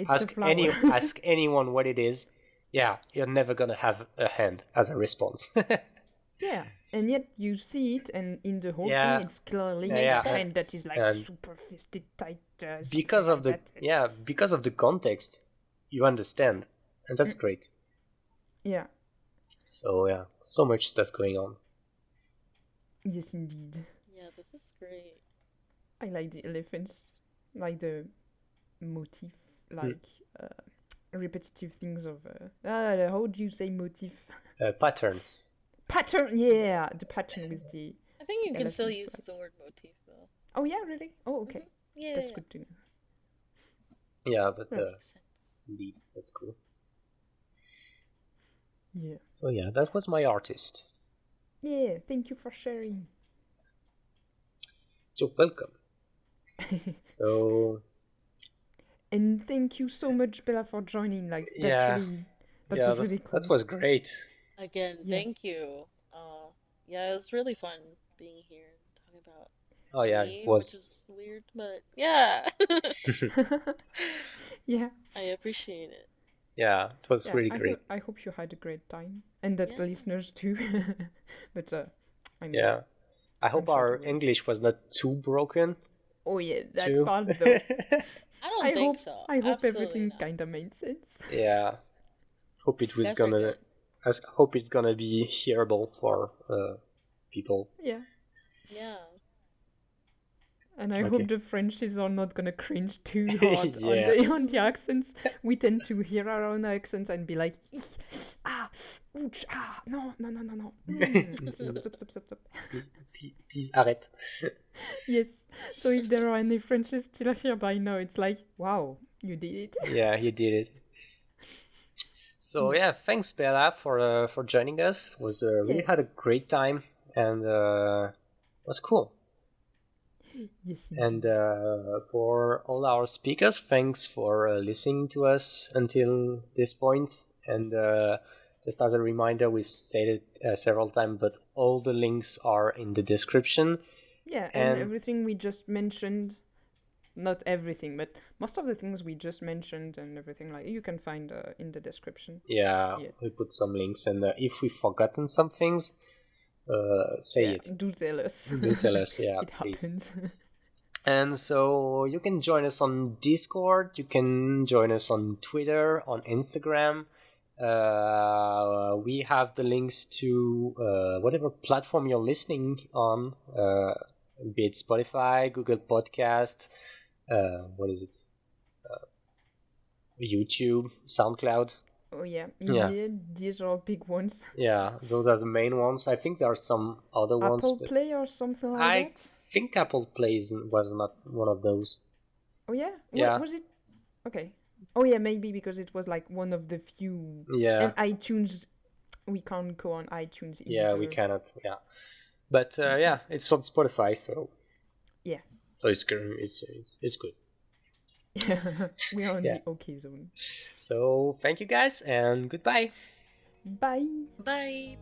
Speaker 1: ask anyone what it is, yeah, you're never gonna have a hand as a response.
Speaker 2: Yeah, and yet you see it, and in the whole
Speaker 1: Yeah.
Speaker 2: thing, it's clearly
Speaker 3: Makes
Speaker 2: a hand that
Speaker 3: sense.
Speaker 2: is like
Speaker 1: And
Speaker 2: super fisted tight.
Speaker 1: because
Speaker 2: something
Speaker 1: of
Speaker 2: like that.
Speaker 1: because of the context, you understand, and that's great.
Speaker 2: Yeah.
Speaker 1: So yeah, so much stuff going on.
Speaker 2: Yes, indeed.
Speaker 3: Yeah, this is great.
Speaker 2: I like the elephants, like the motif, like repetitive things of. How do you say motif?
Speaker 1: Pattern.
Speaker 2: Pattern. Yeah, the pattern with the.
Speaker 3: I think you can still
Speaker 2: elephants,
Speaker 3: use the word motif though.
Speaker 2: Oh yeah, really? Oh okay.
Speaker 3: Yeah,
Speaker 2: That's good to know.
Speaker 1: Yeah, but
Speaker 3: that makes sense.
Speaker 1: indeed, that's cool.
Speaker 2: Yeah.
Speaker 1: So yeah, that was my artist.
Speaker 2: Yeah, thank you for sharing.
Speaker 1: You're welcome. So.
Speaker 2: And thank you so much, Bella, for joining. Like
Speaker 1: Yeah.
Speaker 2: that was really cool.
Speaker 1: That was great.
Speaker 3: Again, thank you. Yeah, it was really fun being here and talking about
Speaker 1: Oh yeah,
Speaker 3: me,
Speaker 1: it was.
Speaker 3: which is weird, but yeah.
Speaker 2: Yeah.
Speaker 3: I appreciate it.
Speaker 1: Yeah, it was really great.
Speaker 2: I hope you had a great time, and that the listeners too. But I mean,
Speaker 1: yeah, I hope our English was not too broken.
Speaker 2: Oh yeah, that part though.
Speaker 3: I don't think so.
Speaker 2: I hope
Speaker 3: Absolutely
Speaker 2: everything
Speaker 3: not.
Speaker 2: kind of made sense.
Speaker 1: Yeah, hope it was gonna. I hope it's gonna be hearable for people.
Speaker 2: Yeah.
Speaker 3: Yeah.
Speaker 2: And I hope the Frenchies are not gonna cringe too hard on the accents. We tend to hear our own accents and be like, ouch, no. Stop.
Speaker 1: Please arrête.
Speaker 2: Yes. So if there are any Frenchies still here by now, it's like, wow, you did it.
Speaker 1: Yeah, you did it. So yeah, thanks Bella for joining us. Really had a great time, and was cool.
Speaker 2: Yes.
Speaker 1: And for all our speakers, thanks for listening to us until this point. And just as a reminder, we've stated several times, but all the links are in the description.
Speaker 2: Yeah, and everything we just mentioned, not everything, but most of the things we just mentioned and everything, like, you can find in the description.
Speaker 1: Yeah, we put some links, and if we've forgotten some things, say it.
Speaker 2: Do tell us.
Speaker 1: Do tell us, yeah,
Speaker 2: it
Speaker 1: please.
Speaker 2: happens.
Speaker 1: And so you can join us on Discord, you can join us on Twitter, on Instagram. We have the links to whatever platform you're listening on, be it Spotify, Google Podcast, what is it? YouTube, SoundCloud.
Speaker 2: Oh yeah, these are big ones.
Speaker 1: Yeah, those are the main ones. I think there are some other ones.
Speaker 2: Apple Play or something like that?
Speaker 1: I think Apple Play was not one of those.
Speaker 2: Oh yeah?
Speaker 1: Yeah.
Speaker 2: Was it? Okay. Oh yeah, maybe because it was like one of the few.
Speaker 1: Yeah.
Speaker 2: And iTunes, we can't go on iTunes either.
Speaker 1: Yeah, we cannot. Yeah. But yeah, it's on Spotify, so.
Speaker 2: Yeah.
Speaker 1: So it's good. It's good.
Speaker 2: We are on the OK zone.
Speaker 1: So thank you guys, and goodbye.
Speaker 2: Bye.
Speaker 3: Bye.